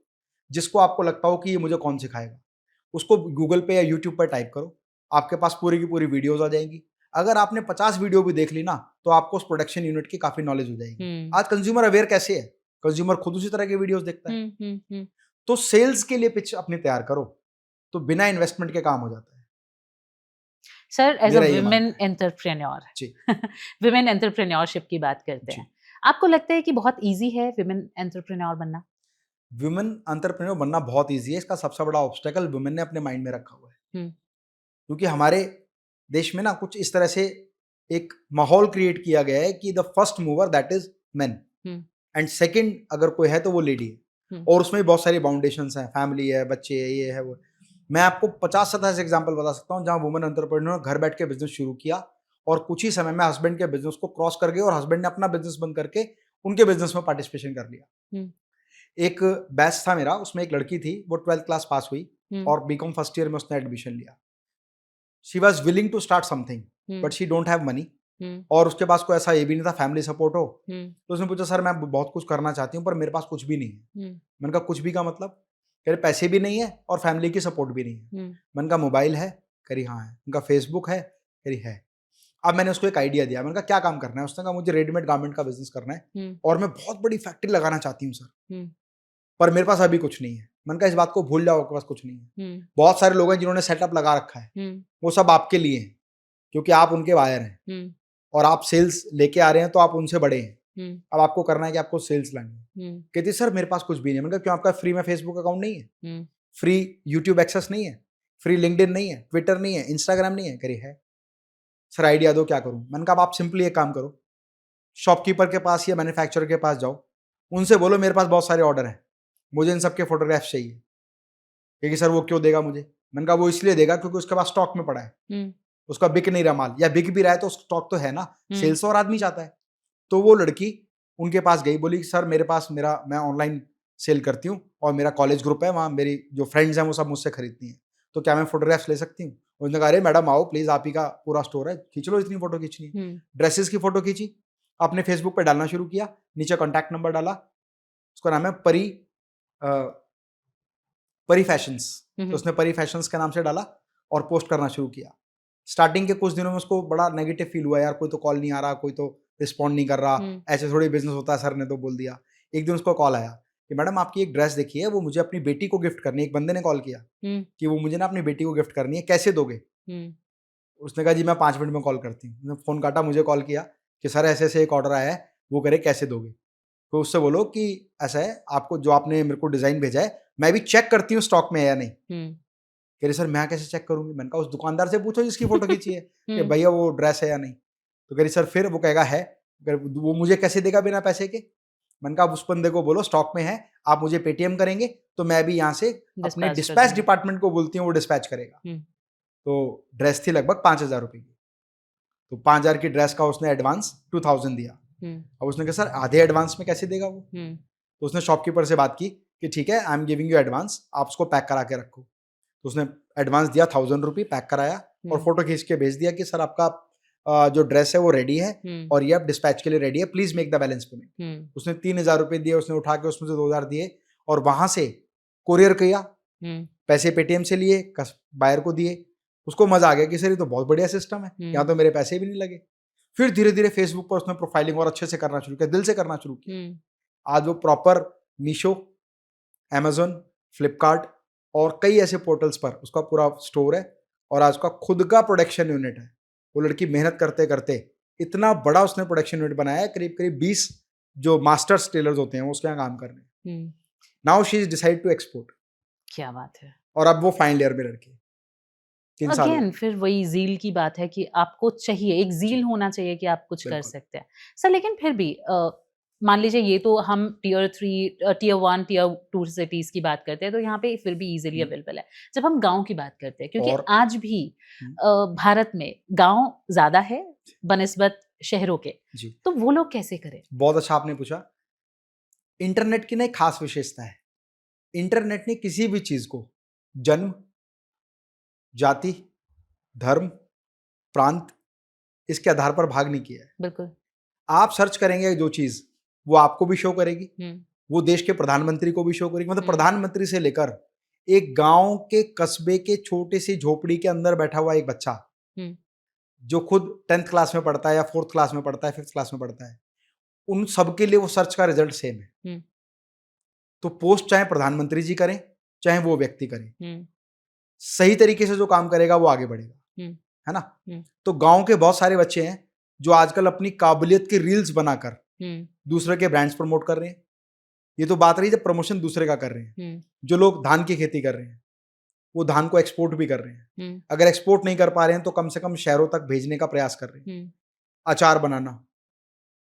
जिसको आपको लगता हो कि ये मुझे कौन सिखाएगा, उसको गूगल पे या यूट्यूब पर टाइप करो, आपके पास पूरी की पूरी वीडियोज आ जाएंगी। अगर आपने 50 वीडियो भी देख ली ना, तो आपको उस प्रोडक्शन यूनिट की काफी नॉलेज हो जाएगी। हम्म, आज कंज्यूमर अवेयर कैसे है, कंज्यूमर खुद उसी तरह के वीडियोस देखता है। हम्म। तो सेल्स के लिए पिच अपनी तैयार करो, तो बिना इन्वेस्टमेंट के काम हो जाता है। सर एज अ मेरा ये वुमेन मानना है। एंटरप्रेन्योर, जी, वुमेन एंटरप्रेन्योरशिप की बात करते हैं, जी। आपको लगता है कि बहुत इजी है वुमेन एंटरप्रेन्योर बनना? वुमेन एंटरप्रेन्योर बनना बहुत ईज़ी है, इसका सबसे बड़ा ऑब्स्टेकल वुमेन ने अपने माइंड में रखा हुआ है। हम्म, क्योंकि हमारे देश में ना कुछ इस तरह से एक माहौल क्रिएट किया गया है कि the first mover that is main, hmm, and second अगर कोई है तो वो लेडी है। हम्म, और उसमें भी बहुत सारी बाउंडेशंस हैं, फैमिली है, बच्चे है, ये है, वो है। मैं आपको 50-70 ऐसे एग्जांपल बता सकता हूँ जहाँ वुमेन एंटरप्रेन्योर घर बैठ के बिज़नेस शुरू किया और कुछ ही समय में हस्बैंड के बिज़नेस को क्रॉस कर गए और हस्बैंड ने अपना बिज़नेस बंद करके उनके बिज़नेस में पार्टिसिपेशन कर लिया। हम्म, एक बैच था मेरा, उसमें एक लड़की थी, वो 12th क्लास पास हुई हम्म, और बीकॉम फर्स्ट ईयर में उसने एडमिशन लिया। She was willing to start something hmm, but she don't have money, hmm, और उसके पास कोई ऐसा ये भी नहीं था फैमिली सपोर्ट हो। हम्म, तो उसने पूछा, सर मैं बहुत कुछ करना चाहती हूँ पर मेरे पास कुछ भी नहीं है। हम्म, मैंने कहा कुछ भी का मतलब? कह रहे पैसे भी नहीं है और फैमिली की सपोर्ट भी नहीं है। हम्म, मैंने कहा मोबाइल है? कह रही हाँ है। उनका फेसबुक है? कह रही है। अब मैंने उसको एक आइडिया दिया, मैंने कहा क्या काम करना है? उसने कहा मुझे रेडीमेड गारमेंट का बिजनेस करना है हम्म, और मैं बहुत बड़ी फैक्ट्री लगाना चाहती हूँ सर, हम्म, पर मेरे पास अभी कुछ नहीं है। मैंने कहा इस बात को भूल जाओ, आपके पास कुछ नहीं है। हम्म, बहुत सारे लोग हैं जिन्होंने सेटअप लगा रखा है, हम्म, वो सब आपके लिए हैं क्योंकि आप उनके वायर हैं हम्म, और आप सेल्स लेके आ रहे हैं तो आप उनसे बड़े हैं। हम्म, अब आपको करना है कि आपको सेल्स लानी है। हम्म, कहती सर मेरे पास कुछ भी नहीं है। मैंने कहा क्यों, आपका फ्री में फेसबुक अकाउंट नहीं है, हम्म, फ्री यूट्यूब एक्सेस नहीं है, फ्री लिंक्डइन नहीं है, ट्विटर नहीं है, इंस्टाग्राम नहीं है? करी है। सर आइडिया दो क्या करूं? मैंने कहा अब आप सिंपली एक काम करो, शॉपकीपर के पास या मैन्युफैक्चरर के पास जाओ, उनसे बोलो मेरे पास बहुत सारे ऑर्डर हैं, मुझे इन सबके फोटोग्राफ्स चाहिए। क्योंकि सर वो क्यों देगा मुझे? मैंने कहा वो इसलिए देगा क्योंकि उसके पास स्टॉक में पड़ा है, हम्म, उसका बिक नहीं रहा माल, या बिक भी रहा है तो स्टॉक तो है ना, हम्म, सेल्स और आदमी चाहता है। तो वो लड़की उनके पास गई, बोली सर मेरे पास मैं ऑनलाइन सेल करती हूँ और मेरा कॉलेज ग्रुप है, वहाँ मेरी जो फ्रेंड्स हैं वो सब मुझसे खरीदती हैं, तो क्या मैं फोटोग्राफ्स ले सकती हूँ? उसने कहा अरे मैडम आओ प्लीज, आप ही का पूरा स्टोर है, खींच लो इतनी फोटो खींचनी है। हम्म, ड्रेसेस की फोटो खींची, अपने फेसबुक पे डालना शुरू किया, नीचे कॉन्टैक्ट नंबर डाला, उसका नाम है परी फैशंस। तो हम्म, उसने परी फैशंस के नाम से डाला और पोस्ट करना शुरू किया। स्टार्टिंग के कुछ दिनों में उसको बड़ा नेगेटिव फील हुआ, यार कोई तो कॉल नहीं आ रहा, कोई तो रिस्पॉन्ड नहीं कर रहा, हम्म, ऐसे थोड़ी बिजनेस होता है, सर ने तो बोल दिया। एक दिन उसको कॉल आया कि मैडम आपकी एक ड्रेस देखी है, वो मुझे अपनी बेटी को गिफ्ट करनी है। एक बंदे ने कॉल किया हम्म, कि वो मुझे ना अपनी बेटी को गिफ्ट करनी है, कैसे दोगे? हम्म, उसने कहा जी मैं 5 मिनट में कॉल करती हूँ। उसने फ़ोन काटा, मुझे कॉल किया कि सर ऐसे ऐसे एक ऑर्डर आया है, वो करे कैसे दोगे? तो उससे बोलो कि ऐसा है, आपको जो आपने मेरे को डिज़ाइन भेजा है, मैं भी चेक करती हूँ स्टॉक में है या नहीं। हम्म, कह रही सर मैं कैसे चेक करूँगी? मैंने कहा उस दुकानदार से पूछो जिसकी फ़ोटो खींची है कि हम्म, भैया वो ड्रेस है या नहीं? तो कह रही सर फिर? वो कहेगा है। वो मुझे कैसे देगा बिना पैसे के? मैंने कहा आप उस बंदे को बोलो स्टॉक में है, आप मुझे पेटीएम करेंगे तो मैं भी यहाँ से अपने डिस्पैच कर डिस्पैच दूंगा। डिपार्टमेंट को बोलती हूँ, वो डिस्पैच करेगा। हम्म, तो ड्रेस थी लगभग 5,000 रुपए की। तो 5,000 की ड्रेस का उसने एडवांस 2,000 दिया। हम्म, अब उसने कहा सर आधे एडवांस में कैसे देगा वो? हम्म, तो उसने शॉपकीपर से बात की कि ठीक है I am giving you advance, आप उसको पैक करा के रखो। तो उसने एडवांस दिया 1,000 रुपये, पैक कराया और हम्म, फोटो खींच के भेज दिया कि सर आपका जो ड्रेस है वो रेडी है हम्म, और ये अब डिस्पैच के लिए रेडी है, please make the balance payment. उसने 3,000 रुपये दिए, उसने उठा के उसमें से 2,000 दिए और वहां से कोरियर किया, पैसे पेटीएम से लिए, बायर को दिए। उसको मजा आ गया कि सर ये तो बहुत बढ़िया सिस्टम है, यहाँ तो मेरे पैसे भी नहीं लगे। फिर धीरे धीरे फेसबुक पर उसने प्रोफाइलिंग और अच्छे से करना शुरू किया, दिल से करना शुरू किया। आज वो प्रॉपर मीशो, Amazon, फ्लिपकार्ट और कई ऐसे पोर्टल्स पर उसका पूरा स्टोर है और आज उसका खुद का प्रोडक्शन यूनिट है। वो लड़की मेहनत करते करते इतना बड़ा उसने प्रोडक्शन यूनिट बनाया है, करीब करीब 20 जो मास्टर्स टेलर्स होते हैं वो उसके यहाँ काम कर रहे हैं। Now she is decide to export. क्या बात है। और अब वो फाइनल ईयर में लड़की 3 साल हो अगेन गए। फिर वही ज़ील की बात है कि आपको चाहिए, एक जी, ज़ील होना चाहिए कि आप कुछ कर बिल्कुल। सकते हैं। सर लेकिन फिर भी मान लीजिए ये तो हम टियर 3 टियर 1 टियर 2 सिटीज़ की बात करते हैं तो यहाँ पे फिर भी ईज़िली हम्म, अवेलेबल है। जब हम गाँव की बात करते हैं क्योंकि और आज भी हम्म, भारत में गाँव ज़्यादा है बनिस्बत शहरों के, जी, तो वो लोग कैसे करें? बहुत अच्छा आपने पूछा। इंटरनेट की ना एक खास विशेषता है, इंटरनेट ने किसी भी चीज को जन्म, जाति, धर्म, प्रांत इसके आधार पर भाग नहीं किया है। बिल्कुल। आप सर्च करेंगे जो चीज वो आपको भी शो करेगी, हुँ, वो देश के प्रधानमंत्री को भी शो करेगी। मतलब हुँ, प्रधानमंत्री से लेकर एक गांव के कस्बे के छोटे सी झोपड़ी के अंदर बैठा हुआ एक बच्चा हुँ, जो खुद 10th क्लास में पढ़ता है या 4th क्लास में पढ़ता है, 5th क्लास में पढ़ता है, उन सबके लिए वो सर्च का रिजल्ट सेम है। हुँ, तो पोस्ट चाहे प्रधानमंत्री जी करें, चाहे वो व्यक्ति करें, हुँ, सही तरीके से जो काम करेगा वो आगे बढ़ेगा, हुँ, है ना? हुँ, तो गांव के बहुत सारे बच्चे हैं जो आजकल अपनी काबिलियत की रील्स बनाकर हुँ, दूसरे के ब्रांड्स प्रमोट कर रहे हैं। ये तो बात रही जब प्रमोशन दूसरे का कर रहे हैं। हुँ, जो लोग धान की खेती कर रहे हैं वो धान को एक्सपोर्ट भी कर रहे हैं। हुँ, अगर एक्सपोर्ट नहीं कर पा रहे हैं तो कम से कम शहरों तक भेजने का प्रयास कर रहे हैं। हुँ, अचार बनाना,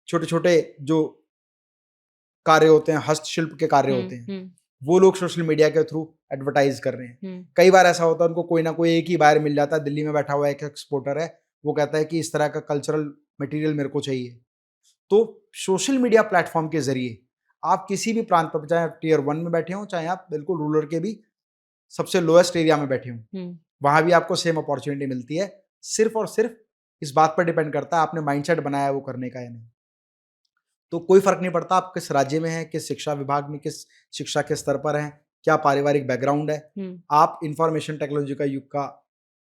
छोटे छोटे जो कार्य होते हैं, हस्तशिल्प के कार्य हुँ, होते हैं, हुँ, वो लोग सोशल मीडिया के थ्रू एडवर्टाइज कर रहे हैं। हुँ, कई बार ऐसा होता है उनको कोई ना कोई एक ही बायर मिल जाता है, दिल्ली में बैठा हुआ एक एक्सपोर्टर है, वो कहता है कि इस तरह का कल्चरल मटेरियल मेरे को चाहिए। तो सोशल मीडिया प्लेटफॉर्म के जरिए आप किसी भी प्रांत पर, चाहे आप टियर 1 में बैठे हों, चाहे आप बिल्कुल रूरल के भी सबसे लोएस्ट एरिया में बैठे हों, हुँ, वहां भी आपको सेम अपॉर्चुनिटी मिलती है। सिर्फ और सिर्फ इस बात पर डिपेंड करता है आपने माइंडसेट बनाया है वो करने का या नहीं। तो कोई फर्क नहीं पड़ता आप किस राज्य में हैं, किस शिक्षा विभाग में, किस शिक्षा के स्तर पर हैं, क्या पारिवारिक बैकग्राउंड है। हुँ। आप इंफॉर्मेशन टेक्नोलॉजी का युग का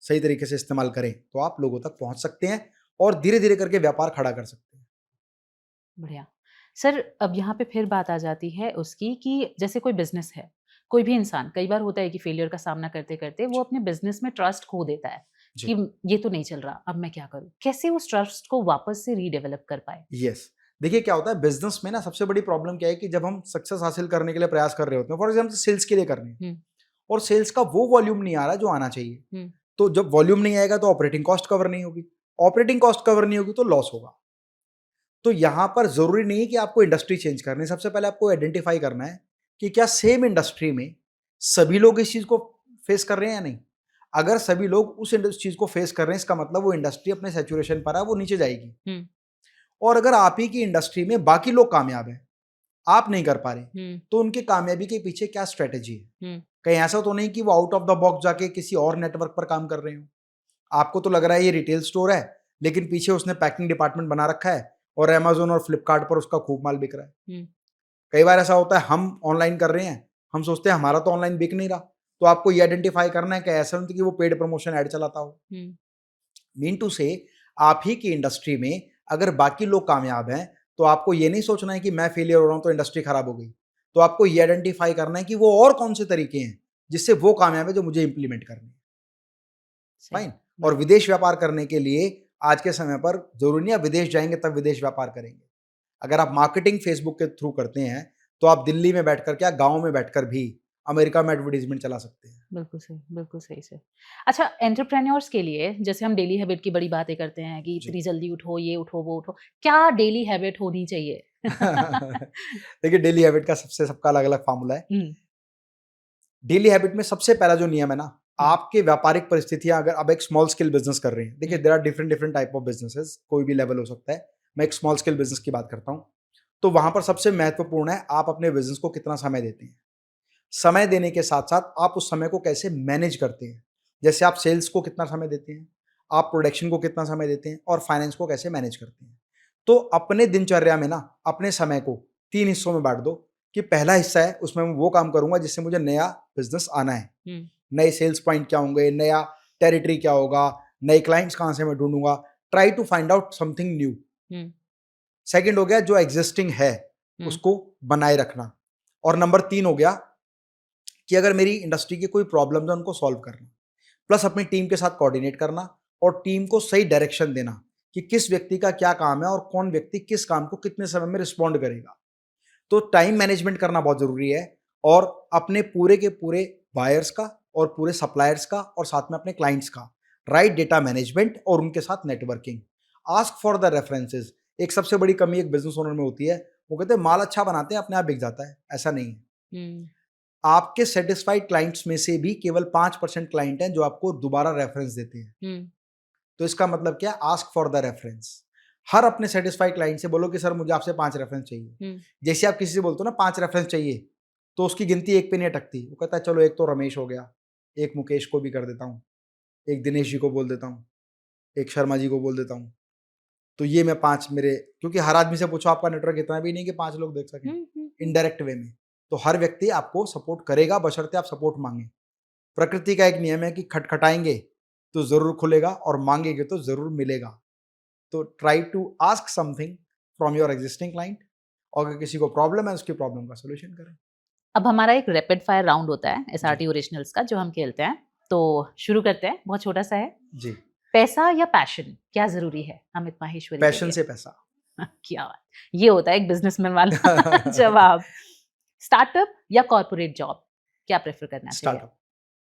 सही तरीके से इस्तेमाल करें तो आप लोगों तक पहुंच सकते हैं और धीरे धीरे करके व्यापार खड़ा कर सकते हैं। बढ़िया। सर अब यहाँ पे फिर बात आ जाती है उसकी कि जैसे कोई बिज़नेस है, कोई भी इंसान कई बार होता है कि फेलियर का सामना करते-करते वो अपने बिज़नेस में ट्रस्ट खो देता है जी, कि ये तो नहीं चल रहा, अब मैं क्या करूँ? कैसे उस ट्रस्ट को वापस से रीडेवलप कर पाएँ? यस। देखिए क्या होता है बिजनेस में ना, सबसे बड़ी प्रॉब्लम क्या है कि जब हम सक्सेस हासिल करने के लिए प्रयास कर रहे होते हैं, फॉर एग्जाम्पल सेल्स के लिए कर रहे हैं हुँ, और सेल्स का वो वॉल्यूम नहीं आ रहा जो आना चाहिए। हुँ, तो जब वॉल्यूम नहीं आएगा तो ऑपरेटिंग कॉस्ट कवर नहीं होगी, ऑपरेटिंग कॉस्ट कवर नहीं होगी तो लॉस होगा। तो यहाँ पर जरूरी नहीं है कि आपको इंडस्ट्री चेंज करनी है, सबसे पहले आपको आइडेंटिफाई करना है कि क्या सेम इंडस्ट्री में सभी लोग इस चीज को फेस कर रहे हैं या नहीं। अगर सभी लोग उस चीज को फेस कर रहे हैं, इसका मतलब वो इंडस्ट्री अपने सैचुरेशन पर है, वो नीचे जाएगी। हुँ, और अगर आप ही की इंडस्ट्री में बाकी लोग कामयाब हैं, आप नहीं कर पा रहे, हुँ, तो उनकी कामयाबी के पीछे क्या स्ट्रेटेजी है। हुँ, कहीं ऐसा तो नहीं कि वो आउट ऑफ द बॉक्स जाके किसी और नेटवर्क पर काम कर रहे हो। आपको तो लग रहा है ये रिटेल स्टोर है, लेकिन पीछे उसने पैकिंग डिपार्टमेंट बना रखा है और अमेज़न और फ्लिपकार्ट पर उसका खूब माल बिक रहा है। हुँ, कई बार ऐसा होता है हम ऑनलाइन कर रहे हैं, हम सोचते हैं हमारा तो ऑनलाइन बिक नहीं रहा, तो आपको ये आइडेंटिफाई करना है कि ऐसा नहीं कि वो पेड प्रमोशन ऐड चलाता हो। हुँ, मीन टू से आप ही की इंडस्ट्री में अगर बाकी लोग कामयाब हैं, तो आपको ये नहीं सोचना है कि मैं फेलियर हो रहा हूं तो इंडस्ट्री खराब हो गई। तो आपको ये आइडेंटिफाई करना है कि वो और कौन से तरीके हैं जिससे वो कामयाब है जो मुझे इंप्लीमेंट करने हैं। सही, फाइन। और बढ़िया। विदेश व्यापार करने के लिए आज के समय पर जरूरी नहीं आप विदेश जाएंगे तब विदेश व्यापार करेंगे। अगर आप मार्केटिंग फेसबुक के थ्रू करते हैं तो आप दिल्ली में बैठकर क्या, गांव में बैठकर भी अमेरिका में एडवर्टीजमेंट चला सकते हैं। बिल्कुल सही से। अच्छा एंटरप्रेन्योर्स के लिए जैसे हम डेली हैबिट की बड़ी बातें करते हैं कि जी। इतनी जल्दी उठो, ये उठो, वो उठो, क्या डेली हैबिट होनी चाहिए? देखिए डेली हैबिट का सबका अलग अलग फार्मूला है। हुँ, डेली हैबिट में सबसे पहला जो नियम है ना, हुँ, आपके व्यापारिक परिस्थितियां, अगर आप एक स्मॉल स्केल बिजनेस कर रहे हैं, देखिए hmm, there are different different type of businesses, कोई भी लेवल हो सकता है। मैं एक स्मॉल स्केल बिजनेस की बात करता हूं, तो वहां पर सबसे महत्वपूर्ण है आप अपने बिजनेस को कितना समय देते हैं। समय देने के साथ साथ आप उस समय को कैसे मैनेज करते हैं। जैसे आप सेल्स को कितना समय देते हैं, आप प्रोडक्शन को कितना समय देते हैं और फाइनेंस को कैसे मैनेज करते हैं। तो अपने दिनचर्या में ना अपने समय को 3 हिस्सों में बांट दो कि पहला हिस्सा है उसमें मैं वो काम करूंगा जिससे मुझे नया बिजनेस आना है, नए सेल्स पॉइंट क्या होंगे, नया टेरिटरी क्या होगा, नए क्लाइंट्स कहाँ से मैं ढूंढूंगा, try to find out something new. Second हो गया जो एग्जिस्टिंग है उसको बनाए रखना, और नंबर 3 हो गया कि अगर मेरी इंडस्ट्री की कोई प्रॉब्लम है उनको सॉल्व करना, प्लस अपनी टीम के साथ कोऑर्डिनेट करना और टीम को सही डायरेक्शन देना कि किस व्यक्ति का क्या काम है और कौन व्यक्ति किस काम को कितने समय में रिस्पॉन्ड करेगा। तो टाइम मैनेजमेंट करना बहुत जरूरी है, और अपने पूरे के पूरे बायर्स का और पूरे सप्लायर्स का और साथ में अपने क्लाइंट्स का राइट डेटा मैनेजमेंट और उनके साथ networking. Ask for the references. एक सबसे बड़ी कमी एक बिजनेस ओनर में होती है, वो कहते हैं माल अच्छा बनाते हैं अपने आप बिक जाता है। ऐसा नहीं है। आपके सेटिस्फाइड क्लाइंट्स में से भी केवल 5% क्लाइंट हैं जो आपको दोबारा रेफरेंस देते हैं। तो इसका मतलब क्या है? Ask for the reference. हर अपने सेटिस्फाइड क्लाइंट से बोलो कि सर मुझे आपसे 5 रेफरेंस चाहिए। जैसे आप किसी से बोलते हो ना 5 रेफरेंस चाहिए, तो उसकी गिनती एक पे नहीं अटकती। वो कहता है चलो एक तो रमेश हो गया, एक मुकेश को भी कर देता हूँ, एक दिनेश जी को बोल देता हूँ, एक शर्मा जी को बोल देता हूँ। तो ये मैं 5 मेरे, क्योंकि हर आदमी से पूछो आपका नेटवर्क इतना भी नहीं कि 5 लोग देख सकें, इनडायरेक्ट वे में। तो हर व्यक्ति आपको सपोर्ट करेगा बशर्ते आप सपोर्ट मांगे। प्रकृति का एक नियम है कि खटखटाएंगे तो जरूर खुलेगा और मांगेंगे तो जरूर मिलेगा। तो try to ask something from your existing client, और अगर किसी को प्रॉब्लम है उसकी प्रॉब्लम का सोल्यूशन करें। अब हमारा एक रैपिड फायर राउंड होता है SRT ओरिजिनल्स का जो हम खेलते हैं, तो शुरू करते हैं। बहुत छोटा सा है जी। पैसा या पैशन क्या जरूरी है अमित माहेश्वरी? पैशन से पैसा। क्या बात, ये होता है एक बिजनेसमैन वाला जवाब। स्टार्टअप या कॉर्पोरेट जॉब क्या प्रेफर करना चाहिए?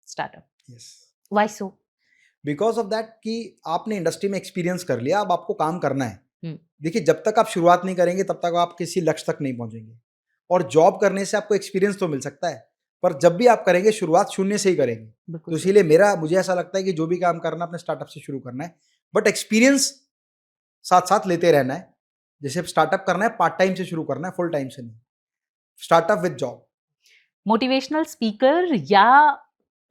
Startup. Yes. Why so? Because of that कि आपने इंडस्ट्री में एक्सपीरियंस कर लिया, अब आपको काम करना है। देखिए जब तक आप शुरुआत नहीं करेंगे तब तक आप किसी लक्ष्य तक नहीं पहुंचेंगे, और जॉब करने से आपको एक्सपीरियंस तो मिल सकता है, पर जब भी आप करेंगे शुरुआत शून्य से ही करेंगे। तो इसीलिए मुझे ऐसा लगता है कि जो भी काम करना अपने स्टार्टअप से शुरू करना है, बट एक्सपीरियंस साथ साथ लेते रहना है। जैसे स्टार्टअप करना है पार्ट टाइम से शुरू करना है, फुल टाइम से नहीं। Startup with job. Motivational speaker या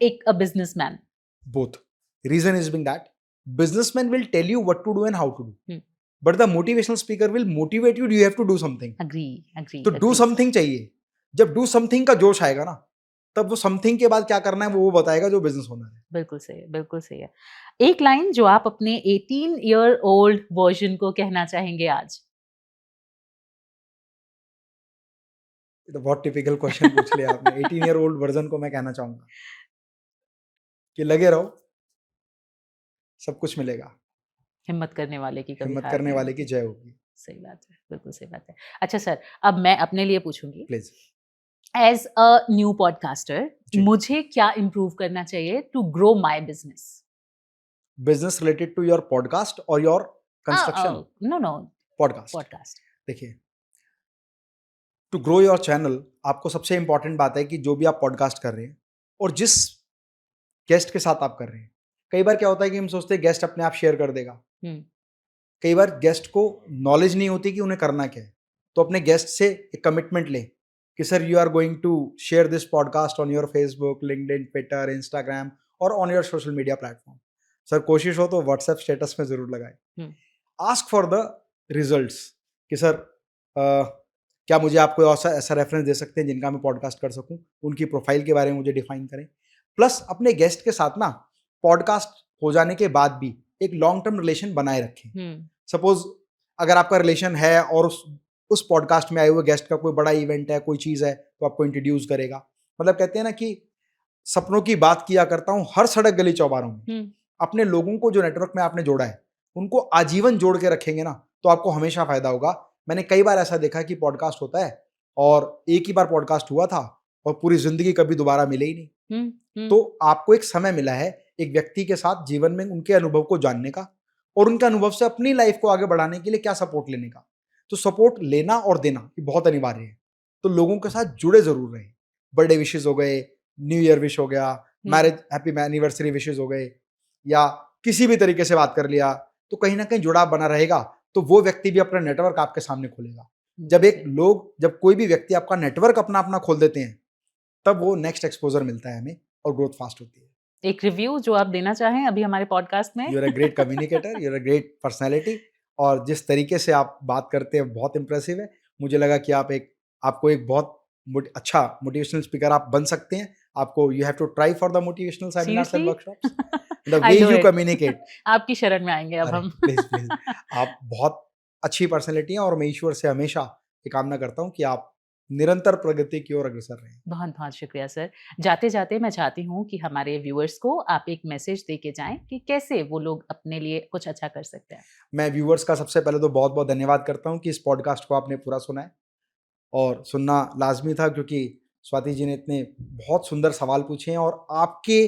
एक businessman? Both. Reason is being that businessman will tell you what to do and how to do, but the motivational speaker will motivate you. You have to do something. Agree. तो do something चाहिए। जब do something का जोश आएगा ना, तब वो something के बाद क्या करना है वो बताएगा जो बिजनेस ओनर है। बिल्कुल सही है। एक लाइन जो आप अपने 18-year-old वर्जन को कहना चाहेंगे आज? तो बहुत टिपिकल क्वेश्चन पूछ लिया आपने। 18-year-old वर्जन को मैं कहना चाहूंगा कि लगे रहो, सब कुछ मिलेगा। हिम्मत करने वाले की कभी हिम्मत करने वाले की जय होगी। सही बात है, बिल्कुल सही बात है। अच्छा सर, अब मैं अपने लिए पूछूंगी। Please. As a new podcaster मुझे क्या इम्प्रूव करना चाहिए to grow my business? Business related to your podcast और योर कंस्ट्रक्शन? No, podcast. देखिए, टू ग्रो योर चैनल आपको सबसे इंपॉर्टेंट बात है कि जो भी आप पॉडकास्ट कर रहे हैं और जिस गेस्ट के साथ आप कर रहे हैं, कई बार क्या होता है कि हम सोचते हैं गेस्ट अपने आप शेयर कर देगा। कई बार गेस्ट को नॉलेज नहीं होती कि उन्हें करना क्या है, तो अपने गेस्ट से एक कमिटमेंट ले कि sir you are going to share this podcast on your Facebook, LinkedIn, Twitter, Instagram और on your social media platform. Sir कोशिश हो तो व्हाट्सएप स्टेटस में जरूर लगाए। आस्क फॉर द रिजल्ट्स कि सर क्या मुझे आप कोई ऐसा रेफरेंस दे सकते हैं जिनका मैं पॉडकास्ट कर सकूं, उनकी प्रोफाइल के बारे में मुझे डिफाइन करें। प्लस अपने गेस्ट के साथ ना पॉडकास्ट हो जाने के बाद भी एक लॉन्ग टर्म रिलेशन बनाए रखें। सपोज अगर आपका रिलेशन है और उस पॉडकास्ट में आए हुए गेस्ट का कोई बड़ा इवेंट है, कोई चीज है, तो आपको इंट्रोड्यूस करेगा। मतलब कहते हैं ना कि सपनों की बात किया करता हूं हर सड़क गली चौबारों में। अपने लोगों को जो नेटवर्क में आपने जोड़ा है उनको आजीवन जोड़ के रखेंगे ना, तो आपको हमेशा फायदा होगा। मैंने कई बार ऐसा देखा कि पॉडकास्ट होता है और एक ही बार पॉडकास्ट हुआ था और पूरी जिंदगी कभी दोबारा मिले ही नहीं। तो आपको एक समय मिला है एक व्यक्ति के साथ जीवन में उनके अनुभव को जानने का और उनके अनुभव से अपनी लाइफ को आगे बढ़ाने के लिए क्या सपोर्ट लेने का। तो सपोर्ट लेना और देना ये बहुत अनिवार्य है। तो लोगों के साथ जुड़े जरूर रहे। बर्थडे विशेष हो गए, न्यू ईयर विश हो गया, मैरिज हैप्पी एनिवर्सरी विशेष हो गए, या किसी भी तरीके से बात कर लिया, तो कहीं ना कहीं जुड़ाव बना रहेगा। तो वो व्यक्ति भी अपना नेटवर्क आपके सामने खोलेगा। जब कोई भी व्यक्ति आपका नेटवर्क अपना खोल देते हैं, तब वो नेक्स्ट एक्सपोजर मिलता है हमें और ग्रोथ फास्ट होती है। एक रिव्यू जो आप देना चाहें अभी हमारे पॉडकास्ट में? You are a great communicator, you are a great personality, और जिस तरीके से आप बात करते हैं बहुत इंप्रेसिव है। मुझे लगा कि आपको एक बहुत अच्छा मोटिवेशनल स्पीकर आप बन सकते हैं। आपको you have to try for the motivational seminars and seriously? Workshops, the I way do you it. Communicate. आपकी शरण में आएँगे अब अरे हम। प्लीज प्लीज, आप बहुत अच्छी पर्सनैलिटी हैं और मैं ईश्वर से हमेशा ये कामना करता हूँ कि आप निरंतर प्रगति की ओर अग्रसर रहें। बहुत-बहुत शुक्रिया सर। जाते-जाते मैं चाहती हूँ कि हमारे व्यूअर्स को आप एक मैसेज दे के जाएँ कि कैसे वो लोग अपने लिए कुछ अच्छा कर सकते हैं? मैं व्यूअर्स का सबसे पहले तो बहुत बहुत धन्यवाद करता हूँ कि इस पॉडकास्ट को आपने पूरा सुना है, और सुनना लाजमी था, क्योंकि स्वाति जी ने इतने बहुत सुंदर सवाल पूछे हैं, और आपके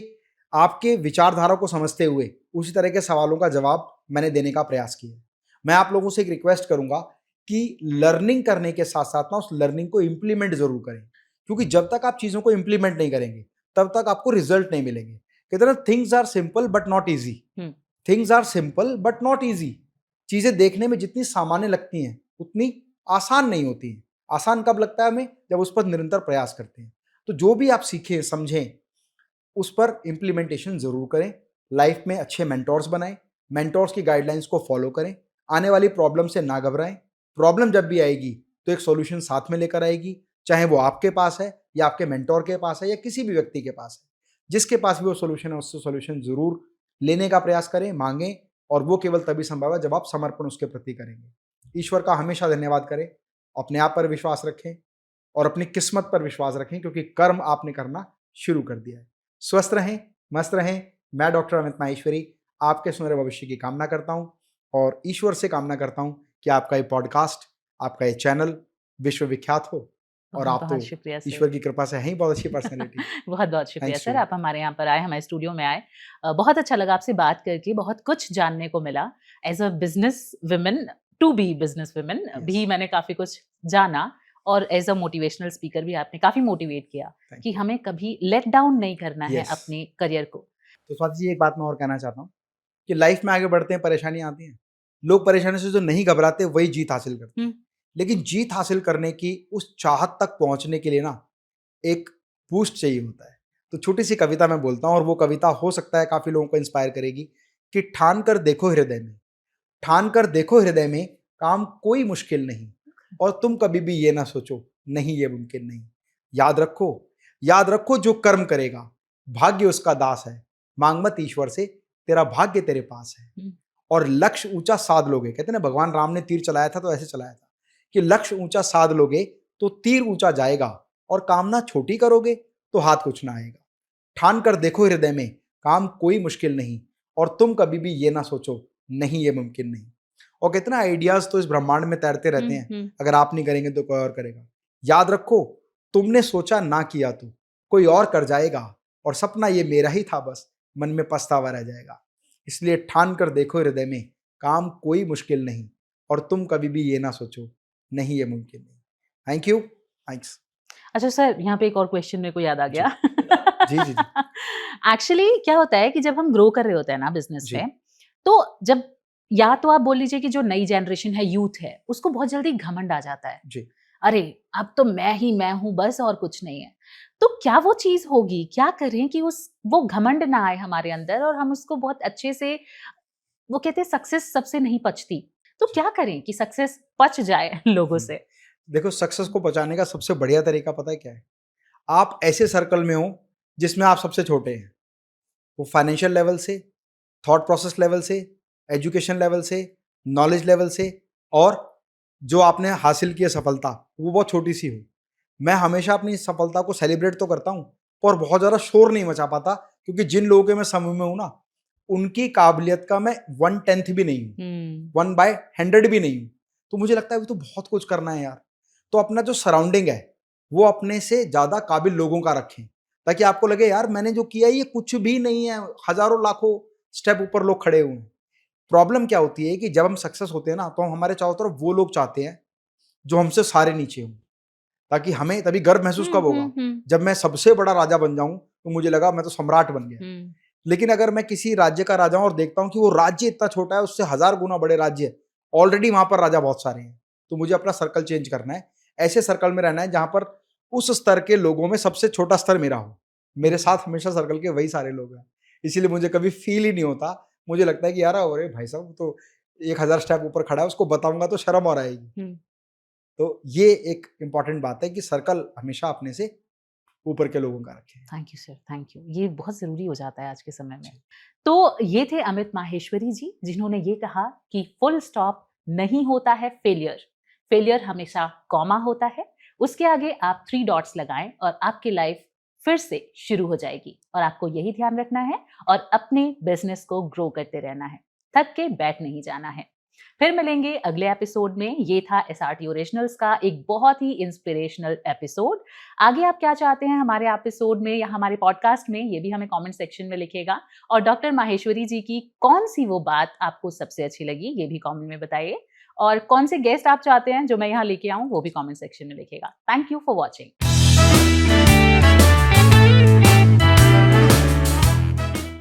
आपके विचारधारा को समझते हुए उसी तरह के सवालों का जवाब मैंने देने का प्रयास किया है। मैं आप लोगों से एक रिक्वेस्ट करूंगा कि लर्निंग करने के साथ साथ ना उस लर्निंग को इम्प्लीमेंट जरूर करें, क्योंकि जब तक आप चीज़ों को इम्प्लीमेंट नहीं करेंगे तब तक आपको रिजल्ट नहीं मिलेंगे। कहते हैं things are simple but not easy, hmm. Things are simple but not easy. चीज़ें देखने में जितनी सामान्य लगती हैं उतनी आसान नहीं होती हैं। आसान कब लगता है हमें? जब उस पर निरंतर प्रयास करते हैं। तो जो भी आप सीखें, समझें, उस पर इम्प्लीमेंटेशन ज़रूर करें। लाइफ में अच्छे मेंटोर्स बनाएं, मेंटोर्स की गाइडलाइंस को फॉलो करें, आने वाली प्रॉब्लम से ना घबराएं। प्रॉब्लम जब भी आएगी तो एक सॉल्यूशन साथ में लेकर आएगी, चाहे वो आपके पास है या आपके मेंटोर के पास है या किसी भी व्यक्ति के पास है। जिसके पास भी वो सॉल्यूशन है उससे सॉल्यूशन ज़रूर लेने का प्रयास करें, मांगें, और वो केवल तभी संभव है जब आप समर्पण उसके प्रति करेंगे। ईश्वर का हमेशा धन्यवाद करें, अपने आप पर विश्वास रखें और अपनी किस्मत पर विश्वास रखें, क्योंकि कर्म आपने करना शुरू कर दिया है। स्वस्थ रहें, मस्त रहें। मैं डॉक्टर अमित माहेश्वरी आपके सुनहरे भविष्य की कामना करता हूँ, और ईश्वर से कामना करता हूँ कि आपका ये पॉडकास्ट, आपका ये चैनल विश्वविख्यात हो, और आप तो बहुत-बहुत शुक्रिया सर। ईश्वर की कृपा से हैं ही बहुत अच्छी पर्सनैलिटी। बहुत-बहुत शुक्रिया थैंक्स टू सर, यू। आप हमारे यहाँ पर आए, हमारे स्टूडियो में आए। बहुत अच्छा लगा आपसे बात करके, बहुत कुछ जानने को मिला। As a business woman to be business woman yes, भी मैंने काफ़ी कुछ जाना, और एज़ अ मोटिवेशनल स्पीकर भी आपने काफ़ी मोटिवेट किया थैंक कि यू। हमें कभी लेट डाउन नहीं करना है यस, अपने करियर को। तो स्वाति जी एक बात मैं और कहना चाहता हूँ कि लाइफ में आगे बढ़ते हैं, परेशानियाँ आती हैं। लोग परेशानी से जो नहीं घबराते वही जीत हासिल करते हुँ, हैं। लेकिन जीत हासिल करने की उस चाहत तक पहुँचने के लिए ना एक बूस्ट चाहिए होता है। तो छोटी-सी कविता मैं बोलता हूँ, और वो कविता हो सकता है काफ़ी लोगों को इंस्पायर करेगी कि ठान कर देखो हृदय में, काम कोई मुश्किल नहीं, और तुम कभी भी ये ना सोचो, नहीं ये मुमकिन नहीं। याद रखो, याद रखो जो कर्म करेगा, भाग्य उसका दास है। माँग मत ईश्वर से, तेरा भाग्य तेरे पास है। हुँ, और लक्ष्य ऊँचा साध लोगे, कहते हैं ना भगवान राम ने तीर चलाया था तो ऐसे चलाया था कि लक्ष्य ऊँचा साध लोगे तो तीर ऊँचा जाएगा, और कामना छोटी करोगे तो हाथ कुछ ना आएगा। ठान कर देखो हृदय में, काम कोई मुश्किल नहीं, और तुम कभी भी ये ना सोचो, नहीं ये मुमकिन नहीं। और कहते हैं ना आइडियाज़ तो इस ब्रह्मांड में तैरते हुँ, रहते हैं, हुँ। अगर आप नहीं करेंगे तो कोई और करेगा। याद रखो, तुमने सोचा ना किया तो कोई और कर जाएगा, और सपना ये मेरा ही था बस, मन में पछतावा रह जाएगा। इसलिए ठान कर देखो हृदय में, काम कोई मुश्किल नहीं, और तुम कभी भी ये ना सोचो, नहीं ये मुमकिन नहीं। Thank you, thanks. अच्छा सर, यहाँ पे एक और क्वेश्चन मेरे को याद आ जी, गया। जी, जी, जी, एक्चुअली क्या होता है कि जब हम ग्रो कर रहे होते हैं ना बिज़नेस जी, में, तो जब या तो आप बोल लीजिए कि जो नई जनरेशन है, यूथ है, उसको बहुत जल्दी घमंड आ जाता है। जी। अरे! अब तो मैं ही मैं हूँ बस और कुछ नहीं है। तो क्या वो चीज़ होगी? क्या करें कि उस वो घमंड ना आए हमारे अंदर और हम उसको बहुत अच्छे से, वो कहते हैं सक्सेस सबसे नहीं पचती। तो क्या करें कि सक्सेस पच जाए लोगों हुँ। से? देखो, सक्सेस को बचाने का सबसे बढ़िया तरीका पता है क्या है? आप ऐसे सर्कल में हो जिसमें आप सबसे छोटे हैं। वो फाइनेंशियल लेवल से, थॉट प्रोसेस लेवल से, एजुकेशन लेवल से, नॉलेज लेवल से, और जो आपने हासिल की है सफलता, वो बहुत छोटी-सी हो। मैं हमेशा अपनी इस सफलता को सेलिब्रेट तो करता हूँ, पर बहुत ज़्यादा शोर नहीं मचा पाता, क्योंकि जिन लोगों के मैं समूह में हूँ ना, उनकी काबिलियत का मैं 1/10 भी नहीं हूँ। हुँ। 1/100 भी नहीं हूँ। तो मुझे लगता है अभी तो बहुत कुछ करना है यार। तो अपना जो सराउंडिंग है, वो अपने से ज़्यादा काबिल लोगों का रखें, ताकि आपको लगे यार मैंने जो किया है ये कुछ भी नहीं है, हज़ारों लाखों स्टेप ऊपर लोग खड़े हुए हैं। प्रॉब्लम क्या होती है कि जब हम सक्सेस होते हैं ना, तो हमारे चारों तरफ वो लोग चाहते हैं, जो हमसे सारे नीचे हों, ताकि हमें तभी गर्व महसूस हुँ, कब हुँ, होगा? हुँ। जब मैं सबसे बड़ा राजा बन जाऊँ, तो मुझे लगा मैं तो सम्राट बन गया। हुँ। लेकिन अगर मैं किसी राज्य का राजा हूँ और देखता हूँ कि वो राज्य इतना छोटा है, उससे 1000 गुना बड़े राज्य है, ऑलरेडी वहाँ पर राजा बहुत सारे हैं, तो मुझे अपना सर्कल चेंज करना है। ऐसे सर्कल में रहना है जहाँ पर उस स्तर के लोगों में सबसे छोटा स्तर मेरा हो। मेरे साथ हमेशा सर्कल के वही सारे लोग हैं। इसीलिए मुझे कभी फील ही नहीं होता। मुझे लगता है कि यार अरे भाई साहब तो 1000 स्टेप ऊपर खड़ा है, उसको बताऊँगा तो शर्म और आएगी। हुँ। तो ये एक इम्पोर्टेंट बात है कि सर्कल हमेशा अपने से ऊपर के लोगों का रखें। Thank you sir, thank you. ये बहुत ज़रूरी हो जाता है आज के समय में। तो ये थे अमित माहेश्वरी जी, जिन्होंने ये कहा कि फुल स्टॉप नहीं होता है फेलियर, फेलियर हमेशा कॉमा होता है। उसके आगे आप 3 डॉट्स लगाएँ और आपकी लाइफ फिर से शुरू हो जाएगी और आपको यही ध्यान रखना है और अपने बिज़नेस को ग्रो करते रहना है, थक के बैठ नहीं जाना है। फिर मिलेंगे अगले एपिसोड में। ये था एसआरटी ओरिजिनल्स का एक बहुत ही इंस्पिरेशनल एपिसोड। आगे आप क्या चाहते हैं हमारे एपिसोड में या हमारे पॉडकास्ट में, ये भी हमें कमेंट सेक्शन में लिखिएगा। और डॉक्टर माहेश्वरी जी की कौन सी वो बात आपको सबसे अच्छी लगी, ये भी कमेंट में बताइए। और कौन से गेस्ट आप चाहते हैं जो मैं यहाँ लेके आऊँ, वो भी कमेंट सेक्शन में लिखिएगा। Thank you for watching.